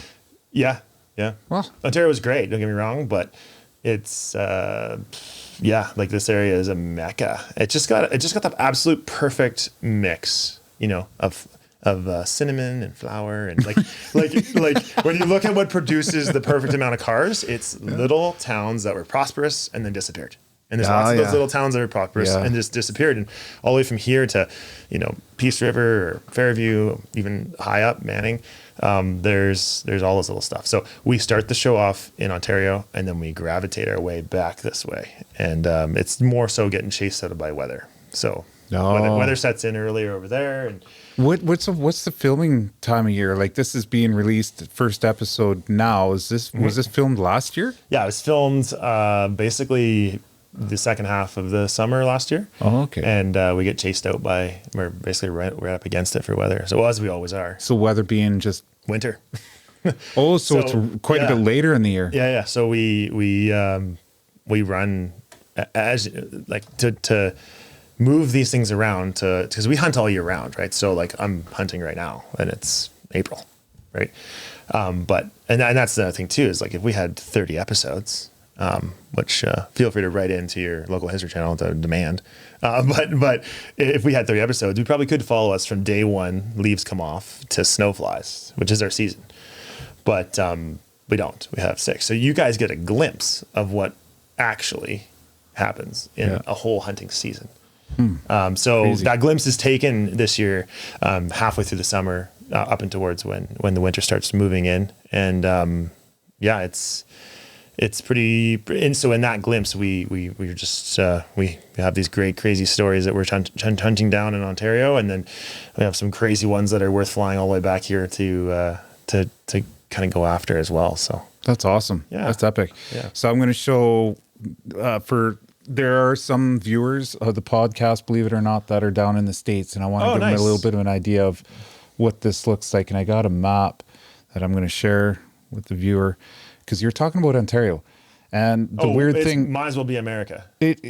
yeah. Yeah. Well, Ontario is great. Don't get me wrong, but it's, like this area is a mecca. It just got the absolute perfect mix, of cinnamon and flour and like when you look at what produces the perfect amount of cars, it's little towns that were prosperous and then disappeared. And there's lots of those little towns that were prosperous and just disappeared. And all the way from here to, Peace River or Fairview, even high up Manning, there's all this little stuff. So we start the show off in Ontario and then we gravitate our way back this way. And it's more so getting chased out by weather. So weather sets in earlier over there. And what's the filming time of year? Like this is being released first episode now. Was this filmed last year? Yeah, it was filmed basically the second half of the summer last year. Oh, okay. And we get chased out we're basically right up against it for weather. So as we always are. So weather being just winter. so it's quite a bit later in the year. Yeah. So we run as like to move these things around because we hunt all year round, right? So like I'm hunting right now and it's April, right? But that's the other thing too, is like if we had 30 episodes, which feel free to write into your local history channel to demand. But if we had 30 episodes, we probably could follow us from day one, leaves come off, to snow flies, which is our season. But we don't. We have 6. So you guys get a glimpse of what actually happens in a whole hunting season. So crazy. That glimpse is taken this year, halfway through the summer, up and towards when the winter starts moving in. And it's pretty. And so in that glimpse, we just we have these great crazy stories that we're hunting down in Ontario, and then we have some crazy ones that are worth flying all the way back here to kind of go after as well. So that's awesome. Yeah, that's epic. Yeah. So I'm going to show there are some viewers of the podcast, believe it or not, that are down in the States, and I want to give them a little bit of an idea of what this looks like. And I got a map that I'm going to share with the viewer, because you're talking about Ontario. And the weird thing might as well be America.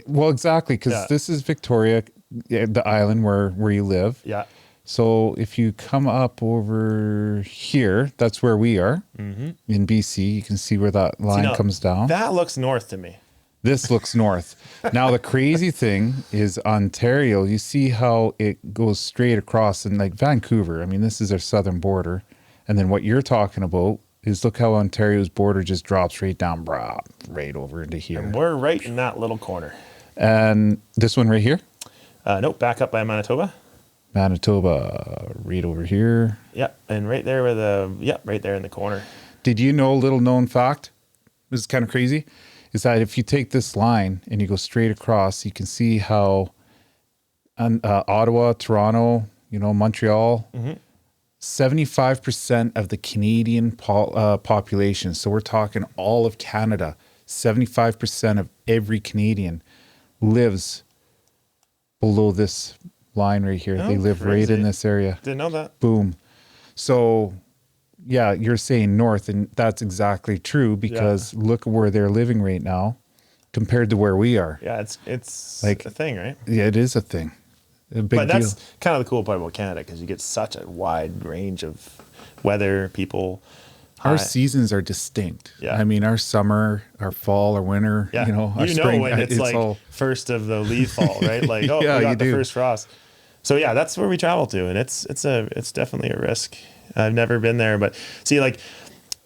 Well, exactly, because this is Victoria, the island where you live. Yeah. So if you come up over here, that's where we are in BC. You can see where that line comes down. That looks north to me. This looks north. Now, the crazy thing is Ontario, you see how it goes straight across, and like Vancouver, I mean, this is our southern border. And then what you're talking about is look how Ontario's border just drops right down, right over into here. And we're right in that little corner. And this one right here? Nope, back up by Manitoba. Manitoba, right over here. Yep, and right there right there in the corner. Did you know a little known fact? This is kind of crazy. Is that if you take this line and you go straight across, you can see how Ottawa, Toronto, Montreal, 75% of the Canadian population, so we're talking all of Canada, 75% of every Canadian lives below this line right here. They live right in this area. Didn't know that. Boom. So yeah, you're saying north, and that's exactly true, because look where they're living right now compared to where we are. Yeah, it's like a thing, right? Yeah, it is a thing. A big but that's deal. Kind of the cool part about Canada, because you get such a wide range of weather, people. Our seasons are distinct. Yeah. I mean, our summer, our fall, our winter, our spring. When it's like all first of the leaf fall, right? Like, we got the first frost. So yeah, that's where we travel to, and it's definitely a risk. I've never been there, but see, like,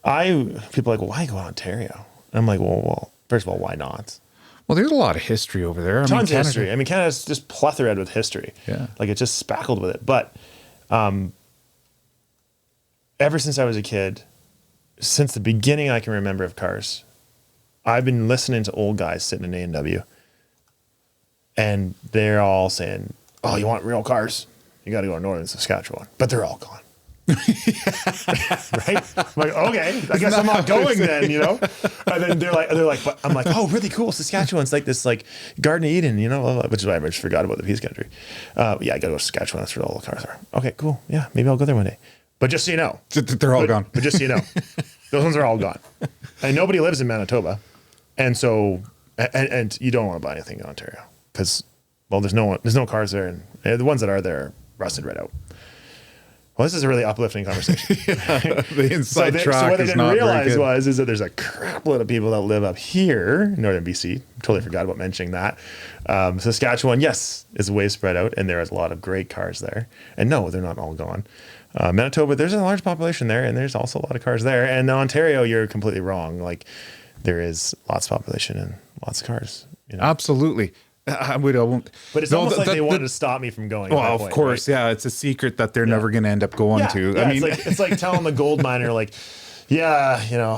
people are like, well, why go to Ontario? And I'm like, well, first of all, why not? Well, there's a lot of history over there. Tons of history. I mean, Canada's just plethora with history. Yeah. Like, it's just spackled with it. But ever since I was a kid, since the beginning I can remember of cars, I've been listening to old guys sitting in A&W, and they're all saying, oh, you want real cars? You got to go to northern Saskatchewan. But they're all gone. Right? I'm like, okay, I guess I'm not going then, And then they're like, but I'm like, oh, really cool. Saskatchewan's like this, like, Garden of Eden, which is why I just forgot about the Peace Country. Yeah, I gotta go to Saskatchewan. That's where all the cars are. Okay, cool. Yeah, maybe I'll go there one day. But just so you know, they're all gone. But just so you know, those ones are all gone, and nobody lives in Manitoba, and so And you don't want to buy anything in Ontario because, well, there's no cars there, and the ones that are there are rusted right out. Well, this is a really uplifting conversation. The inside so track what they is didn't not realize very good. is that there's a crap load of people that live up here in northern BC. Totally forgot about mentioning that. Saskatchewan, yes, is way spread out, and there is a lot of great cars there. And no, they're not all gone. Manitoba, there's a large population there, and there's also a lot of cars there. And Ontario, you're completely wrong. Like, there is lots of population and lots of cars. You know? Absolutely. I won't. But it's almost like they wanted to stop me from going. Well, at that of point, course, right? yeah. It's a secret that they're never going to end up going to. Yeah, I mean, it's like telling the gold miner, like, yeah, you know,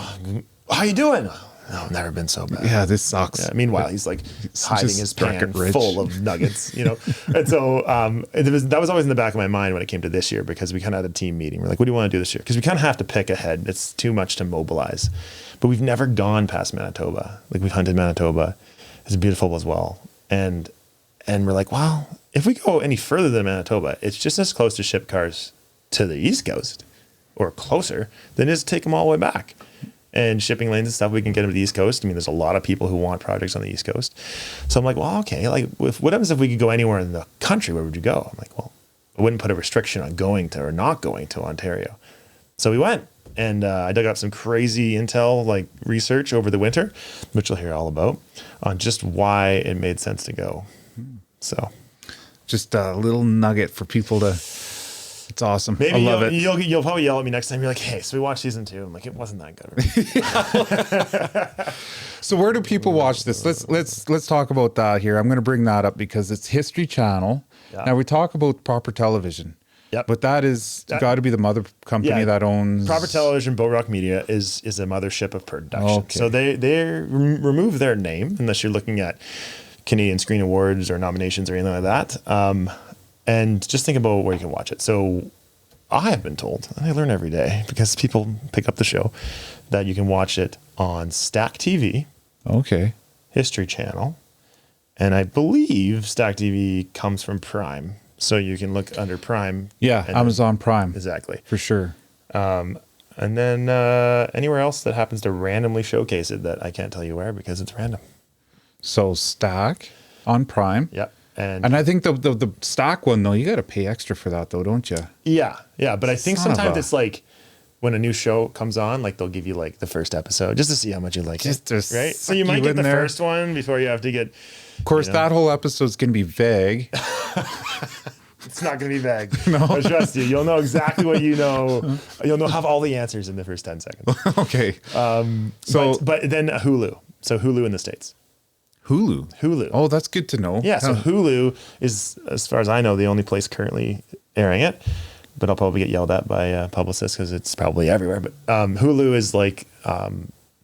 how you doing? No, I've never been so bad. yeah, this sucks. Yeah, meanwhile, he's like hiding just his struck pan it rich. full of nuggets, you know? And so that was always in the back of my mind when it came to this year, because we kind of had a team meeting. We're like, what do you want to do this year? Because we kind of have to pick ahead. It's too much to mobilize. But we've never gone past Manitoba. Like, we've hunted Manitoba. It's beautiful as well. And we're like, well, if we go any further than Manitoba, it's just as close to ship cars to the East Coast or closer than it is to take them all the way back. And shipping lanes and stuff, we can get them to the East Coast. I mean, there's a lot of people who want projects on the East Coast. So I'm like, well, okay, like, what happens if we could go anywhere in the country? Where would you go? I'm like, well, I wouldn't put a restriction on going to or not going to Ontario. So we went, and I dug up some crazy intel, like research over the winter, which you'll hear all about, on just why it made sense to go. So Just a little nugget for people to. It's awesome. maybe I love it. You'll probably yell at me next time. You're like, hey, so we watched season 2. I'm like, it wasn't that good. So where do people watch this? Let's talk about that here. I'm going to bring that up because it's History Channel. Yeah. Now we talk about Proper Television. Yep. But that is got to be the mother company that owns Proper Television. Boat Rock Media is a mothership of production. Okay. So they remove their name unless you're looking at Canadian Screen Awards or nominations or anything like that. And just think about where you can watch it. So I have been told, and I learn every day because people pick up the show, that you can watch it on Stack TV, Okay. History Channel, and I believe Stack TV comes from Prime. So you can look under Prime. Yeah, and Amazon Prime. Exactly. For sure. And then anywhere else that happens to randomly showcase it that I can't tell you where because it's random. So Stack on Prime. Yep. And I think the Stack one though, you got to pay extra for that though, don't you? Yeah. But I think Son of sometimes a- it's like when a new show comes on, like they'll give you like the first episode just to see how much you like Just to it. Right. So suck you might you get in the there. first one before you have to get. Of course, You know. that whole episode's going to be vague. It's not going to be vague. No. I trust you. You'll know exactly what you know. You'll have all the answers in the first 10 seconds. Okay. So But then Hulu. So Hulu in the States. Hulu. Oh, that's good to know. Yeah, so Hulu is, as far as I know, the only place currently airing it. But I'll probably get yelled at by publicists because it's probably everywhere. But Hulu is like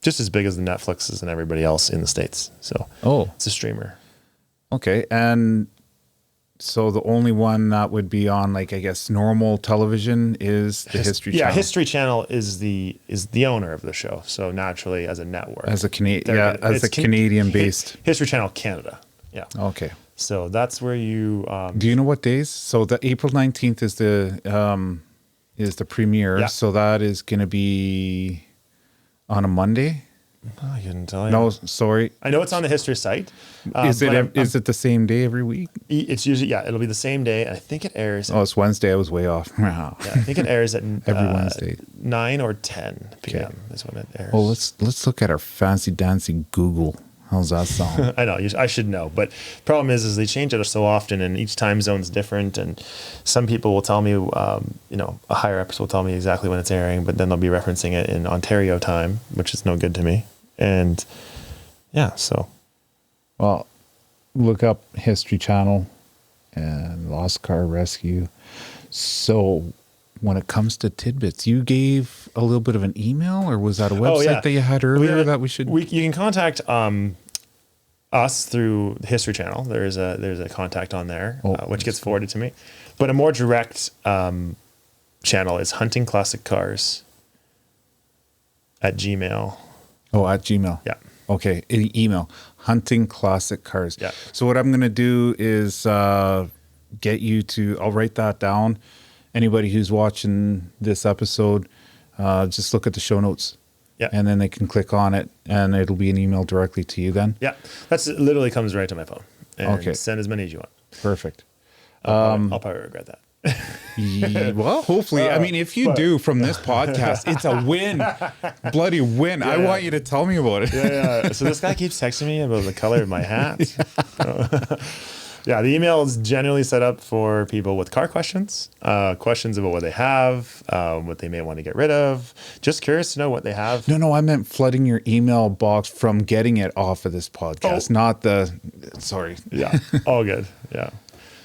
just as big as the Netflixes and everybody else in the States. So it's a streamer. Okay. And so the only one that would be on, like, I guess, normal television is the History Channel. Yeah, History Channel is the owner of the show. So naturally, as a network, As a Canadian based. History Channel Canada. Yeah. Okay. So that's where you. Do you know what days? So the April 19th is the premiere. Yeah. So that is going to be on a Monday. I couldn't tell you. No, sorry. I know it's on the History site. Is but I'm- it the same day every week? It's usually it'll be the same day. I think it airs. Oh, it's Wednesday. I was way off. Yeah, I think it airs at Every Wednesday. 9 or 10 p.m. is when it airs. Well, let's look at our fancy dancy Google. How's that sound? I know I should know, but problem is they change it so often, and each time zone's different. And some people will tell me, a higher ups will tell me exactly when it's airing, but then they'll be referencing it in Ontario time, which is no good to me. And yeah, so Well, look up History Channel and Lost Car Rescue. So when it comes to tidbits, you gave a little bit of an email, or was that a website that you had earlier that we should? You can contact us through the History Channel. There's a contact on there, which gets forwarded to me. But a more direct channel is Hunting Classic Cars at Gmail. Oh, at Gmail. Yeah. Okay. Email Hunting Classic Cars. Yeah. So what I'm going to do is get you to, I'll write that down. Anybody who's watching this episode, just look at the show notes Yeah. And then they can click on it and it'll be an email directly to you then. Yeah. That's it literally comes right to my phone. And Okay. send as many as you want. Perfect. I'll probably regret that. Well, hopefully. I mean, if you do from this podcast, it's a win. Bloody win. I want you to tell me about it. Yeah. So this guy keeps texting me about the color of my hat. Yeah, the email is generally set up for people with car questions, questions about what they have, what they may want to get rid of. Just curious to know what they have. No, I meant flooding your email box from getting it off of this podcast, not the. Sorry. Yeah, all good. Yeah.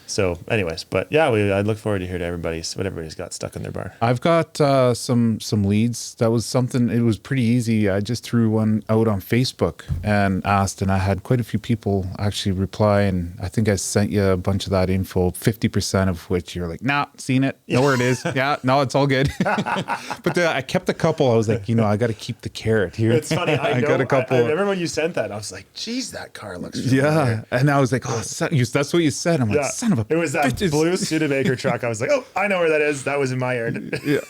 So, anyways, but yeah, I look forward to hearing what everybody's got stuck in their bar. I've got some leads. That was something. It was pretty easy. I just threw one out on Facebook and asked, and I had quite a few people actually reply. And I think I sent you a bunch of that info. 50% of which you're like, nah, seen it, know where it is. Yeah, no, it's all good. But I kept a couple. I was like, I got to keep the carrot here. It's funny. I got a couple. I remember when you sent that. I was like, geez, that car looks familiar. Yeah, and I was like, oh, that's what you said. I'm like, son of a. It was that bitches. blue Studebaker truck. I was like, oh, I know where that is. That was in my yard. Yeah.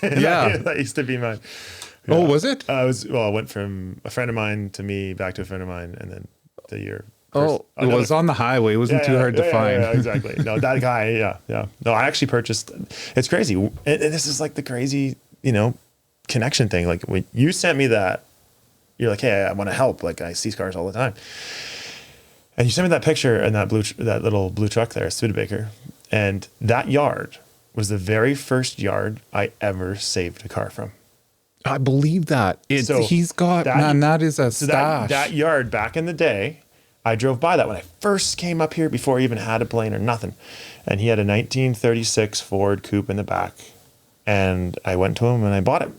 that used to be mine. Yeah. Oh, was it? I went from a friend of mine to me, back to a friend of mine, and then to your. It was on the highway. It wasn't too hard to find. Yeah, exactly. No, that guy. Yeah. No, I actually purchased. It's crazy. And this is like the crazy, connection thing. Like when you sent me that, you're like, hey, I want to help. Like I see cars all the time. And you sent me that picture and that little blue truck there, Studebaker, and that yard was the very first yard I ever saved a car from. I believe that. He's got that is a stash. That yard back in the day, I drove by that when I first came up here before I even had a plane or nothing, and he had a 1936 Ford Coupe in the back, and I went to him and I bought it.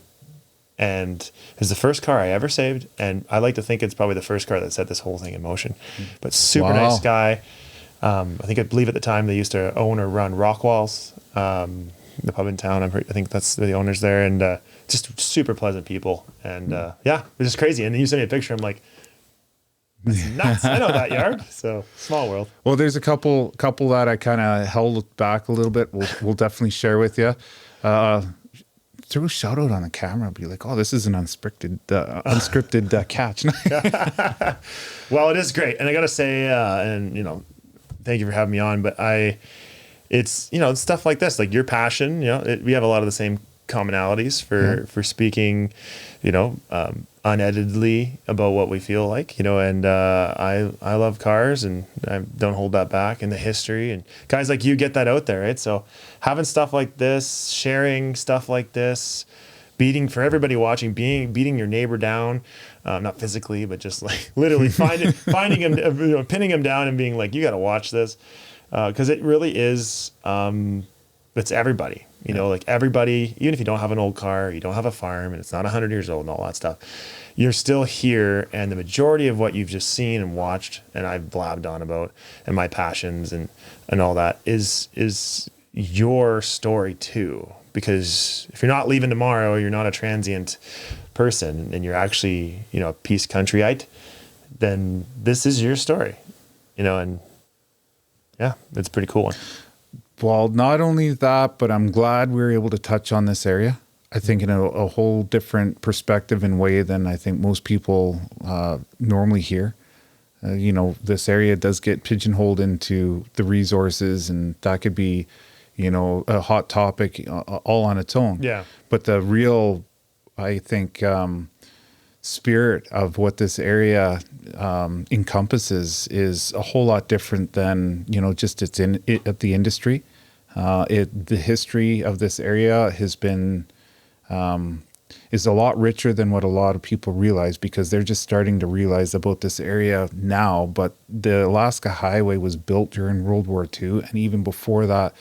And it was the first car I ever saved. And I like to think it's probably the first car that set this whole thing in motion. But super nice guy. I believe at the time they used to own or run Rockwall's, the pub in town. I think that's the owners there. And just super pleasant people. And it was just crazy. And then you sent me a picture. I'm like, that's nuts. I know that yard. So small world. Well, there's a couple that I kind of held back a little bit. We'll definitely share with you. Throw a shout out on the camera, be like, oh, this is an unscripted catch. Well, it is great. And I got to say, thank you for having me on, but it's stuff like this, like your passion, we have a lot of the same commonalities for speaking, uneditedly about what we feel like, and I love cars and I don't hold that back, and the history, and guys like you get that out there, right? So having stuff like this, sharing stuff like this, for everybody watching, beating your neighbor down, not physically, but just like literally finding him, pinning him down and being like, you got to watch this. Cause it really is, it's everybody, like everybody, even if you don't have an old car, you don't have a farm and it's not 100 years old and all that stuff, you're still here. And the majority of what you've just seen and watched and I've blabbed on about and my passions and all that is your story too. Because if you're not leaving tomorrow, you're not a transient person and you're actually, a peace countryite, then this is your story, and yeah, it's a pretty cool one. Well, not only that, but I'm glad we were able to touch on this area. I think in a whole different perspective and way than I think most people normally hear. This area does get pigeonholed into the resources, and that could be, a hot topic all on its own. Yeah. But the real, I think, spirit of what this area encompasses is a whole lot different than, just at the industry. The history of this area has been, is a lot richer than what a lot of people realize, because they're just starting to realize about this area now. But the Alaska Highway was built during World War II. And even before that,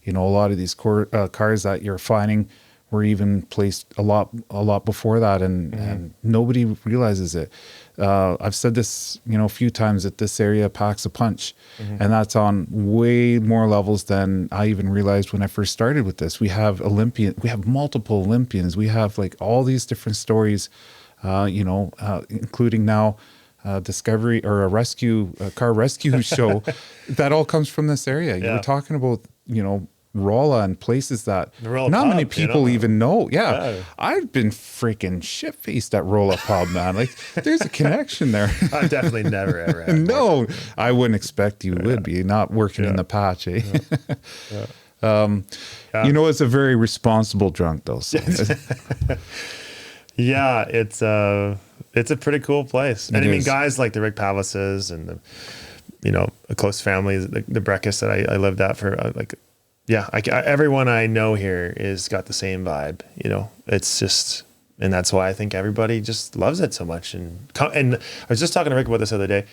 a lot of these cars that you're finding were even placed a lot before that. And nobody realizes it. I've said this, a few times, that this area packs a punch, and that's on way more levels than I even realized when I first started with this. We have multiple Olympians. We have like all these different stories, including now Discovery or a car rescue show that all comes from this area. You were talking about, Rolla and places that The Rolla not many pub, you people know? even know. Yeah. Yeah. I've been freaking shit-faced at Rolla Pub, man. Like, there's a connection there. I've definitely never ever had No, I wouldn't expect you would be, not working in Yeah. the patch, eh? Yeah. You know, it's a very responsible drunk, though. So Yeah, it's a pretty cool place. And It I mean, is. guys like the Rick Palaces and the, you know, a close family, the Breckus that I lived at for like, yeah, everyone I know here is got the same vibe. You know, it's just, and that's why I think everybody just loves it so much. And I was just talking to Rick about this the other day.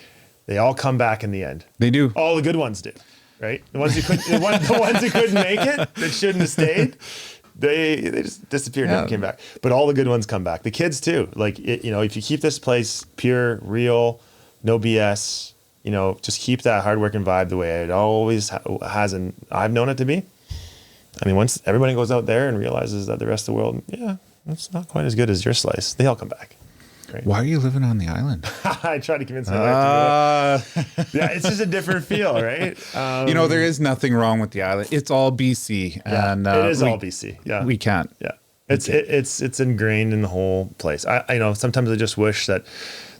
They all come back in the end. they do. All the good ones do, right? The ones who couldn't, the ones who couldn't make it, that shouldn't have stayed, they just disappeared, Yeah. never came back. But all the good ones come back. The kids too. Like you know, if you keep this place pure, real, no BS, you know, just keep that hardworking vibe the way it always has, and I've known it to be. I mean, once everybody goes out there and realizes that the rest of the world, yeah, it's not quite as good as your slice, they all come back. Right? Why are you living on the island? I tried to convince my wife to do it. Uh, Yeah, it's just a different feel, right? you know, there is nothing wrong with the island. It's all BC, Yeah, and it is we, all BC. Yeah, We can't. Yeah, it's ingrained in the whole place. I know sometimes I just wish that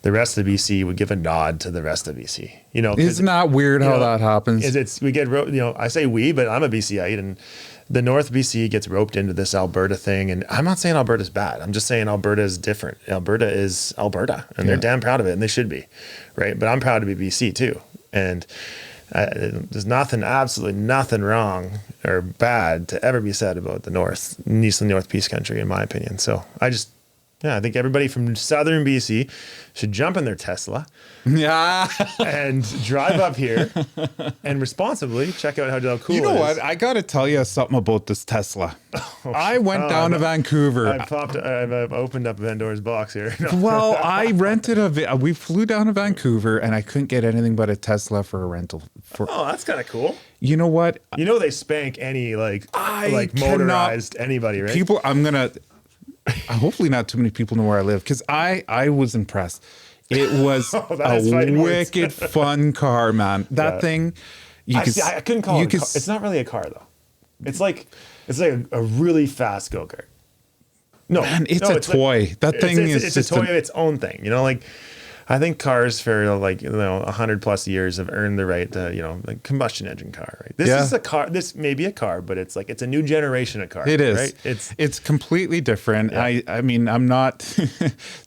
the rest of BC would give a nod to the rest of BC. You know, 'cause, Isn't that weird you how know, that happens? It's we get you know, I say we, but I'm a BCite, and the North BC gets roped into this Alberta thing. And I'm not saying Alberta's bad. I'm just saying Alberta is different. Alberta is Alberta, and they're damn proud of it, and they should be, right? But I'm proud to be BC too, and there's absolutely nothing wrong or bad to ever be said about the North, East and North Peace Country, in my opinion. So I think everybody from Southern BC should jump in their Tesla yeah. and drive up here and responsibly check out how cool You know it what? is. I got to tell you something about this Tesla. I went down to Vancouver. I've opened up Pandora's box here. No. Well, I rented we flew down to Vancouver and I couldn't get anything but a Tesla for a rental. Oh, that's kind of cool. You know what? You know they spank any like cannot- motorized anybody, right? People, hopefully not too many people know where I live because I was impressed. It was that is a fighting words. wicked fun car, man. That Yeah. thing, I couldn't call it. It's not really a car though. It's like a really fast go kart. No, Man, it's no, a toy. That thing is it's just a toy of its own thing. You know, like I think cars for like 100+ years have earned the right to like combustion engine car. Right? This is a car. This may be a car, but it's a new generation of car. It is. Right? It's completely different. Yeah. I mean, I'm not.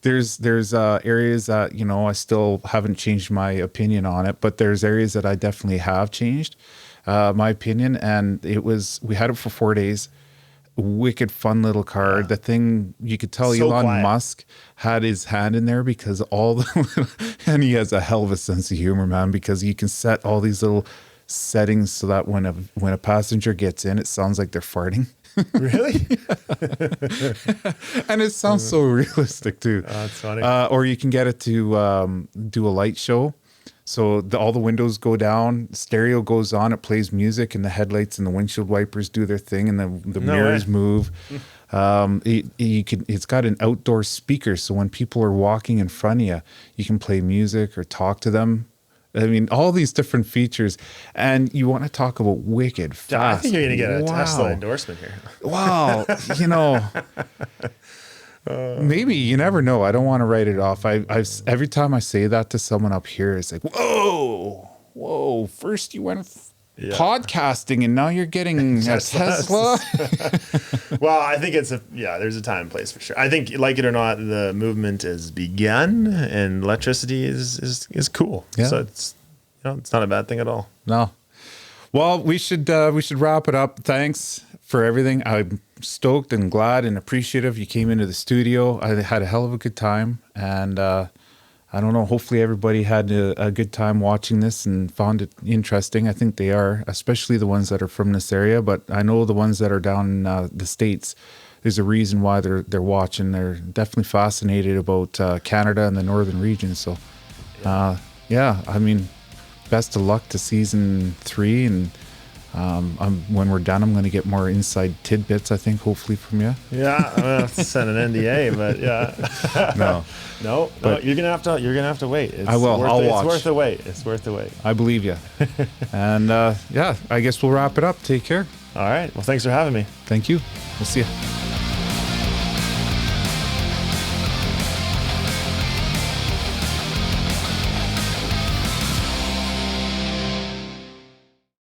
there's areas that I still haven't changed my opinion on it, but there's areas that I definitely have changed my opinion. And we had it for 4 days. Wicked fun little car. The thing, you could tell So Elon quiet. Musk had his hand in there because and he has a hell of a sense of humor, man, because you can set all these little settings so that when a passenger gets in, it sounds like they're farting. Really? And it sounds so realistic too. Oh, that's funny. Or you can get it to do a light show. So all the windows go down, stereo goes on, it plays music, and the headlights and the windshield wipers do their thing, and the No mirrors way. move. It's got an outdoor speaker, so when people are walking in front of you, you can play music or talk to them. I mean, all these different features, and you want to talk about wicked fast. I think you're gonna get a Wow. Tesla endorsement here. Wow, maybe, you never know. I don't want to write it off. Every time I say that to someone up here, it's like, whoa. First you went podcasting, and now you're getting a Tesla. Well, I think there's a time and place for sure. I think, like it or not, the movement has begun, and electricity is cool. Yeah. So it's not a bad thing at all. No. Well, we should wrap it up. Thanks for everything. I'm stoked and glad and appreciative you came into the studio. I had a hell of a good time, and I don't know, hopefully everybody had a good time watching this and found it interesting. I think they are, especially the ones that are from this area, but I know the ones that are down in the States, there's a reason why they're watching. They're definitely fascinated about Canada and the northern region. So I mean, best of luck to season 3, and when we're done, I'm going to get more inside tidbits, I think, hopefully from you. Yeah, I'm gonna have to send an NDA, but yeah. No, you're gonna have to wait. I will. I'll watch. It's worth the wait. It's worth the wait. I believe you. And I guess we'll wrap it up. Take care. All right. Well, thanks for having me. Thank you. We'll see you.